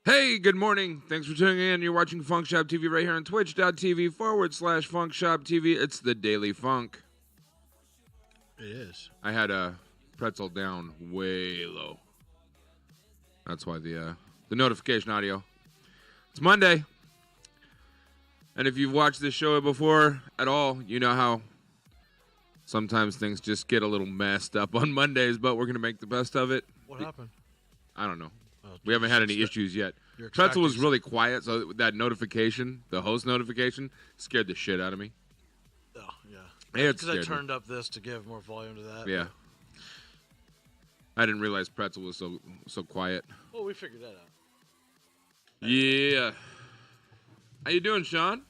Hey, good morning. Thanks for tuning in. You're watching FunkShop TV right here on twitch.tv/FunkShop TV. It's the Daily Funk. It is. I had a pretzel down way low. That's why the notification audio. It's Monday. And if you've watched this show before at all, you know how sometimes things just get a little messed up on Mondays, but we're going to make the best of it. What happened? I don't know. Oh, We haven't had any issues yet. Pretzel was really quiet, so that notification, the host notification, scared the shit out of me. Oh, yeah. Because I turned up this to give more volume to that. Yeah. I didn't realize Pretzel was so quiet. Well, we figured that out. Yeah. How you doing, Shawn?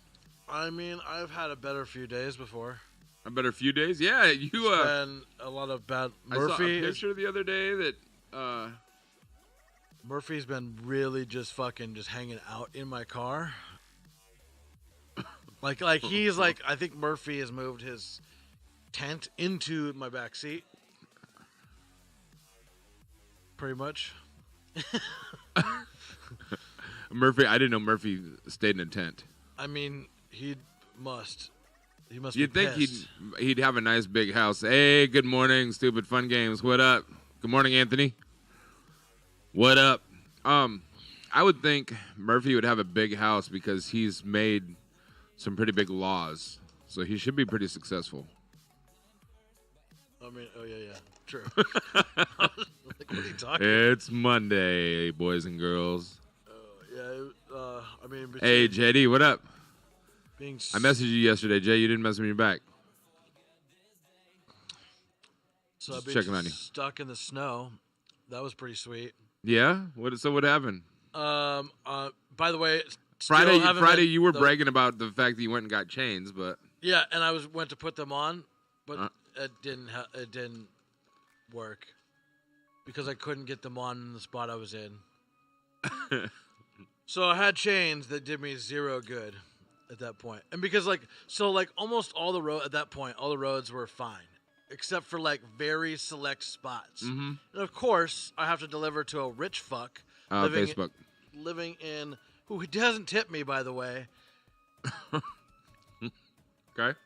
I mean, I've had a better few days before. A better few days? Yeah, you... It's been a lot of bad... I saw a picture the other day that... Murphy's been really just hanging out in my car. like he's like, I think Murphy has moved his tent into my back seat. Pretty much. Murphy, I didn't know Murphy stayed in a tent. I mean, he must You'd be think pissed. he'd have a nice big house. Hey, good morning, Stupid Fun Games. What up? Good morning, Anthony. What up? I would think Murphy would have a big house because he's made some pretty big laws. So he should be pretty successful. I mean, oh yeah, true. Like, what are you talking about? It's Monday, boys and girls. I mean, Hey, JD, what up? Being I messaged you yesterday, Jay. You didn't message me back. so Just I've been checking on you. stuck in the snow. That was pretty sweet. Yeah? What happened? By the way, Friday, you were bragging about the fact that you went and got chains, but yeah, and I went to put them on, but it didn't work because I couldn't get them on in the spot I was in. So I had chains that did me zero good at that point, and because almost all the road at that point, all the roads were fine except for very select spots. Mm-hmm. And of course, I have to deliver to a rich fuck Facebook. living in who doesn't tip me, by the way. Okay.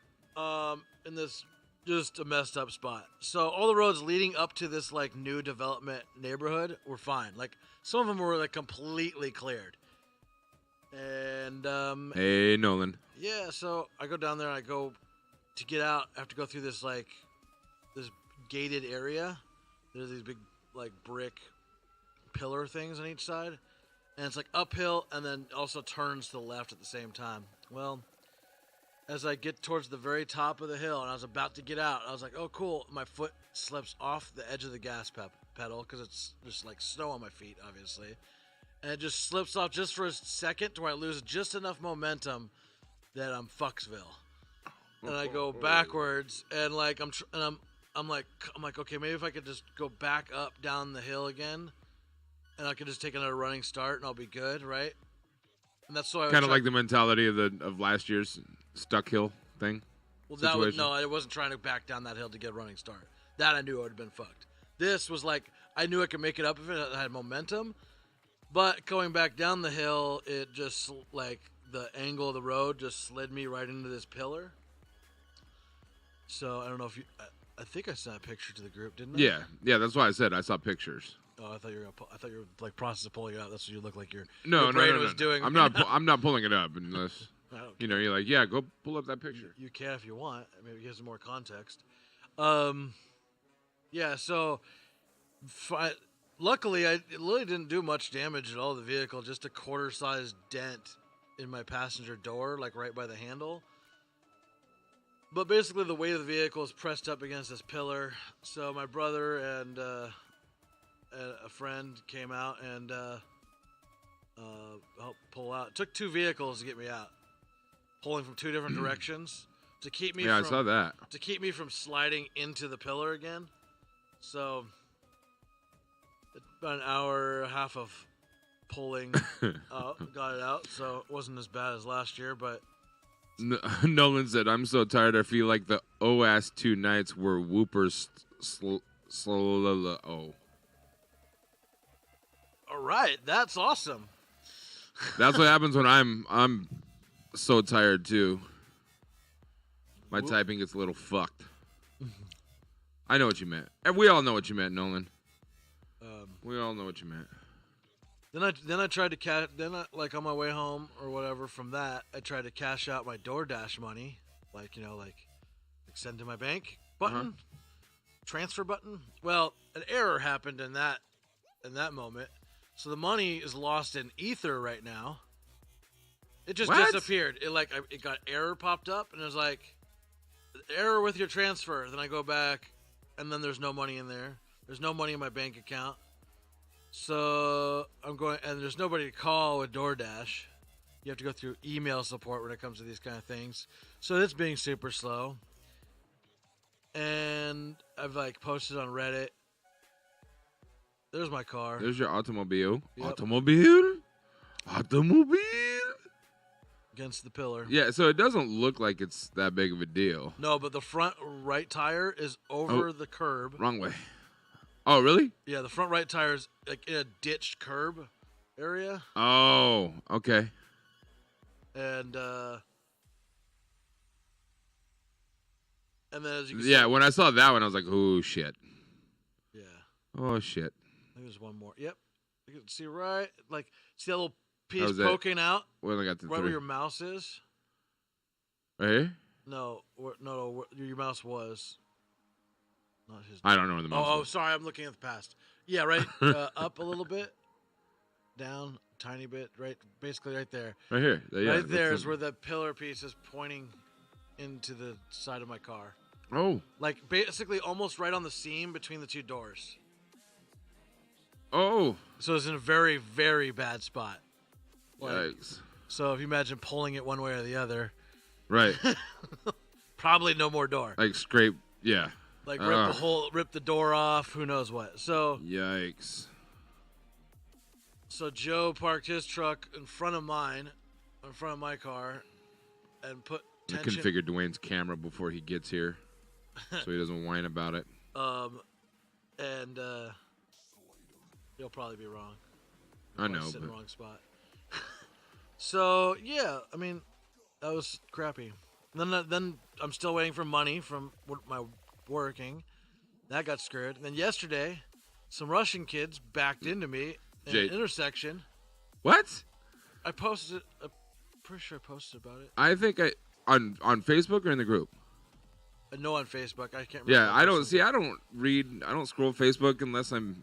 In this just a messed up spot. So all the roads leading up to this new development neighborhood were fine. Some of them were completely cleared. And Hey, Nolan. yeah, so I go down there and I go to get out. I have to go through this this gated area. There's these big brick pillar things on each side, and it's uphill and then also turns to the left at the same time. Well, as I get towards the very top of the hill and I was about to get out, I was like, oh cool, my foot slips off the edge of the gas pedal because it's just snow on my feet, obviously, and it just slips off just for a second to where I lose just enough momentum that I'm fucksville, and I go backwards and I'm like, okay, maybe if I could just go back up down the hill again, and I could just take another running start, and I'll be good, right? And that's so I Kind of like the mentality of last year's Stuck Hill thing. Well, situation. I wasn't trying to back down that hill to get a running start. That I knew I would have been fucked. This was I knew I could make it up if I had momentum, but going back down the hill, it just the angle of the road just slid me right into this pillar. So I don't know if you. I think I sent a picture to the group, didn't I? Yeah. That's why I said I saw pictures. Oh, I thought you were process of pulling it out. That's what you look like your No. brain was doing. I'm not pulling it up unless you're like, yeah, go pull up that picture. You can if you want. Maybe give some more context. Yeah. So, luckily, it really didn't do much damage at all. The vehicle, just a quarter-sized dent in my passenger door, right by the handle. But basically, the weight of the vehicle is pressed up against this pillar. So my brother and a friend came out and helped pull out. It took two vehicles to get me out, pulling from two different directions to keep me. I saw that. To keep me from sliding into the pillar again. So about an hour and a half of pulling got it out. So it wasn't as bad as last year, but. Nolan said, I'm so tired. I feel like the OAS 2 nights were whoopers. All right, that's awesome. That's what happens when I'm so tired too. My typing gets a little fucked. I know what you meant. And we all know what you meant, Nolan. We all know what you meant. Then I tried to cash. Then like on my way home or whatever from that, I tried to cash out my DoorDash money, like send to my bank button, transfer button. Well, an error happened in that moment, so the money is lost in ether right now. It just disappeared. It got error popped up, and it was like error with your transfer. Then I go back, and then there's no money in there. There's no money in my bank account. So I'm going, and there's nobody to call with DoorDash. You have to go through email support when it comes to these kind of things. So it's being super slow. And I've posted on Reddit. There's my car. There's your automobile. Yep. Automobile. Against the pillar. Yeah, so it doesn't look like it's that big of a deal. No, but the front right tire is over the curb. Wrong way. Oh, really? Yeah, the front right tire is in a ditched curb area. Oh, okay. And then as you can see, when I saw that one, I was like, oh, shit. Yeah. Oh, shit. I think there's one more. Yep. You can see see that little piece poking out? Well, I got right where your mouse is? Right here? No, no, your mouse was. Not his. I don't know where the mouse was. Oh, sorry, I'm looking at the past. Yeah, right up a little bit. Down, tiny bit, basically right there. Right here. Yeah, right there is where the pillar piece is pointing into the side of my car. Oh. Basically almost right on the seam between the two doors. Oh. So it's in a very, very bad spot. Yikes. So if you imagine pulling it one way or the other. Right. Probably no more door. Scrape, yeah. Rip the door off, who knows what. So yikes. So Joe parked his truck in front of my car, and put tension. I configured Duane's camera before he gets here, so he doesn't whine about it. And he'll probably be wrong. I know. In the wrong spot. So yeah, I mean, that was crappy. Then I'm still waiting for money from my working. That got screwed. And then yesterday, some Russian kids backed into me in an intersection. What? I posted. I'm pretty sure I posted about it. I think on Facebook or in the group. No, on Facebook. I can't remember. Yeah, I don't see. I don't scroll Facebook unless I'm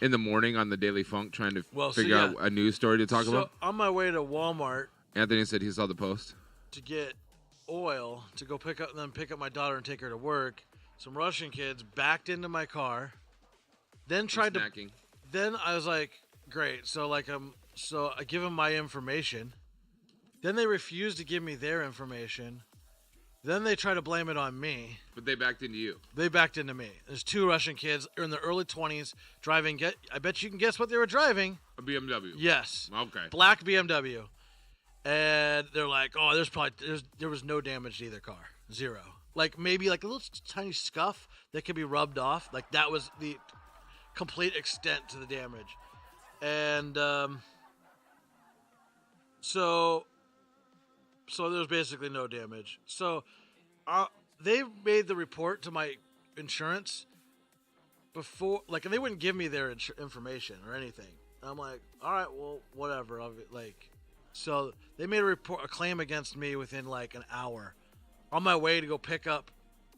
in the morning on the Daily Funk trying to figure out a news story to talk about. On my way to Walmart, Anthony said he saw the post to get oil to go pick up my daughter and take her to work. Some Russian kids backed into my car, then tried to. Then I was like, great. So so I give them my information. Then they refuse to give me their information. Then they try to blame it on me. But they backed into you. They backed into me. There's two Russian kids in their early 20s driving. I bet you can guess what they were driving. A BMW. Yes. Okay. Black BMW. And they're like, oh, there was no damage to either car. Zero. Maybe a little tiny scuff that could be rubbed off. That was the complete extent to the damage. And so there's basically no damage. So they made the report to my insurance before, and they wouldn't give me their information or anything. And I'm like, all right, well, whatever. So they made a claim against me within an hour, on my way to go pick up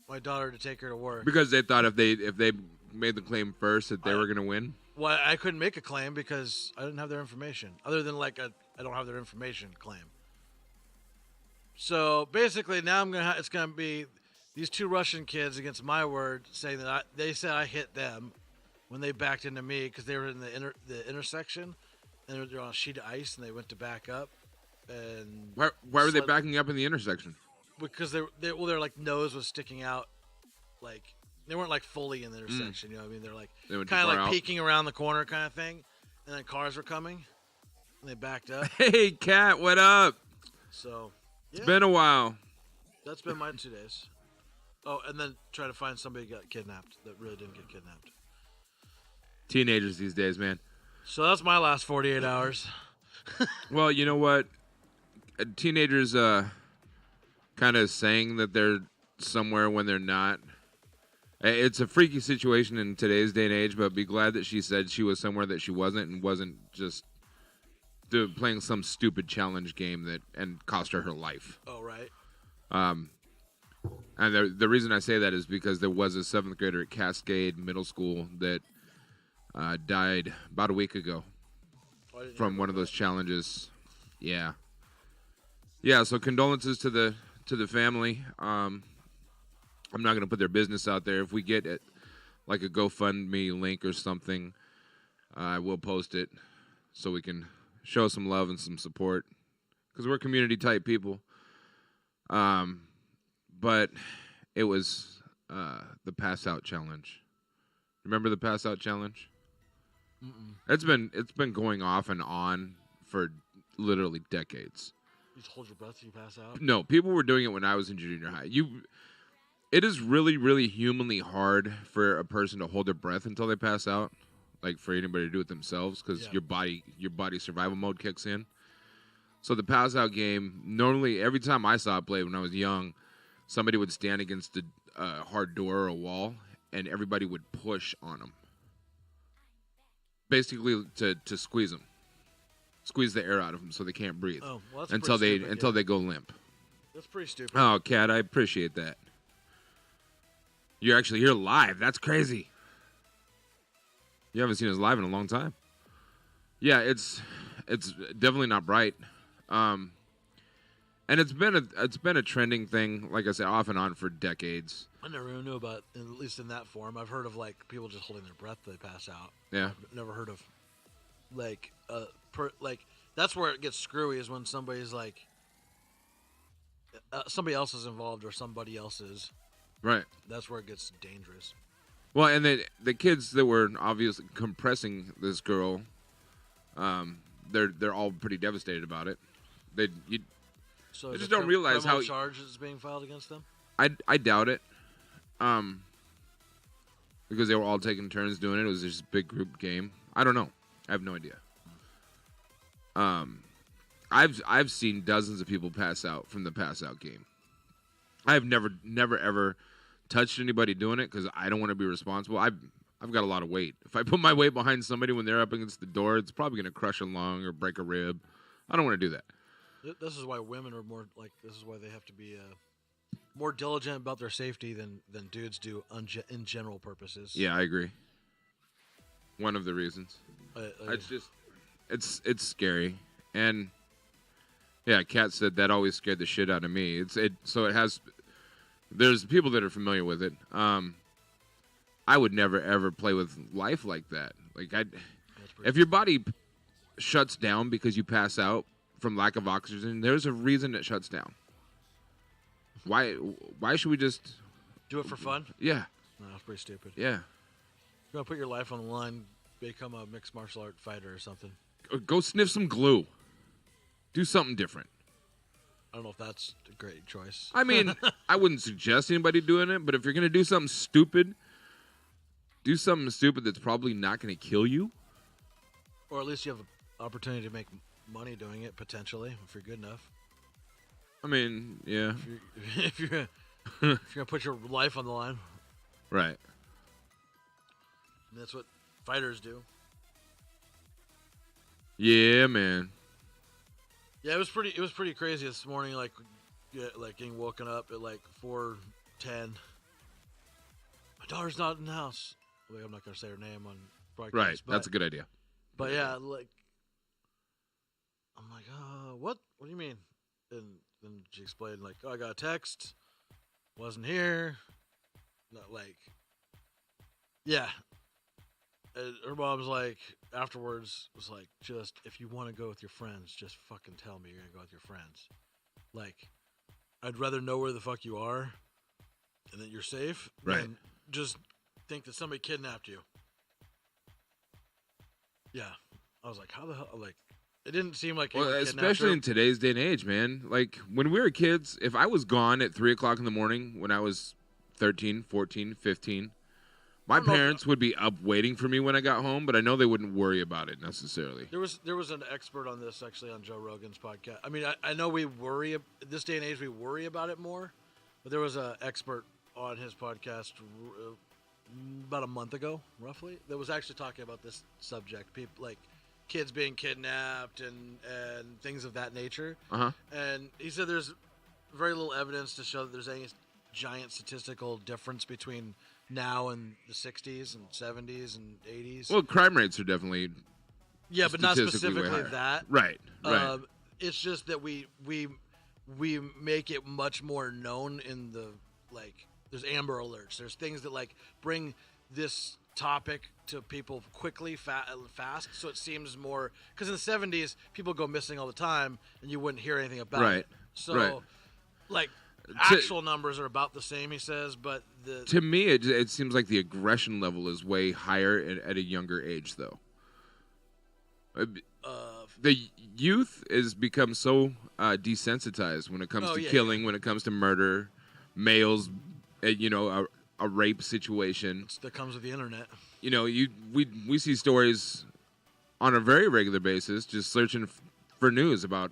my daughter to take her to work. Because they thought if they made the claim first that they were going to win. Well, I couldn't make a claim because I didn't have their information, other than I don't have their information claim. So basically, now it's gonna be these two Russian kids against my word, saying that they said I hit them when they backed into me because they were in the intersection and they're on a sheet of ice and they went to back up. And why were they backing up in the intersection? Because their nose was sticking out, they weren't fully in the intersection. You know what I mean? They're kind of peeking around the corner kind of thing, and then cars were coming and they backed up. Hey, Kat, what up? So. Yeah. It's been a while. That's been my 2 days. Oh, and then try to find somebody who got kidnapped that really didn't get kidnapped. Teenagers these days, man. So that's my last 48 hours. Well, you know what? Teenagers kind of saying that they're somewhere when they're not. It's a freaky situation in today's day and age, but be glad that she said she was somewhere that she wasn't and wasn't just playing some stupid challenge game and cost her life. Oh, right. And the reason I say that is because there was a 7th grader at Cascade Middle School that died about a week ago from one of those challenges. Yeah. Yeah, so condolences to the family. I'm not going to put their business out there. If we get it, like a GoFundMe link or something, I will post it so we can show some love and some support because we're community-type people. But it was the Pass-Out Challenge. Remember the Pass-Out Challenge? Mm-mm. It's been going off and on for literally decades. You just hold your breath till you pass out? No, people were doing it when I was in junior high. It is really, really humanly hard for a person to hold their breath until they pass out, like for anybody to do it themselves, because your body survival mode kicks in. So the pass out game, normally every time I saw it played when I was young, somebody would stand against a hard door or a wall, and everybody would push on them, basically to squeeze them, squeeze the air out of them so they can't breathe until they go limp. That's pretty stupid. Oh, Kat, I appreciate that. You're actually here live. That's crazy. You haven't seen us live in a long time. Yeah, it's definitely not bright. And it's been a trending thing, like I said, off and on for decades. I never even knew about, at least in that form. I've heard of like people just holding their breath till they pass out. Yeah. I've never heard of like that's where it gets screwy is when somebody's like somebody else is involved or somebody else is. Right. That's where it gets dangerous. Well, and the kids that were obviously compressing this girl, they're all pretty devastated about it. They just don't realize how charges is being filed against them. I doubt it, because they were all taking turns doing it. It was just a big group game. I don't know. I have no idea. I've seen dozens of people pass out from the pass out game. I've never ever touched anybody doing it because I don't want to be responsible. I've got a lot of weight. If I put my weight behind somebody when they're up against the door, it's probably going to crush a lung or break a rib. I don't want to do that. This is why women are more like. This is why they have to be more diligent about their safety than dudes do in general purposes. Yeah, I agree. One of the reasons. It's just it's scary, and yeah, Kat said that always scared the shit out of me. So it has. There's people that are familiar with it. I would never ever play with life like that. Like if your body shuts down because you pass out from lack of oxygen, there's a reason it shuts down. Why should we just do it for fun? Yeah. No, that's pretty stupid. Yeah. You're gonna put your life on the line, become a mixed martial art fighter or something. Go sniff some glue. Do something different. I don't know if that's a great choice. I mean, I wouldn't suggest anybody doing it, but if you're gonna do something stupid, do something stupid that's probably not gonna kill you. Or at least you have the opportunity to make money doing it, potentially, if you're good enough. I mean, yeah. If you're gonna put your life on the line, right? And that's what fighters do. Yeah, man. Yeah, it was pretty crazy this morning. Like getting woken up at like 4:10. My daughter's not in the house. I'm not gonna say her name on broadcast. Right, that's a good idea. But yeah, like I'm like, what? What do you mean? And then she explained, like, I got a text, wasn't here. Not like, yeah. And her mom's like, afterwards, was like, just, if you want to go with your friends, just fucking tell me you're going to go with your friends. Like, I'd rather know where the fuck you are and that you're safe than just think that somebody kidnapped you. Yeah. I was like, how the hell? Like, it didn't seem like especially in today's day and age, man. Like, when we were kids, if I was gone at 3 o'clock in the morning when I was 13, 14, 15, My parents would be up waiting for me when I got home, but I know they wouldn't worry about it necessarily. There was an expert on this actually on Joe Rogan's podcast. I mean, I know we worry this day and age we worry about it more, but there was an expert on his podcast about a month ago, roughly, that was actually talking about this subject. People like kids being kidnapped and things of that nature. And he said there's very little evidence to show that there's any giant statistical difference between now and the 60s and 70s and 80s. Well, crime rates are definitely but not specifically that. Right. It's just that we make it much more known in the like. There's Amber Alerts. There's things that like bring this topic to people quickly, fast. So it seems more because in the 70s people go missing all the time, and you wouldn't hear anything about it. So, like. Actual numbers are about the same, he says, but to me, it seems like the aggression level is way higher at a younger age, though. The youth has become so desensitized when it comes to killing, when it comes to murder, males, a rape situation. That comes with the internet. We see stories on a very regular basis, just searching for news about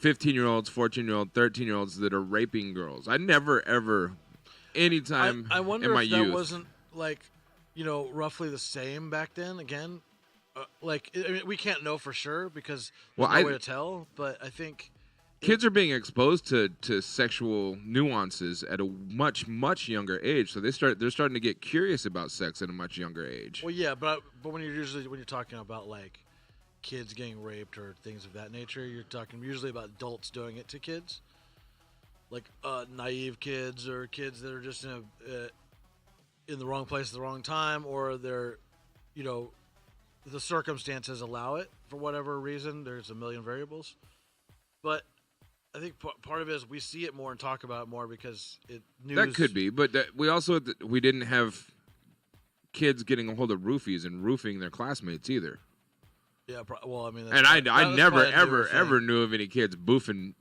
15-year-olds, 14-year-olds, 13-year-olds that are raping girls. I never, ever, anytime I wonder in my if youth. That wasn't, like, roughly the same back then, again. We can't know for sure because there's no way to tell, but I think... Kids are being exposed to sexual nuances at a much, much younger age, so they're starting to get curious about sex at a much younger age. Well, yeah, but when you're talking about, like, kids getting raped or things of that nature, you're talking usually about adults doing it to kids, like naive kids or kids that are just in the wrong place at the wrong time, or they're, the circumstances allow it for whatever reason. There's a million variables, but I think part of it is we see it more and talk about it more because news. That could be, but we didn't have kids getting a hold of roofies and roofing their classmates either. Yeah, well, I mean, and I never ever knew of any kids boofing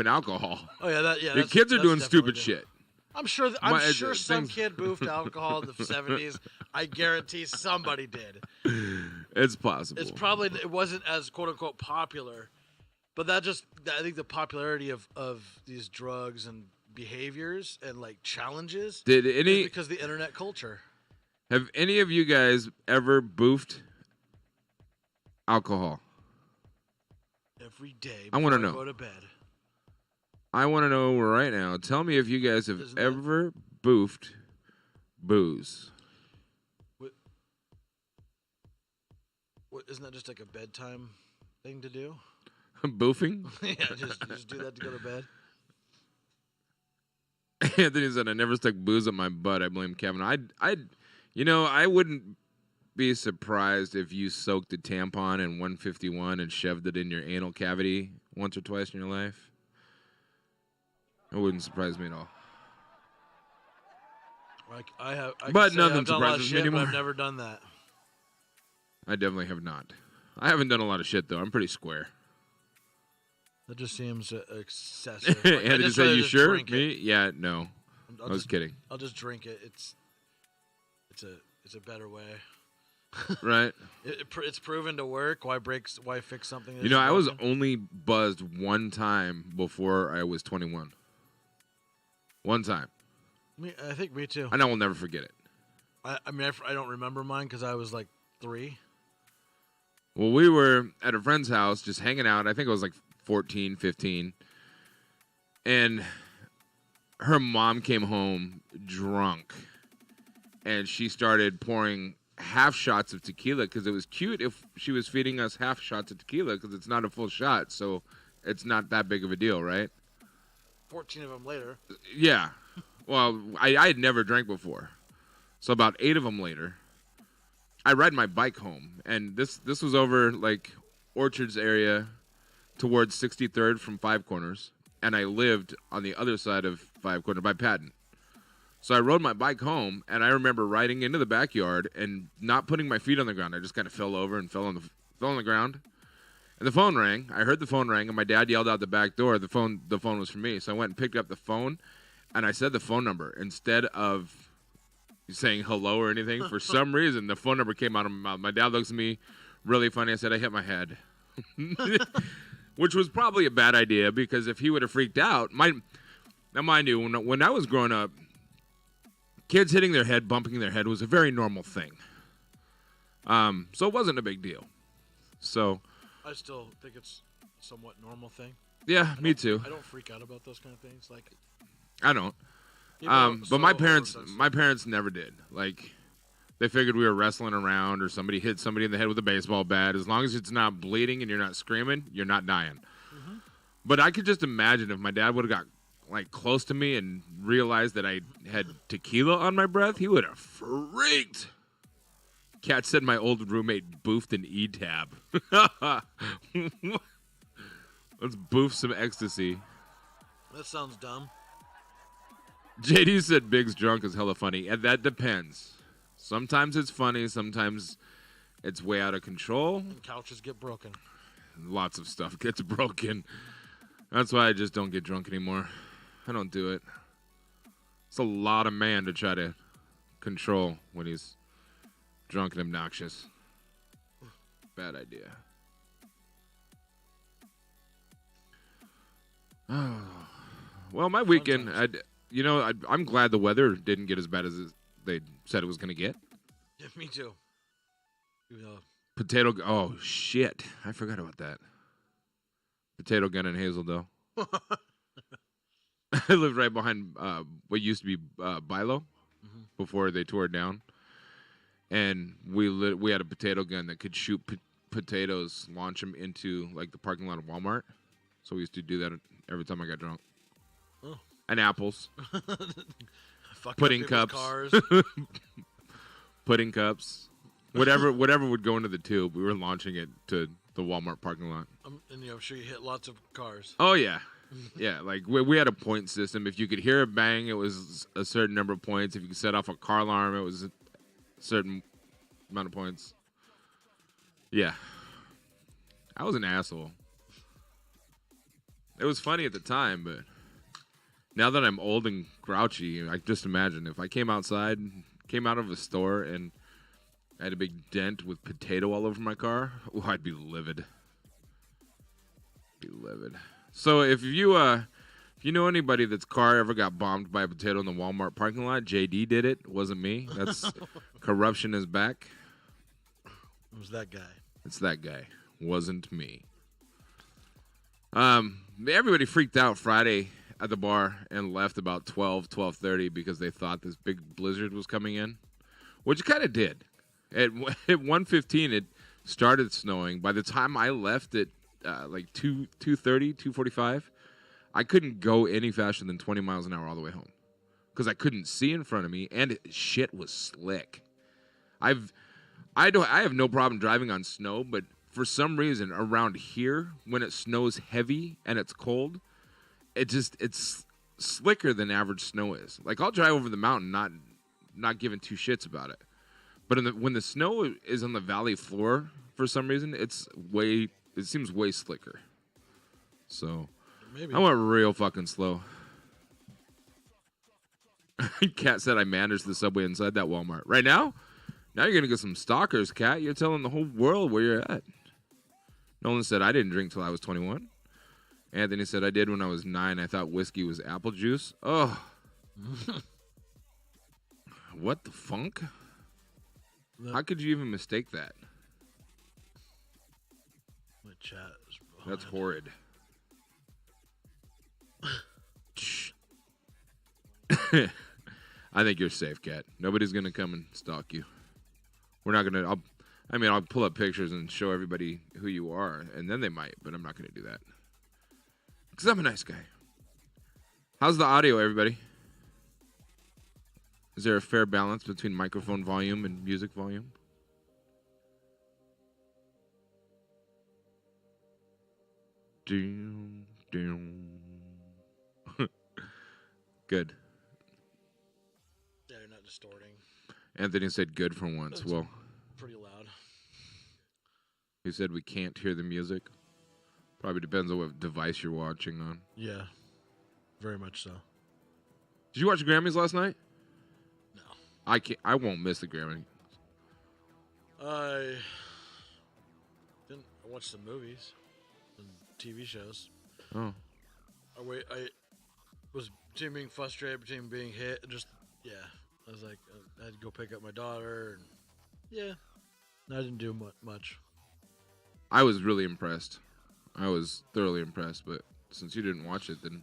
alcohol. Oh yeah, the kids are doing stupid shit. I'm sure some kid boofed alcohol in the 70s. I guarantee somebody did. It's possible. It wasn't as quote unquote popular, but I think the popularity of these drugs and behaviors and like challenges is because of the internet culture. Have any of you guys ever boofed alcohol? Every day. I want to know. Go to bed. I want to know right now. Tell me if you guys have ever boofed booze. What, isn't that just like a bedtime thing to do? Boofing? Yeah, just do that to go to bed. Anthony said, "I never stuck booze up my butt. I blame Kevin." I wouldn't be surprised if you soaked a tampon in 151 and shoved it in your anal cavity once or twice in your life. It wouldn't surprise me at all. But nothing surprises me anymore. I've never done that. I definitely have not. I haven't done a lot of shit though. I'm pretty square. That just seems excessive. Anthony said, "You sure?" Me? Yeah, no. I was kidding. I'll just drink it. It's a better way. Right. It's proven to work. Why fix something? I was only buzzed one time before I was 21. One time. I think me too. And I will never forget it. I don't remember mine because I was like 3. Well, we were at a friend's house just hanging out. I think I was like 14, 15. And her mom came home drunk. And she started pouring half shots of tequila because it was cute if she was feeding us half shots of tequila because it's not a full shot. So it's not that big of a deal, right? 14 of them later. Yeah. Well, I had never drank before. So about 8 of them later, I ride my bike home. And this was over like Orchards area towards 63rd from Five Corners. And I lived on the other side of Five Corners by Patton. So I rode my bike home, and I remember riding into the backyard and not putting my feet on the ground. I just kind of fell over and fell on the ground. And the phone rang. I heard the phone ring, and my dad yelled out the back door. The phone was for me. So I went and picked up the phone, and I said the phone number instead of saying hello or anything. For some reason, the phone number came out of my mouth. My dad looks at me really funny. I said, I hit my head. Which was probably a bad idea because if he would have freaked out, now mind you, when I was growing up, kids hitting their head, bumping their head was a very normal thing. So it wasn't a big deal. So I still think it's a somewhat normal thing. Yeah, me too. I don't freak out about those kind of things. Like, I don't. But my parents never did. Like, they figured we were wrestling around or somebody hit somebody in the head with a baseball bat. As long as it's not bleeding and you're not screaming, you're not dying. Mm-hmm. But I could just imagine if my dad would have got like close to me and realized that I had tequila on my breath, he would have freaked. Cat said my old roommate boofed an E-tab. Let's boof some ecstasy. That sounds dumb. JD said Biggz drunk is hella funny, and that depends. Sometimes it's funny, sometimes it's way out of control. And couches get broken. Lots of stuff gets broken. That's why I just don't get drunk anymore. I don't do it. It's a lot of man to try to control when he's drunk and obnoxious. Bad idea. Oh. Well, my weekend, I'm glad the weather didn't get as bad as they said it was going to get. Yeah, me too. Oh, shit. I forgot about that. Potato gun in Hazeldale. I lived right behind what used to be Bilo before they tore it down. And we had a potato gun that could shoot potatoes, launch them into like the parking lot of Walmart. So we used to do that every time I got drunk. Oh. And apples. Pudding cups. Cars. Pudding cups. Whatever would go into the tube, we were launching it to the Walmart parking lot. And I'm sure you hit lots of cars. Oh, yeah. Yeah, like we had a point system. If you could hear a bang, it was a certain number of points. If you could set off a car alarm, it was a certain amount of points. Yeah. I was an asshole. It was funny at the time, but now that I'm old and grouchy, I just imagine if I came out of a store and I had a big dent with potato all over my car, I'd be livid. So if you know anybody that's car ever got bombed by a potato in the Walmart parking lot, JD did it. It wasn't me. That's corruption is back. It was that guy. It's that guy. Wasn't me. Everybody freaked out Friday at the bar and left about 12:30 because they thought this big blizzard was coming in, which it kind of did. At 1:15, it started snowing. By the time I left at like 2:30, 2:45, I couldn't go any faster than 20 miles an hour all the way home because I couldn't see in front of me, and shit was slick. I have no problem driving on snow, but for some reason around here, when it snows heavy and it's cold, it's slicker than average snow is. Like, I'll drive over the mountain not giving two shits about it. But when the snow is on the valley floor, for some reason, it seems way slicker. So maybe. I went real fucking slow. Kat said I managed the subway inside that Walmart. Right now you're going to get some stalkers, Kat. You're telling the whole world where you're at. Nolan said I didn't drink till I was 21. Anthony said I did when I was 9. I thought whiskey was apple juice. Oh. What the funk? How could you even mistake that? My chat is behind. That's horrid. I think you're safe, Kat. Nobody's going to come and stalk you. We're not going to... I'll pull up pictures and show everybody who you are, and then they might, but I'm not going to do that. Because I'm a nice guy. How's the audio, everybody? Is there a fair balance between microphone volume and music volume? Doom. Good. Yeah, you're not distorting. Anthony said good for once. That's well, pretty loud. He said we can't hear the music. Probably depends on what device you're watching on. Yeah, very much so. Did you watch Grammys last night? No. I won't miss the Grammy. I watched the movies and TV shows. Oh. I was between being frustrated, between being hit, I was like, I had to go pick up my daughter, and I didn't do much. I was really impressed. I was thoroughly impressed, but since you didn't watch it, then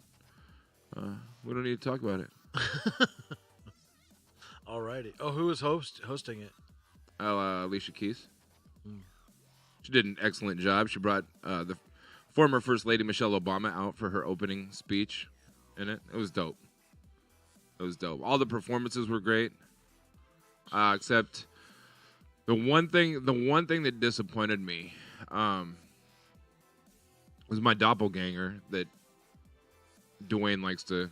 we don't need to talk about it. Alrighty. Oh, who was hosting it? Alicia Keys. She did an excellent job. She brought the former First Lady Michelle Obama out for her opening speech in it. It was dope. All the performances were great, except the one thing that disappointed me was my doppelganger that Duane likes to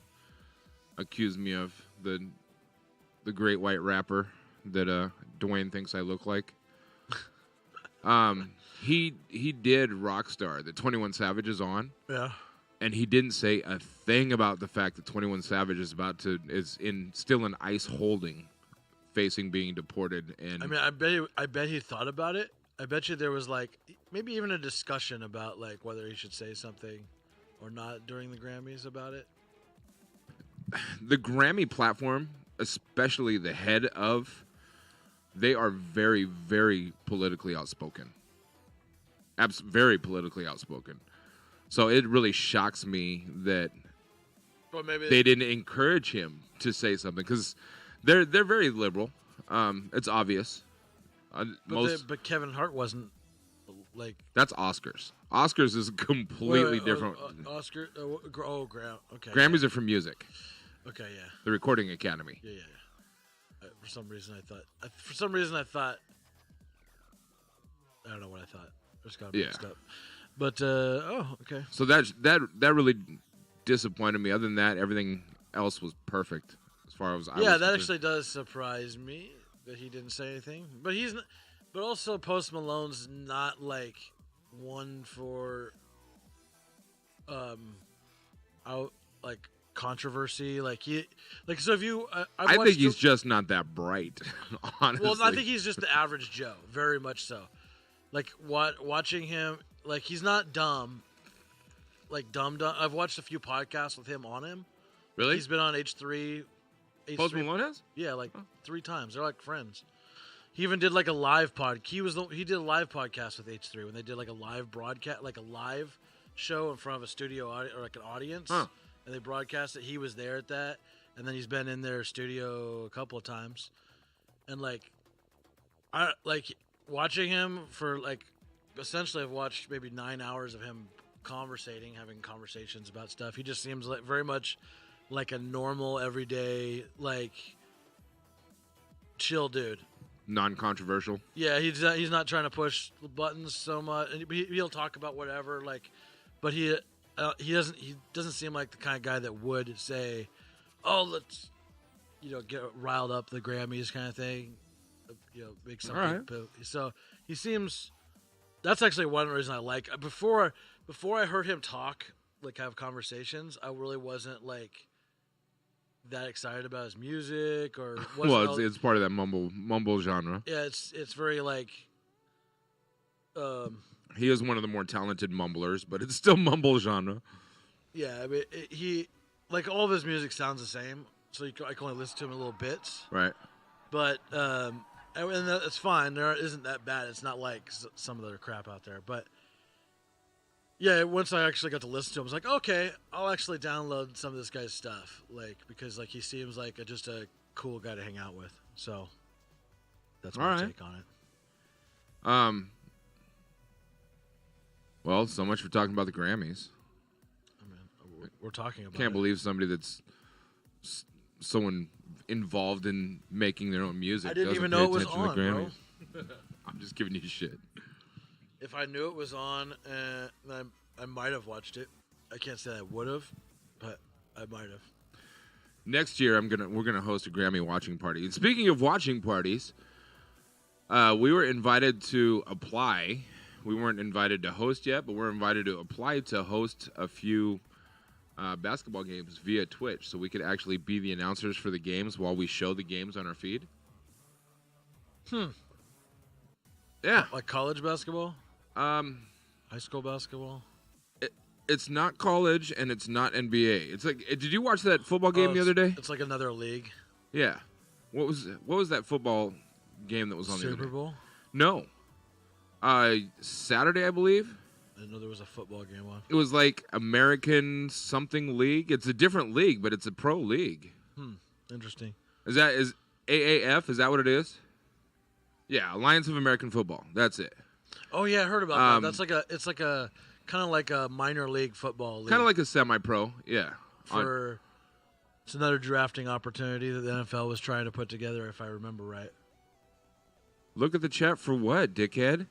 accuse me of, the great white rapper that Duane thinks I look like. He did Rockstar, that 21 Savage is on. Yeah. And he didn't say a thing about the fact that 21 Savage is still in ICE holding, facing being deported. And I mean, I bet he thought about it. I bet you there was like maybe even a discussion about like whether he should say something or not during the Grammys about it. The Grammy platform, especially the head of, they are very, very politically outspoken. Very politically outspoken. So it really shocks me that they didn't encourage him to say something, because they're very liberal. It's obvious. But Kevin Hart wasn't like. That's Oscars. Oscars is completely different. Oscar. Okay. Grammys are for music. Okay, yeah. The Recording Academy. Yeah. For some reason, I thought. I don't know what I thought. I just got mixed up. But okay. So that really disappointed me. Other than that, everything else was perfect as far as I was concerned. Actually does surprise me that he didn't say anything. But also Post Malone's not like one for controversy. So if you I think he's just not that bright. Honestly. Well, I think he's just the average Joe, very much so. Like watching him. Like, he's not dumb. Like, dumb. I've watched a few podcasts with him on him. Really? He's been on H3. Post Malone has? Yeah, 3 times. They're like friends. He even did like a live he did a live podcast with H3 when they did like a live broadcast, like a live show in front of a studio or like an audience. Huh. And they broadcast it. He was there at that. And then he's been in their studio a couple of times. And watching him for essentially, I've watched maybe 9 hours of him having conversations about stuff. He just seems like very much like a normal, everyday, chill dude. Non-controversial. Yeah, he's not trying to push buttons so much. He'll talk about whatever, but he doesn't seem like the kind of guy that would say, "Oh, let's get riled up the Grammys" kind of thing. Make something. All right. So he seems. That's actually one reason I like. Before I heard him talk, have conversations, I really wasn't that excited about his music or. Well, it's part of that mumble genre. Yeah, it's very He is one of the more talented mumblers, but it's still mumble genre. Yeah, I mean he all of his music sounds the same, so I can only listen to him in little bits. Right. But and that's fine. There isn't that bad. It's not like some of the crap out there. But yeah, once I actually got to listen to him, I was like, okay, I'll actually download some of this guy's stuff, because he seems like just a cool guy to hang out with. So that's my take on it. Well, so much for talking about the Grammys. I mean, we're talking about. Can't believe somebody that's someone involved in making their own music. I didn't even know it was on, bro. I'm just giving you shit. If I knew it was on, then I might have watched it. I can't say I would have, but I might have. Next year, we're gonna host a Grammy watching party. And speaking of watching parties, we were invited to apply. We weren't invited to host yet, but we're invited to apply to host a few basketball games via Twitch, so we could actually be the announcers for the games while we show the games on our feed. Yeah. Like college basketball? High school basketball? It's not college and it's not NBA. It's like, did you watch that football game the other day? It's like another league. Yeah. What was that football game that was on the other day? Super Bowl? No. Saturday, I believe. I didn't know there was a football game on. It was like American something league. It's a different league, but it's a pro league. Interesting. Is AAF? Is that what it is? Yeah, Alliance of American Football. That's it. Oh yeah, I heard about that. It's like a kind of like a minor league football league. Kind of like a semi-pro. Yeah. It's another drafting opportunity that the NFL was trying to put together, if I remember right. Look at the chat for what, dickhead?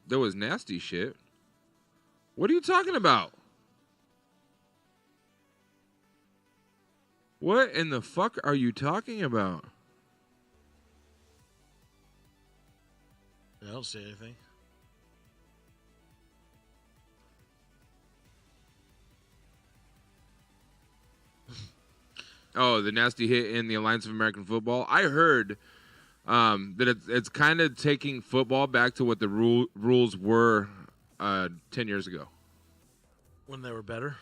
There was nasty shit. What are you talking about? What in the fuck are you talking about? I don't see anything. Oh, the nasty hit in the Alliance of American Football. I heard that it's kind of taking football back to what the rules were 10 years ago. When they were better?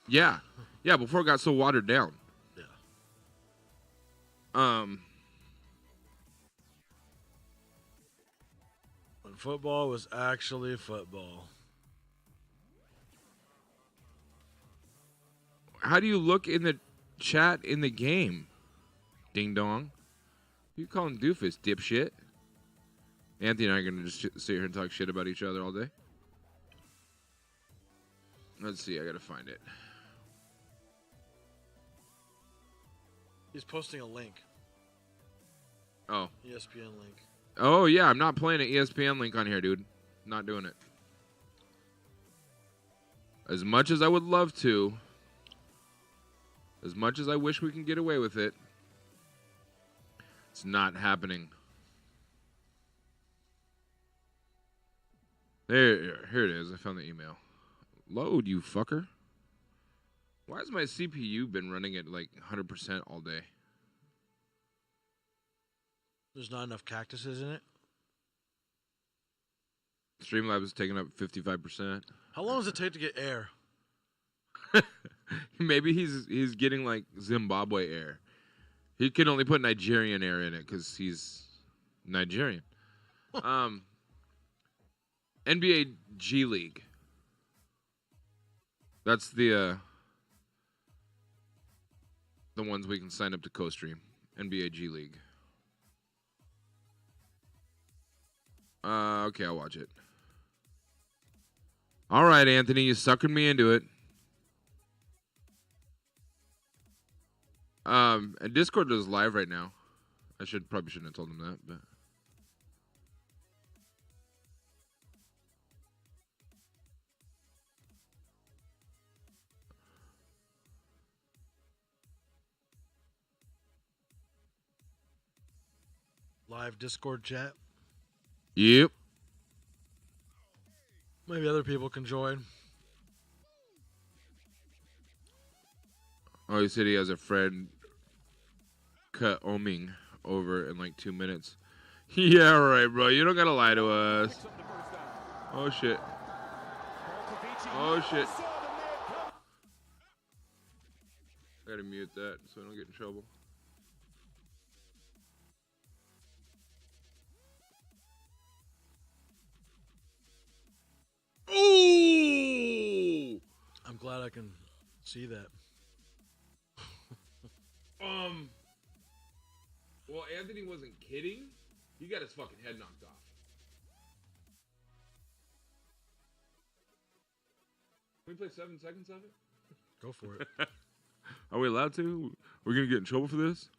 Yeah. Yeah, before it got so watered down. Yeah. When football was actually football. How do you look in the chat in the game? Ding dong. You call him doofus, dipshit. Anthony and I are going to just sit here and talk shit about each other all day. Let's see. I got to find it. He's posting a link. Oh. ESPN link. Oh, yeah. I'm not playing an ESPN link on here, dude. Not doing it. As much as I would love to, as much as I wish we can get away with it, it's not happening. Here it is. I found the email. Load, you fucker. Why has my CPU been running at like 100% all day? There's not enough cactuses in it? Streamlabs is taking up 55%. How long does it take to get air? Maybe he's getting like Zimbabwe air. He can only put Nigerian air in it because he's Nigerian. NBA G League. That's the ones we can sign up to co-stream. NBA G League. Okay, I'll watch it. All right, Anthony, you suckered me into it. And Discord is live right now. I probably shouldn't have told him that, but Live Discord chat. yep. Maybe other people can join. Oh, he said he has a friend cut Oming over in like 2 minutes. Yeah, right, bro. You don't gotta lie to us. Oh, shit. Oh, shit. I gotta mute that so I don't get in trouble. Ooh! I'm glad I can see that. Well, Anthony wasn't kidding. He got his fucking head knocked off. Can we play 7 seconds of it? Go for it. Are we allowed to? We're gonna get in trouble for this?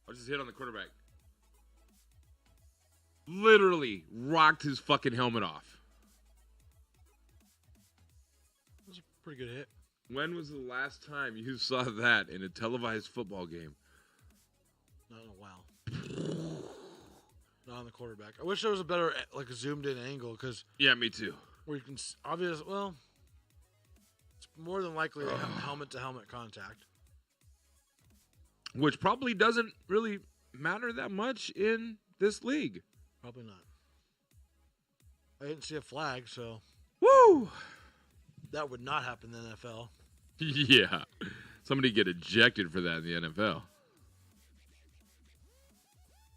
I'll just hit on the quarterback. Literally rocked his fucking helmet off. That was a pretty good hit. When was the last time you saw that in a televised football game? Not in a while. Not on the quarterback. I wish there was a better, like, a zoomed-in angle, because Yeah, me too. where you can more than likely helmet-to-helmet contact. Which probably doesn't really matter that much in this league. Probably not. I didn't see a flag, so... Woo! That would not happen in the NFL. Yeah. Somebody get ejected for that in the NFL.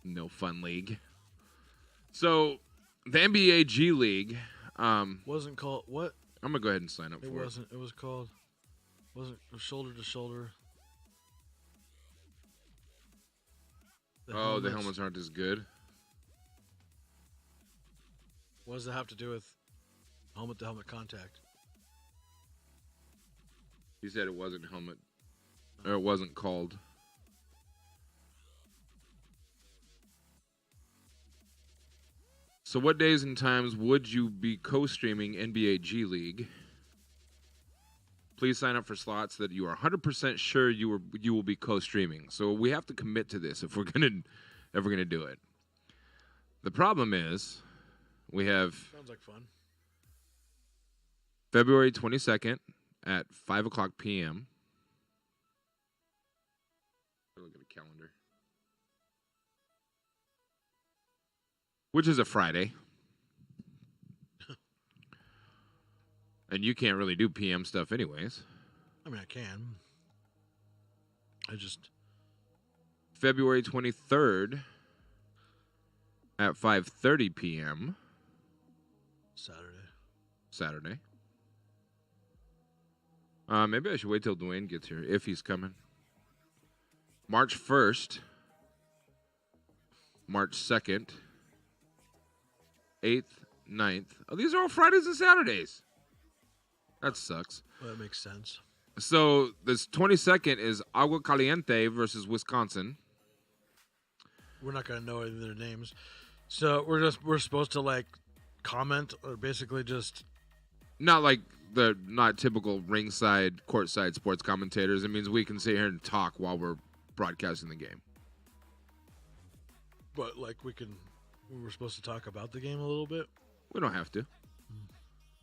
No fun league. So, the NBA G League... wasn't called... What? I'm going to go ahead and sign up for it. It wasn't. It was called... Wasn't shoulder to shoulder. The helmets aren't as good. What does that have to do with helmet-to-helmet contact? He said it wasn't helmet, or it wasn't called. So what days and times would you be co-streaming NBA G League? Please sign up for slots that you are 100% sure you will be co-streaming. So we have to commit to this if we're gonna do it. The problem is we have sounds like fun. February 22nd at 5 o'clock p.m. Look at the calendar. Which is a Friday. And you can't really do PM stuff anyways. I mean, I can. February 23rd at 5:30 p.m. Saturday. Maybe I should wait till Duane gets here, if he's coming. March 1st. March 2nd. 8th, 9th. Oh, these are all Fridays and Saturdays. That sucks. Well, that makes sense. So this 22nd is Agua Caliente versus Wisconsin. We're not gonna know any of their names, so we're supposed to like comment or basically just not like the not typical ringside, courtside sports commentators. It means we can sit here and talk while we're broadcasting the game. But like we were supposed to talk about the game a little bit. We don't have to.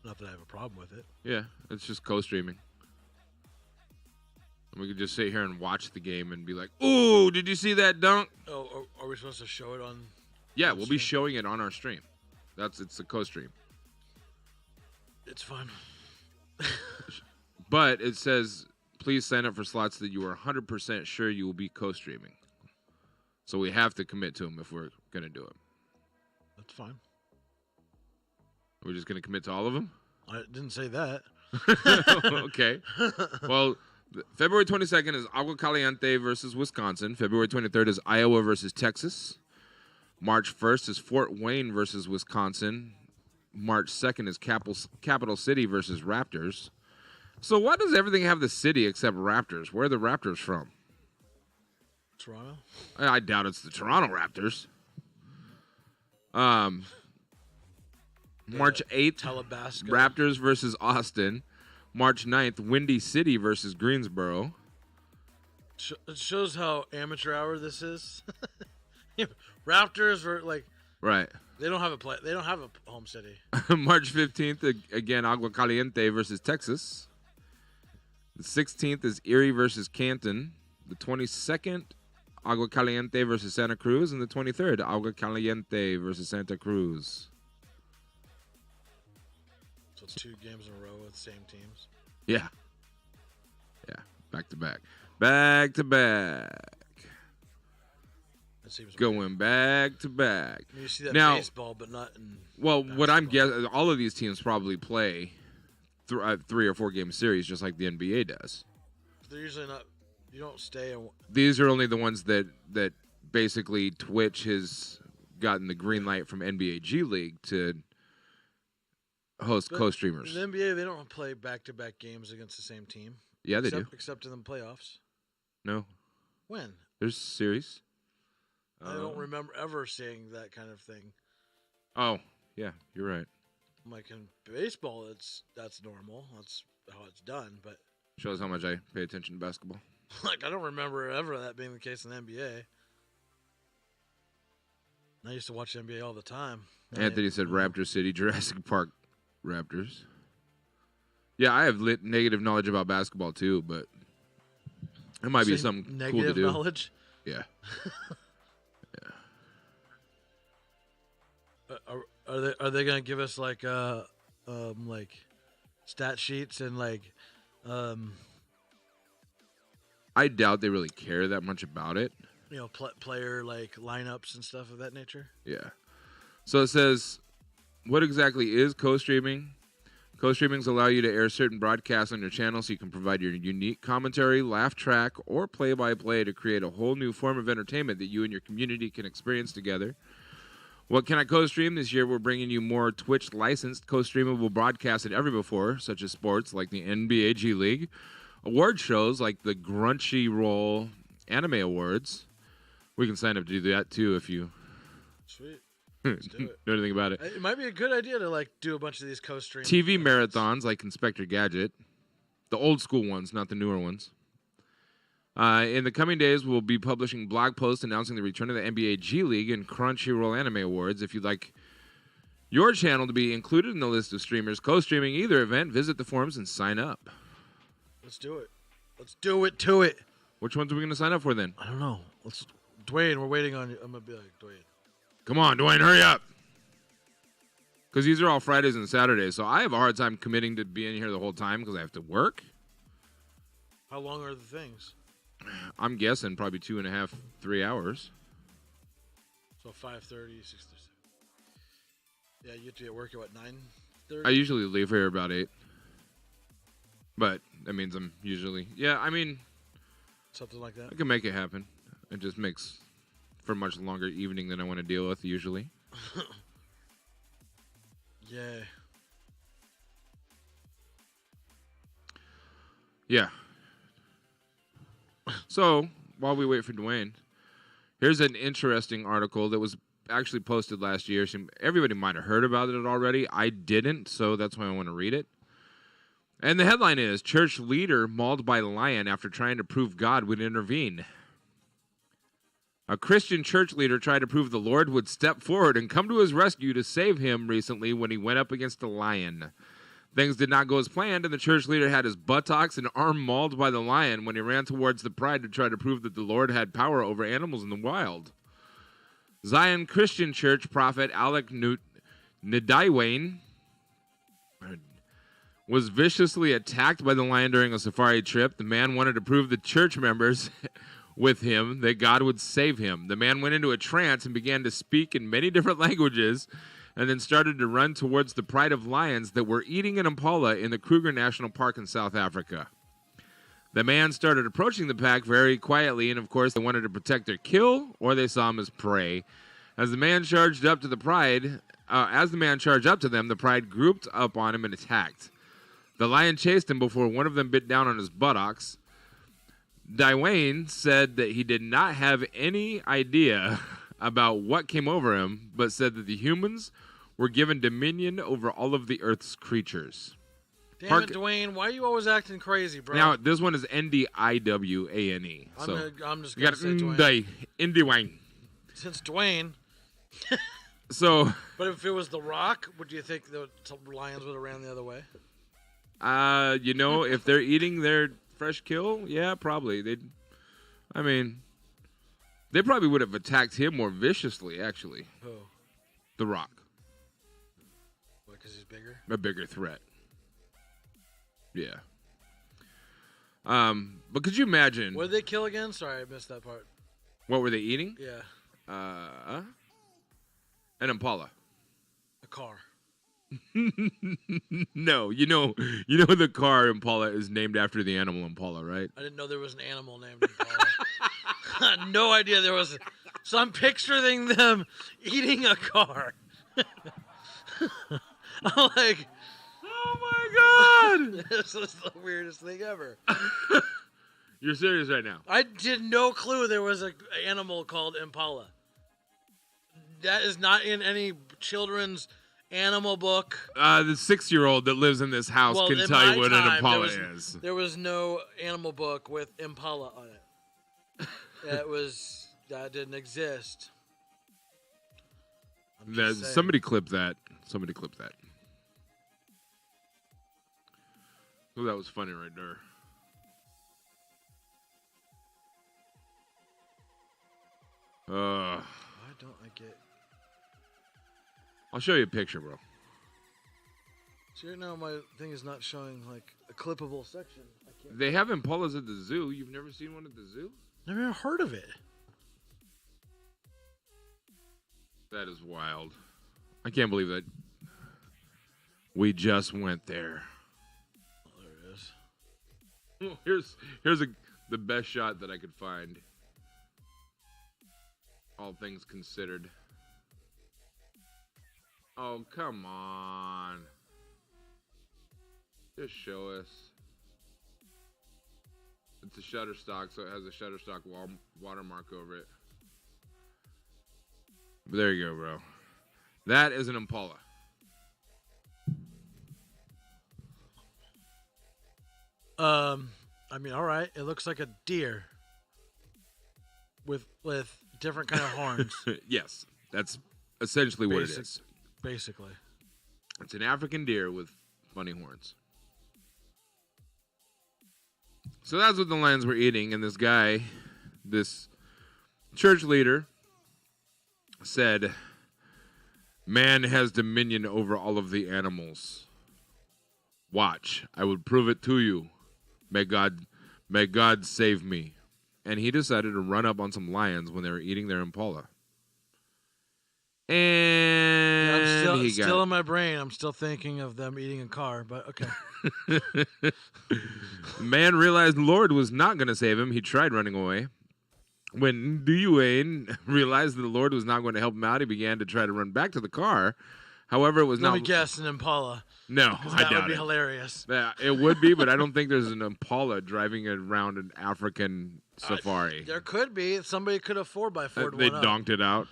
Not that I have a problem with it. Yeah, it's just co-streaming. And we could just sit here and watch the game and be like, "Ooh, did you see that dunk?" Oh, are we supposed to show it on? Yeah, we'll be showing it on our stream. It's a co-stream. It's fun. But it says, please sign up for slots that you are 100% sure you will be co-streaming. So we have to commit to them if we're going to do it. That's fine. We're just going to commit to all of them? I didn't say that. Okay. Well, February 22nd is Agua Caliente versus Wisconsin. February 23rd is Iowa versus Texas. March 1st is Fort Wayne versus Wisconsin. March 2nd is Capital City versus Raptors. So why does everything have the city except Raptors? Where are the Raptors from? Toronto? I doubt it's the Toronto Raptors. March 8th, Talabasca. Raptors versus Austin. March 9th, Windy City versus Greensboro. It shows how amateur hour this is. Raptors were like, Right. They don't have a home city. March 15th, again, Agua Caliente versus Texas. The 16th is Erie versus Canton. The 22nd, Agua Caliente versus Santa Cruz. And the 23rd, Agua Caliente versus Santa Cruz. So it's 2 games in a row with the same teams. Yeah. Yeah. Back to back. Back to back. That seems going weird. Back to back. I mean, you see that now, baseball, but not in well, basketball. what I'm guessing, all of these teams probably play 3 or 4 game series just like the NBA does. They're usually not. You don't stay. These are only the ones that basically Twitch has gotten the green light from NBA G League to host co-streamers. In the NBA, they don't play back-to-back games against the same team. Yeah, they do. Except in the playoffs. No. When? There's series. I don't remember ever seeing that kind of thing. Oh, yeah, you're right. I'm like, in baseball, that's normal. That's how it's done. But shows how much I pay attention to basketball. like, I don't remember ever that being the case in the NBA. I used to watch the NBA all the time. Anthony said Raptor City, Jurassic Park Raptors. Yeah, I have negative knowledge about basketball too, but it might be something cool to negative do. knowledge. Yeah. Are they gonna give us like stat sheets and I doubt they really care that much about it. player like lineups and stuff of that nature? Yeah. So it says, what exactly is co-streaming? Co-streamings allow you to air certain broadcasts on your channel so you can provide your unique commentary, laugh track, or play-by-play to create a whole new form of entertainment that you and your community can experience together. What can I co-stream? This year we're bringing you more Twitch-licensed co-streamable broadcasts than ever before, such as sports like the NBA G League, award shows like the Crunchyroll Anime Awards. We can sign up to do that too if you Sweet. Let's do it. know anything about it. It might be a good idea to do a bunch of these co-streams. TV marathons like Inspector Gadget, the old school ones, not the newer ones. In the coming days, we'll be publishing blog posts announcing the return of the NBA G League and Crunchyroll Anime Awards. If you'd like your channel to be included in the list of streamers co-streaming either event, visit the forums and sign up. Let's do it. Let's do it to it. Which ones are we going to sign up for then? I don't know. Duane, we're waiting on you. I'm going to be like, Duane. Come on, Duane, hurry up. Because these are all Fridays and Saturdays, so I have a hard time committing to being here the whole time because I have to work. How long are the things? I'm guessing probably 2.5, 3 hours. So 5:30, 6:30. Yeah, you have to be at work at what, 9:30? I usually leave here about 8. But that means I'm usually... Yeah, I mean... Something like that? I can make it happen. It just makes for a much longer evening than I want to deal with usually. Yeah. Yeah. So, while we wait for Duane, here's an interesting article that was actually posted last year. Everybody might have heard about it already. I didn't, so that's why I want to read it. And the headline is, Church Leader Mauled by Lion After Trying to Prove God Would Intervene. A Christian church leader tried to prove the Lord would step forward and come to his rescue to save him recently when he went up against a lion. Things did not go as planned, and the church leader had his buttocks and arm mauled by the lion when he ran towards the pride to try to prove that the Lord had power over animals in the wild. Zion Christian Church prophet Alec Ndaiwane was viciously attacked by the lion during a safari trip. The man wanted to prove the church members with him that God would save him. The man went into a trance and began to speak in many different languages and then started to run towards the pride of lions that were eating an impala in the Kruger National Park in South Africa. The man started approaching the pack very quietly, and of course they wanted to protect their kill, or they saw him as prey. As the man charged up to the pride, the pride grouped up on him and attacked. The lion chased him before one of them bit down on his buttocks. Duane said that he did not have any idea about what came over him, but said that the humans were given dominion over all of the Earth's creatures. Damn it, Duane. Why are you always acting crazy, bro? Now, this one is Ndiwane. So I'm just going to say Duane. Ndiwane. Since Duane. So. But if it was The Rock, would you think the lions would have ran the other way? If they're eating their fresh kill, yeah, probably. They probably would have attacked him more viciously, actually. Who? The Rock. What, because he's bigger? A bigger threat. Yeah. But could you imagine? What did they kill again? Sorry, I missed that part. What were they eating? Yeah. An impala. A car. No, you know the car Impala is named after the animal Impala, right? I didn't know there was an animal named Impala. I had no idea there was. So I'm picturing them eating a car. I'm like, oh my God! This is the weirdest thing ever. You're serious right now? I had no clue there was an animal called Impala. That is not in any children's animal book. The 6-year-old that lives in this house can tell you what an Impala is. There was no animal book with Impala on it. That didn't exist. Somebody clip that. Somebody clip that. Oh, that was funny right there. Why don't I get... I'll show you a picture, bro. See, right now my thing is not showing like a clippable section. They have Impalas at the zoo. You've never seen one at the zoo? Never even heard of it. That is wild. I can't believe that we just went there. Oh, there it is. Here's the best shot that I could find. All things considered. Oh, come on. Just show us. It's a Shutterstock, so it has a Shutterstock watermark over it. But there you go, bro. That is an Impala. I mean, all right. It looks like a deer with different kind of horns. Yes, that's essentially what it is. Basically. It's an African deer with funny horns. So that's what the lions were eating, and this guy, this church leader, said, "Man has dominion over all of the animals. Watch, I will prove it to you. May God save me." And he decided to run up on some lions when they were eating their Impala. And I'm still in my brain. I'm still thinking of them eating a car, but okay. The man realized the Lord was not going to save him. He tried running away. When Duane realized that the Lord was not going to help him out, he began to try to run back to the car. However, it was not. Let me guess, an Impala. No, I doubt it. That would be hilarious. Yeah, it would be, but I don't think there's an Impala driving around an African safari. There could be. Somebody could have 4x4'd They one donked it out.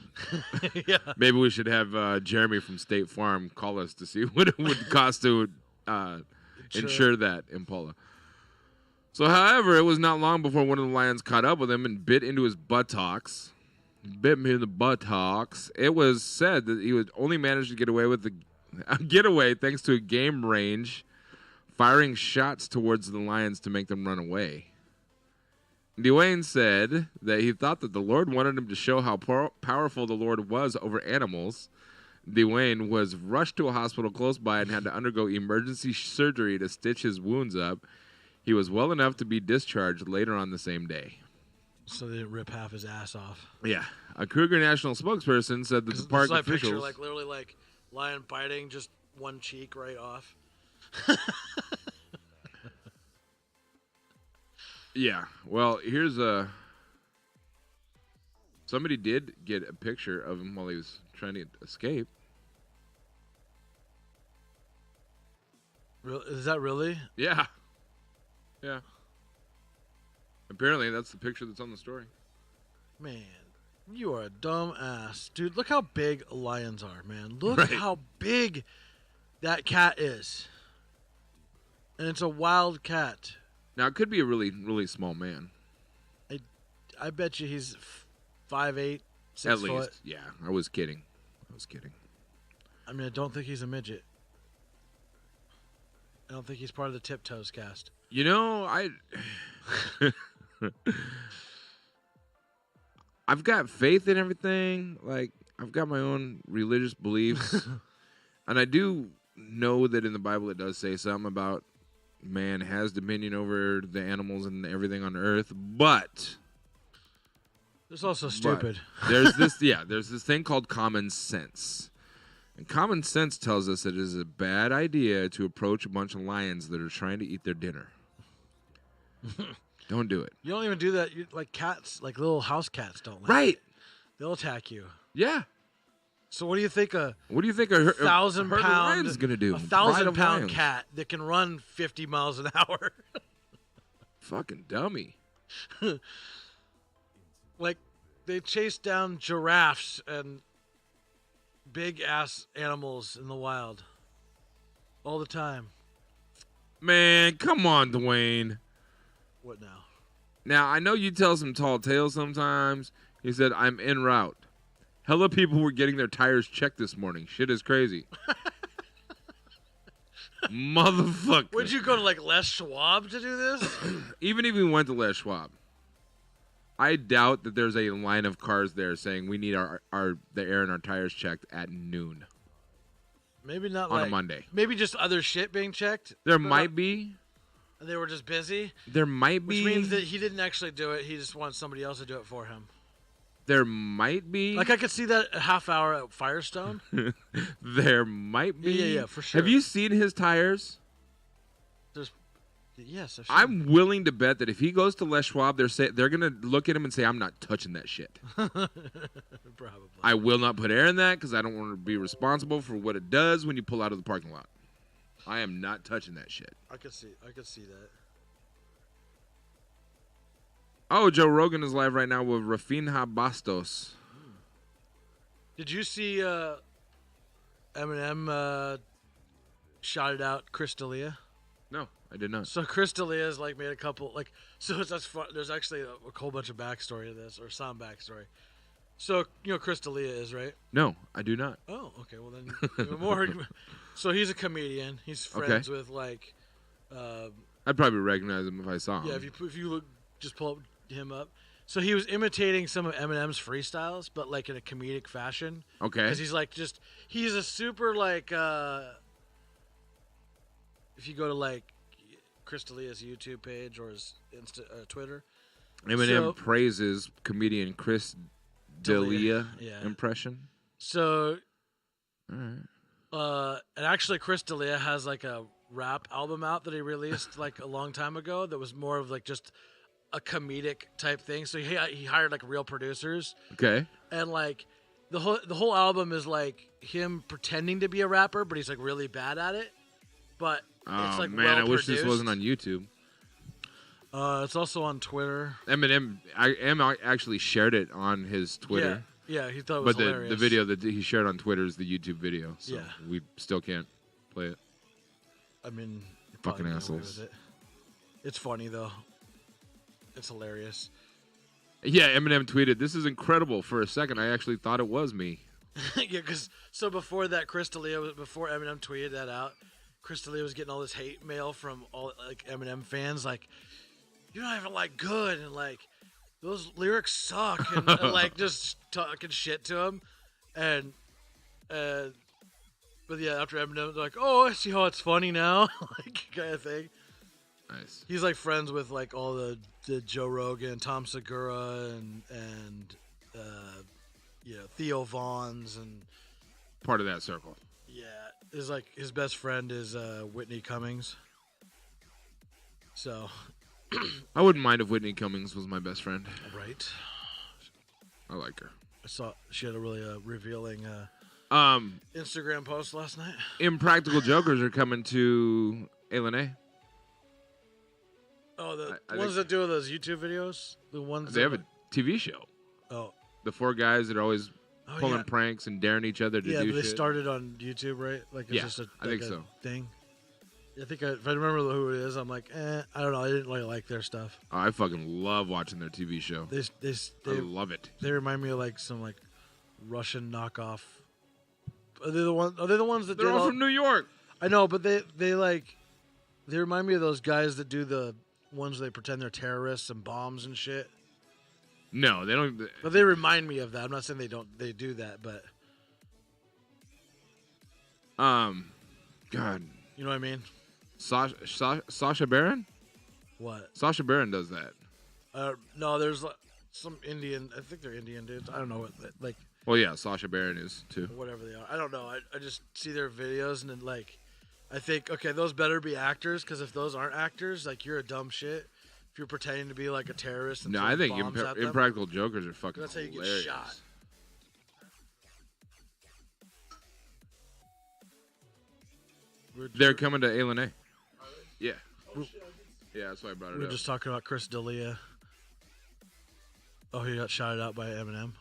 Yeah. Maybe we should have Jeremy from State Farm call us to see what it would cost to insure that Impala. So, however, it was not long before one of the lions caught up with him and bit into his buttocks. Bit me in the buttocks. It was said that he would only manage to get away with the getaway thanks to a game range, firing shots towards the lions to make them run away. Duane said that he thought that the Lord wanted him to show how powerful the Lord was over animals. Duane was rushed to a hospital close by and had to undergo emergency surgery to stitch his wounds up. He was well enough to be discharged later on the same day. So they didn't rip half his ass off. Yeah. A Kruger National spokesperson said that the park officials... Picture, like, literally, like, lion biting, just one cheek right off. Yeah. Well, here's a... Somebody did get a picture of him while he was trying to escape. Is that really? Yeah. Yeah. Apparently, that's the picture that's on the story. Man, you are a dumb ass. Dude, look how big lions are, man. Look Right. how big that cat is. And it's a wild cat. Now, it could be a really, really small man. I bet you he's 5'8", 6 At foot. least. Yeah, I was kidding. I mean, I don't think he's a midget. I don't think he's part of the Tiptoes cast. You know, I've got faith in everything. Like, I've got my own religious beliefs. And I do know that in the Bible it does say something about man has dominion over the animals and everything on earth. But It's also stupid. there's this thing called common sense. And common sense tells us that it is a bad idea to approach a bunch of lions that are trying to eat their dinner. Don't do it. You don't even do that. Like cats, like little house cats don't like Right. it. They'll attack you. Yeah. So what do you think a What do you think a 1,000-pound is going to do? A 1,000-pound cat that can run 50 miles an hour? Fucking dummy. Like, they chase down giraffes and big-ass animals in the wild all the time. Man, come on, Duane. What now? Now, I know you tell some tall tales sometimes. He said, I'm en route. Hella people were getting their tires checked this morning. Shit is crazy. Motherfucker. Would you go to like Les Schwab to do this? Even if we went to Les Schwab, I doubt that there's a line of cars there saying we need the air in our tires checked at noon. Maybe not on like a Monday. Maybe just other shit being checked. There might be. They were just busy. There might be. Which means that he didn't actually do it. He just wants somebody else to do it for him. There might be. Like I could see that a half hour at Firestone. There might be. Yeah, for sure. Have you seen his tires? Yes, I'm willing to bet that if he goes to Les Schwab, they're gonna look at him and say, "I'm not touching that shit." Probably. I will not put air in that because I don't want to be responsible for what it does when you pull out of the parking lot. I am not touching that shit. I could see that. Oh, Joe Rogan is live right now with Rafinha Bastos. Did you see Eminem shouted out Krista Lee? No, I did not. So Krista Lee has like made a couple like that's fun. There's actually a whole bunch of backstory to this or some backstory. So you know Krista Lee is, right? No, I do not. Oh, okay. Well then, even more. So he's a comedian. He's friends with like. I'd probably recognize him if I saw him. Yeah, if you look, just pull him up. So he was imitating some of Eminem's freestyles, but like in a comedic fashion. Okay. Because he's a super like. If you go to like Krista Lee's YouTube page or his Twitter, Eminem praises comedian Chris D'Elia impression. So, all right. And actually, Chris D'Elia has like a rap album out that he released like a long time ago that was more of like just a comedic type thing. So he hired like real producers. Okay. And like the whole album is like him pretending to be a rapper, but he's like really bad at it. But it's like man, I wish this wasn't on YouTube. It's also on Twitter. Eminem, actually shared it on his Twitter. Yeah, he thought it was hilarious. But the video that he shared on Twitter is the YouTube video. So yeah. We still can't play it. I mean, fucking assholes. It's funny though. It's hilarious. Yeah, Eminem tweeted, "This is incredible. For a second, I actually thought it was me." Yeah, because so before that, before Eminem tweeted that out, Krista Lee was getting all this hate mail from all like Eminem fans, like, "You're not even like good," and like, "Those lyrics suck," and like just talking shit to him, and but yeah, after Eminem was like, "Oh, I see how it's funny now," like kind of thing. Nice. He's like friends with like all the Joe Rogan, Tom Segura, and Theo Vaughn's and part of that circle. Yeah, is like his best friend is Whitney Cummings. So I wouldn't mind if Whitney Cummings was my best friend. Right. I like her. I saw she had a really revealing Instagram post last night. Impractical Jokers are coming to A. Oh, the ones that do those YouTube videos? The ones they have a TV show. Oh. The four guys that are always pulling pranks and daring each other to do shit. Yeah, they started on YouTube, right? Like it's just I think so. Thing. I think if I remember who it is, I'm like, I don't know. I didn't really like their stuff. Oh, I fucking love watching their TV show. I love it. They remind me of like some like Russian knockoff. Are they the ones that they're all from New York? I know, but they remind me of those guys that do the ones where they pretend they're terrorists and bombs and shit. No, they don't. But they remind me of that. I'm not saying they do that, but God, you know what I mean? Sacha Baron? What? Sacha Baron does that. No, there's some Indian. I think they're Indian dudes. I don't know what like. Well, yeah, Sacha Baron is too. Whatever they are, I don't know. I just see their videos and then like, I think okay, those better be actors because if those aren't actors, like you're a dumb shit. If you're pretending to be like a terrorist. And no, I think Impractical Jokers are fucking That's how you hilarious. get shot. They're coming to A. Yeah. Yeah, that's why I brought it up. We're just talking about Chris D'Elia. Oh, he got shouted out by Eminem.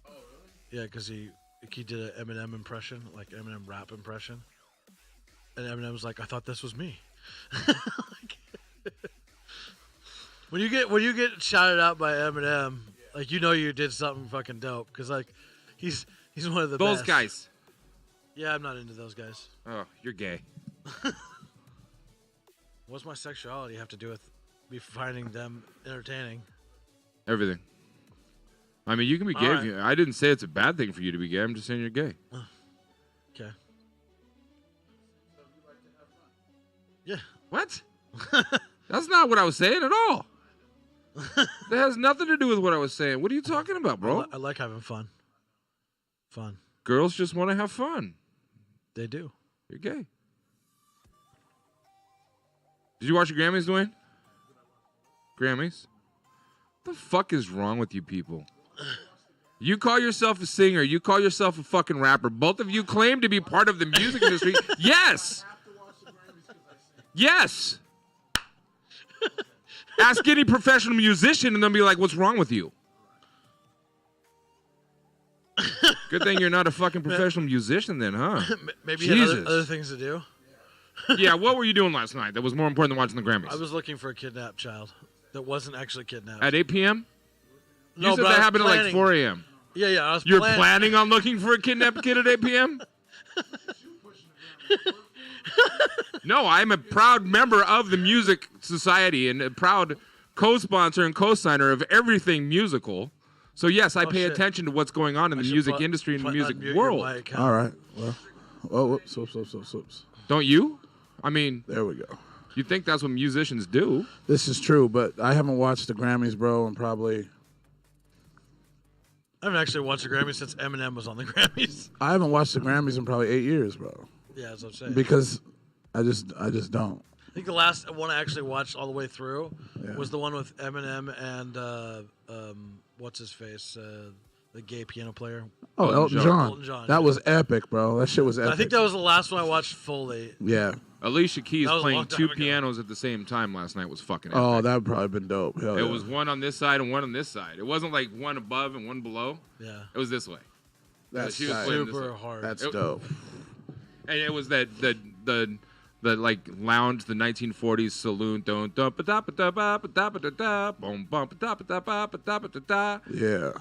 Oh, really? Yeah, because he did an Eminem impression, like Eminem rap impression. And Eminem was like, I thought this was me. When you get shouted out by Eminem, like you know you did something fucking dope because like he's one of the those best. Guys. Yeah, I'm not into those guys. Oh, you're gay. What's my sexuality have to do with me finding them entertaining? Everything. I mean, you can be gay. Right. I didn't say it's a bad thing for you to be gay. I'm just saying you're gay. Okay. Yeah. What? That's not what I was saying at all. That has nothing to do with what I was saying. What are you talking about, bro? I like having fun. Fun. Girls just want to have fun. They do. You're gay. Did you watch your Grammys, Duane? Grammys? What the fuck is wrong with you people? You call yourself a singer. You call yourself a fucking rapper. Both of you claim to be part of the music industry. Yes. Yes. Ask any professional musician and they'll be like, what's wrong with you? Good thing you're not a fucking professional musician then, huh? Maybe you had other things to do. Yeah, what were you doing last night that was more important than watching the Grammys? I was looking for a kidnapped child that wasn't actually kidnapped. At 8 p.m.? No, You said that happened at like 4 a.m. Yeah, I was You're planning on looking for a kidnapped kid at 8 p.m.? No, I'm a proud member of the Music Society and a proud co-sponsor and co-signer of everything musical. So, yes, I pay attention to what's going on in the music industry and the music world. All right. Well, whoops. Don't you? I mean, there we go. You think that's what musicians do. This is true, but I haven't watched the Grammys, bro, and probably... I haven't actually watched the Grammys since Eminem was on the Grammys. I haven't watched the Grammys in probably 8 years, bro. Yeah, that's what I'm saying. Because I just don't. I think the last one I actually watched all the way through was the one with Eminem and what's his face, the gay piano player. Oh, Elton John. Elton John. That was epic, bro. That shit was epic. I think that was the last one I watched fully. Yeah. Alicia Keys That was a playing long time two ago. pianos at the same time last night was fucking epic. Oh, that would probably been dope. Hell It yeah. was one on this side and one on this side. It wasn't like one above and one below. Yeah. It was this way. That's she was tight. playing this Super way. hard. That's dope. And it was the like lounge, the 1940s saloon. Don't da ba da ba da ba ba da ba da da boom bum ba da ba da ba ba da ba da da. Yeah.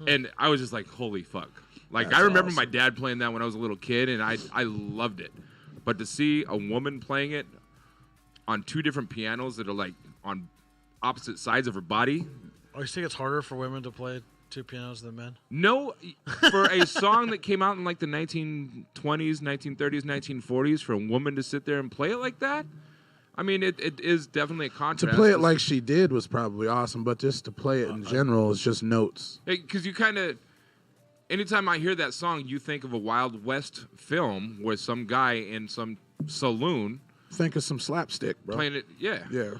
And I was just like, holy fuck. Like, That's I remember awesome. my dad playing that when I was a little kid, and I loved it. But to see a woman playing it on two different pianos that are like on opposite sides of her body. Oh, you think it's harder for women to play two pianos than men? No, for a song that came out in like the 1920s, 1930s, 1940s, for a woman to sit there and play it like that, I mean, it is definitely a contrast. To play it like she did was probably awesome, but just to play it in general is just notes. Because you kind of, anytime I hear that song, you think of a Wild West film where some guy in some saloon Think of some slapstick, bro. playing it. Yeah. Yeah.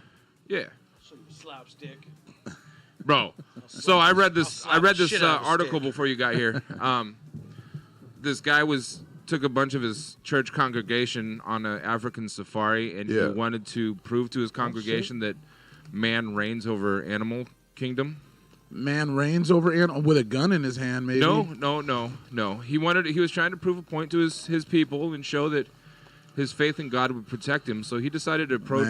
Yeah. Some slapstick. Bro, so I read this shit out of a article stick. before you got here. This guy took a bunch of his church congregation on an African safari, and he wanted to prove to his congregation that man reigns over animal kingdom. Man reigns over with a gun in his hand, maybe. No. He was trying to prove a point to his people and show that his faith in God would protect him. So he decided to approach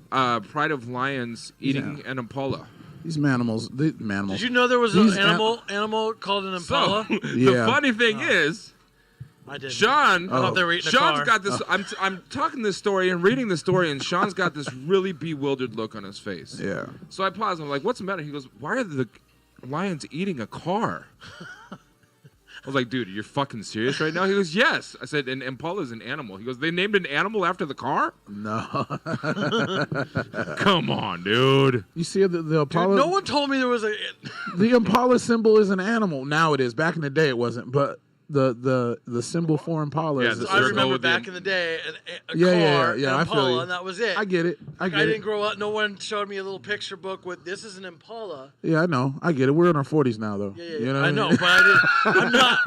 Pride of Lions eating an Impala. These manimals. Did you know there was an animal called an Impala? So, the funny thing is, I didn't. Shawn, I thought they were eating a Shawn's car. got this. I'm talking this story and reading the story, and Shawn's got this really bewildered look on his face. Yeah. So I pause. I'm like, "What's the matter?" He goes, "Why are the lions eating a car?" I was like, "Dude, you're fucking serious right now?" He goes, "Yes." I said, "And Impala's an animal." He goes, "They named an animal after the car?" No. Come on, dude. You see the Impala? Dude, no one told me there was a... The Impala symbol is an animal. Now it is. Back in the day, it wasn't. But the symbol for Impala is the I circle remember with back the- in the day, a Yeah, car, yeah, an I feel Impala, you. and that was it. I get it. I didn't grow up. No one showed me a little picture book with, this is an Impala. Yeah, I know. I get it. We're in our 40s now, though. Yeah. You know what I know, mean? but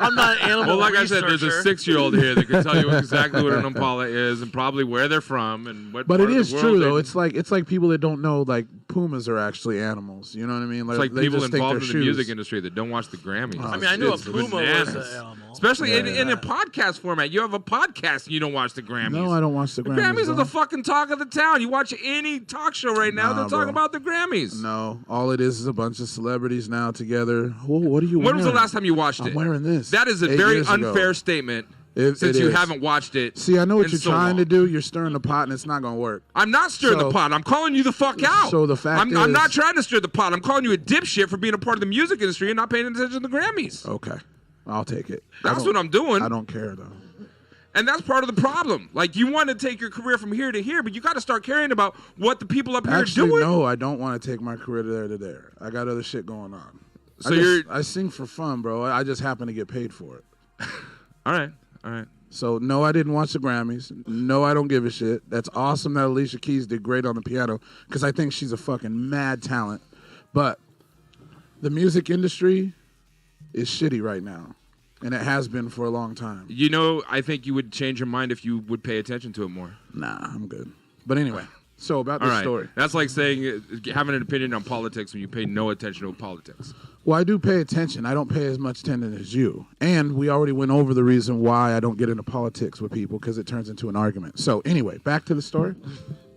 I'm not an animal Well, like I said, there's a researcher. 6-year-old here that can tell you exactly what an Impala is and probably where they're from and what. But part it of is the world true, they- though. It's like people that don't know, like, pumas are actually animals. You know what I mean? It's like they people just think involved in they're the music shoes. industry that don't watch the Grammys. I mean, I knew a It's puma was bananas. an animal. Especially in Yeah. a podcast format. You have a podcast and you don't watch the Grammys. No, I don't watch the The Grammys. Grammys are bro. the fucking talk of the town. You watch any talk show right now, Nah, they're talking bro. about the Grammys. No, all it is a bunch of celebrities now together. Whoa, what are you When wearing? was the last time you watched I'm it? wearing this. That is a 8 very years ago. unfair statement Since you haven't watched it. See, I know what you're so trying long. to do. You're stirring the pot, and it's not going to work. I'm not stirring the pot. I'm calling you the fuck out. So the fact I'm not trying to stir the pot. I'm calling you a dipshit for being a part of the music industry and not paying attention to the Grammys. Okay. I'll take it. That's what I'm doing. I don't care, though. And that's part of the problem. Like, you want to take your career from here to here, but you got to start caring about what the people up here are doing. No, I don't want to take my career there to there. I got other shit going on. So I sing for fun, bro. I just happen to get paid for it. All right. So, no, I didn't watch the Grammys. No, I don't give a shit. That's awesome that Alicia Keys did great on the piano because I think she's a fucking mad talent. But the music industry is shitty right now, and it has been for a long time. You know, I think you would change your mind if you would pay attention to it more. Nah, I'm good. But anyway, so about this story. That's like saying having an opinion on politics when you pay no attention to politics. Well, I do pay attention. I don't pay as much attention as you. And we already went over the reason why I don't get into politics with people because it turns into an argument. So anyway, back to the story.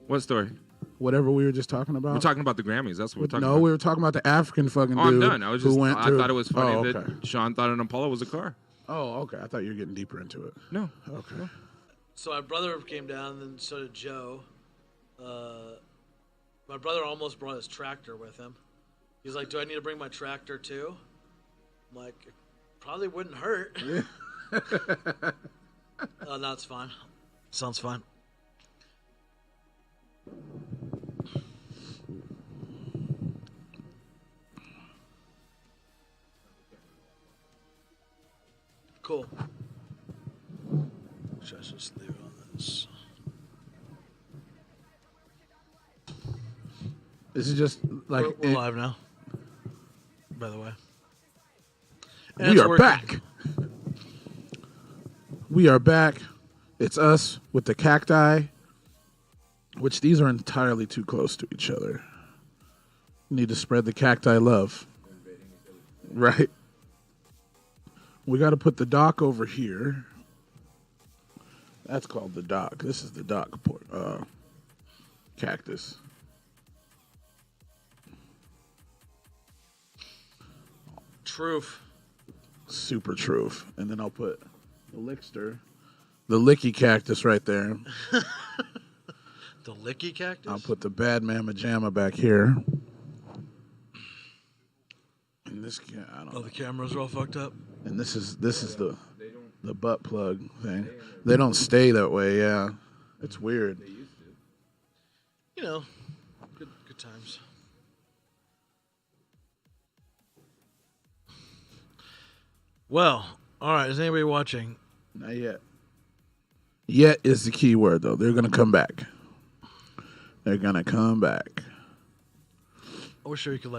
What story? Whatever we were just talking about. We're talking about the Grammys. That's what we're talking about. No, we were talking about the African fucking dude. I'm done. I thought it was funny okay. that Shawn thought an Impala was a car. Oh, okay. I thought you were getting deeper into it. No. Okay. No. So my brother came down, and so did Joe. My brother almost brought his tractor with him. He's like, "Do I need to bring my tractor too?" I'm like, "It probably wouldn't hurt." Yeah. No, it's fine. Sounds fine. Cool. Should I just leave it on this? This is just like We're live now, by the way. And we it's are working. back. We are back. It's us with the cacti, which these are entirely too close to each other. Need to spread the cacti love. Right? We got to put the dock over here. That's called the dock. This is the dock cactus. Truth. Super truth. And then I'll put the lickster, the licky cactus right there. The licky cactus? I'll put the bad mama jamma back here. And this, I don't know. The cameras are all fucked up. And this is the butt plug thing. They don't stay that way. Yeah, it's weird. You know, good times. Well, all right. Is anybody watching? Not yet. Yet is the key word, though. They're gonna come back. They're gonna come back. I wish you could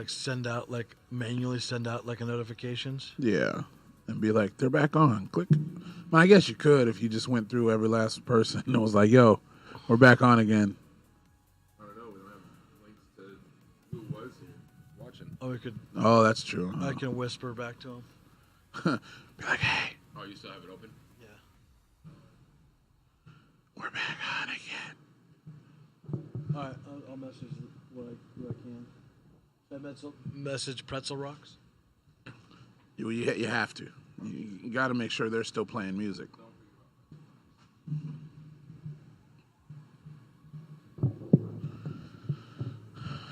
manually send out like notifications. Yeah, and be like, they're back on. Click. Well, I guess you could if you just went through every last person and was like, yo, we're back on again. I don't know. We don't have links to who was here watching. Oh, we could. Oh, that's true. I can whisper back to him. Be like, hey. Oh, you still have it open? Yeah. We're back on again. All right, I'll message what I can. Should I message Pretzel Rocks? You have to. You got to make sure they're still playing music.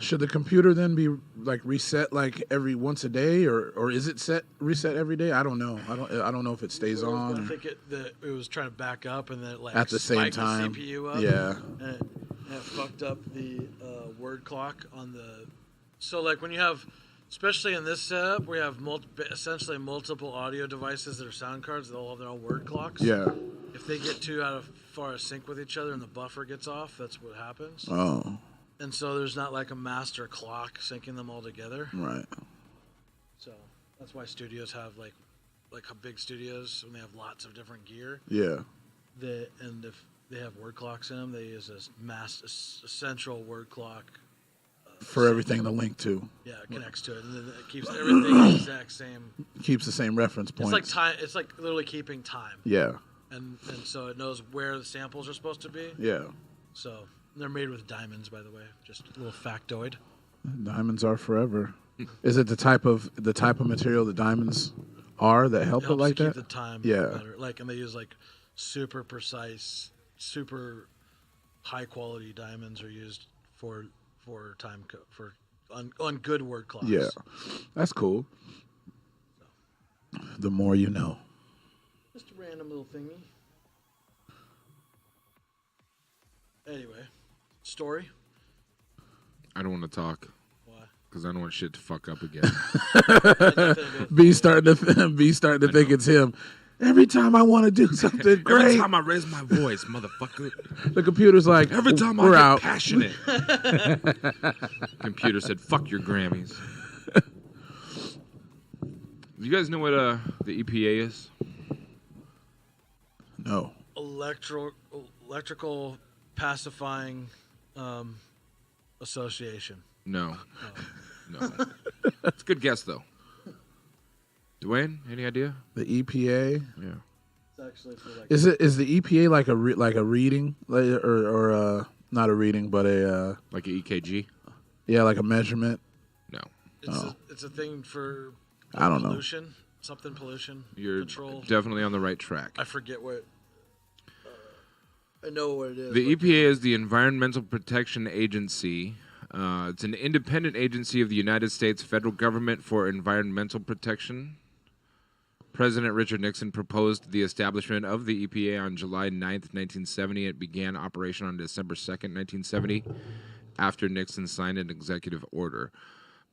Should the computer then be like reset like every once a day, or is it reset every day? I don't know. I don't know if it stays on. I think it was trying to back up and then it like at the same spiked time. the CPU up. Yeah. And it fucked up the word clock on the. So like when you have, especially in this setup, we have essentially multiple audio devices that are sound cards. They all have their own word clocks. Yeah. If they get too far out of sync with each other and the buffer gets off, that's what happens. Oh. And so there's not like a master clock syncing them all together. Right. So that's why studios have like big studios when they have lots of different gear. Yeah. And if they have word clocks in them, they use a central word clock for everything to link to. Yeah, it connects to it, and then it keeps everything the exact same. Keeps the same reference points. It's like time. It's like literally keeping time. Yeah. And so it knows where the samples are supposed to be. Yeah. So they're made with diamonds, by the way. Just a little factoid. Diamonds are forever. Is it the type of material the diamonds are that help it helps like to keep that. the time Yeah. better. Like, and they use like super precise, super high quality diamonds are used for time on good word clocks. Yeah, that's cool. The more you know. Just a random little thingy. Anyway, story. I don't want to talk Why? because I don't want shit to fuck up again. B starting to think it's him. Every time I want to do something great, Every time I raise my voice, motherfucker. the computer's like, Every time we're I get out. passionate. Computer said, "Fuck your Grammys." You guys know what the EPA is? No. Electrical pacifying association. No. It's a good guess though. Dwayne, any idea? The EPA. Yeah. It's actually for like Is the EPA like a reading, like, or not a reading, but a Like an EKG? like a measurement? No. it's a thing for I don't know. pollution, something pollution You're control. definitely on the right track. I forget what. I know what it is. The but- EPA is the Environmental Protection Agency. It's an independent agency of the United States federal government for environmental protection. President Richard Nixon proposed the establishment of the EPA on July 9th, 1970. It began operation on December 2nd, 1970, after Nixon signed an executive order.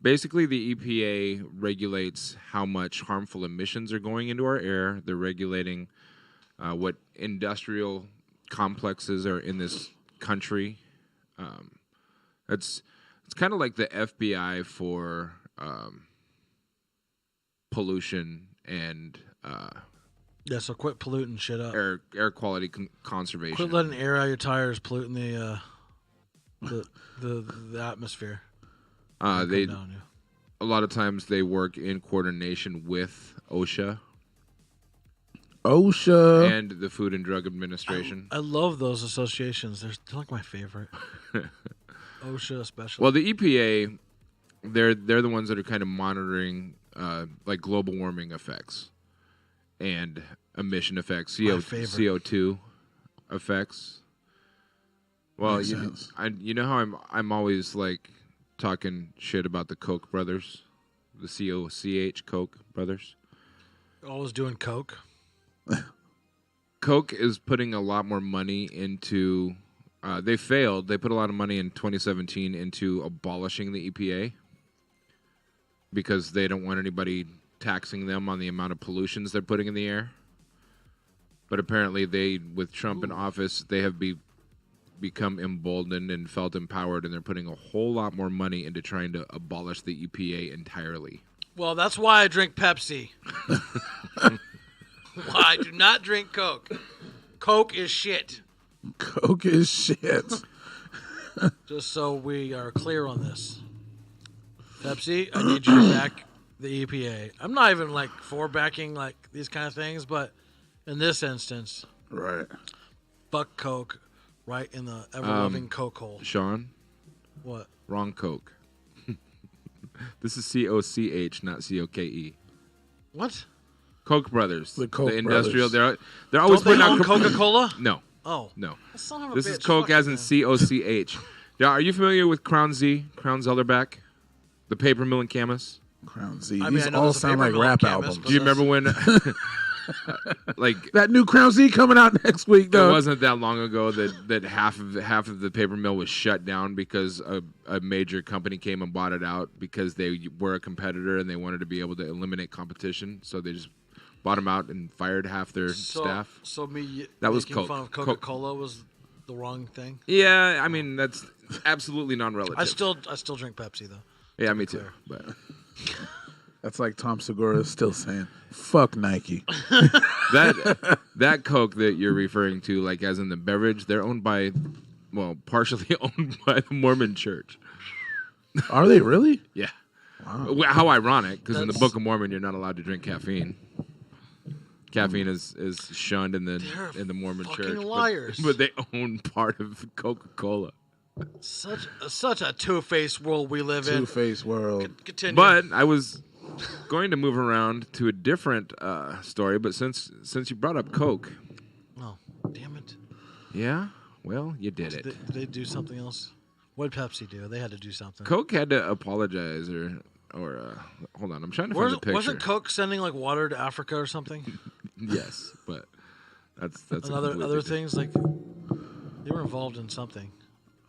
Basically, the EPA regulates how much harmful emissions are going into our air. They're regulating what industrial complexes are in this country. It's kind of like the FBI for pollution and Yeah, so quit polluting shit up. air quality conservation. Quit letting air out your tires polluting the atmosphere. They Come down, yeah. a lot of times they work in coordination with OSHA OSHA. and the Food and Drug Administration. I love those associations. They're like my favorite. OSHA especially. Well, the EPA, they're the ones that are kind of monitoring like global warming effects and emission effects, favorite. CO2 effects. Well, Makes sense. you know how I'm always like talking shit about the Koch brothers, the COCH Koch brothers. Always doing coke. Koch is putting a lot more money into. They failed. They put a lot of money in 2017 into abolishing the EPA because they don't want anybody taxing them on the amount of pollutions they're putting in the air. But apparently, with Trump in office, they have become emboldened and felt empowered, and they're putting a whole lot more money into trying to abolish the EPA entirely. Well, that's why I drink Pepsi. Why I do not drink Coke. Coke is shit. Coke is shit. Just so we are clear on this. Pepsi, I need you to back the EPA. I'm not even like for backing like these kind of things, but in this instance, Right. fuck Coke right in the ever-loving Coke hole. Shawn, What? wrong Coke. This is COCH, not COKE. What? Koch brothers. The Koch industrial. brothers. They're always Don't they putting out own Coca-Cola? No, Oh. no. Son of a This bitch. is Coke Fuck as you, in man. COCH. Now, are you familiar with Crown Zellerback? The paper mill in Camas? Crown Z. I mean, These I know all there's a sound paper like mill in rap Camas, albums. but Do you remember when like That new Crown Z coming out next week, it though. wasn't that long ago that half of the paper mill was shut down because a major company came and bought it out because they were a competitor and they wanted to be able to eliminate competition, so they just bought them out and fired half their staff. So me That was making Coke. fun of Coca-Cola was the wrong thing? Yeah, I mean that's absolutely non-relative. I still drink Pepsi, though. yeah, me too. But That's like Tom Segura still saying, fuck Nike. that Coke that you're referring to, like as in the beverage, they're owned by, well, partially owned by the Mormon Church. Are they really? Yeah. Wow. Well, how ironic, because in the That's- Book of Mormon, you're not allowed to drink caffeine. Caffeine is shunned in the Mormon fucking Church. liars. But they own part of Coca-Cola. Such a two-faced world we live in. Two-Face world. Continue. But I was going to move around to a different story, but since you brought up Coke. Oh, damn it. Yeah? Well, you did it. Did they do something else? What did Pepsi do? They had to do something. Coke had to apologize or hold on, I'm trying to find the picture. Wasn't Coke sending like water to Africa or something? Yes, but that's other things like they were involved in something.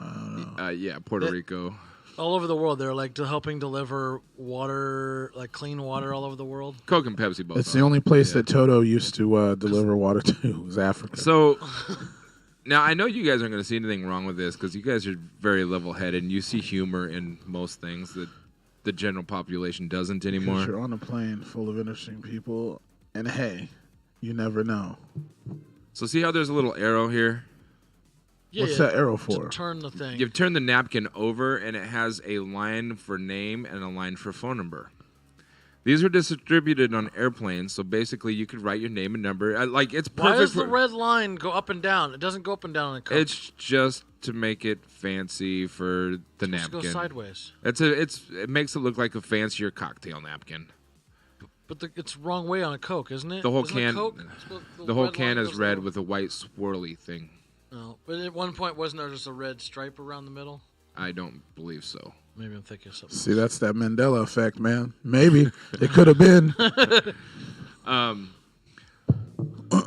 Yeah, Puerto Rico. All over the world, they're like helping deliver water, like clean water, all over the world. Coke and Pepsi both. It's the only place that Toto used to deliver water to was Africa. So now I know you guys aren't going to see anything wrong with this because you guys are very level-headed and you see humor in most things that the general population doesn't anymore. Because you're on a plane full of interesting people, and hey, you never know. So see how there's a little arrow here? Yeah, What's that arrow for? To turn the thing. You've turned the napkin over, and it has a line for name and a line for phone number. These are distributed on airplanes, so basically you could write your name and number. It's perfect. Why does the red line go up and down? It doesn't go up and down on a Coke. It's just to make it fancy for the napkin. Just go sideways. It makes it look like a fancier cocktail napkin. But it's wrong way on a Coke, isn't it? The whole Isn't can, the whole red can line is goes red down? with a white swirly thing. No, but at one point wasn't there just a red stripe around the middle? I don't believe so. Maybe I'm thinking of something. See, that's that Mandela effect, man. Maybe it could have been.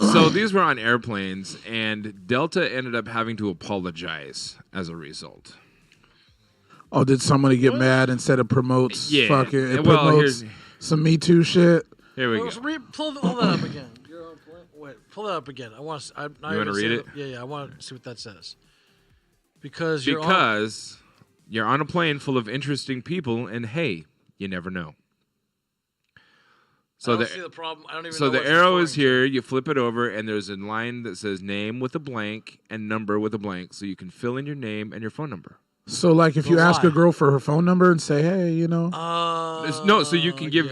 So these were on airplanes, and Delta ended up having to apologize as a result. Oh, did somebody get mad instead of promotes fucking it promotes some Me Too shit? Here we go. Pull that up again. Wait, pull that up again. You want to read it? Yeah, I want to see what that says. Because you're on a plane full of interesting people, and hey, you never know. So I don't see the problem. I don't even know. So the arrow is here. You flip it over, and there's a line that says name with a blank and number with a blank, so you can fill in your name and your phone number. So, like, if you ask a girl for her phone number and say, hey, you know. No, so you can give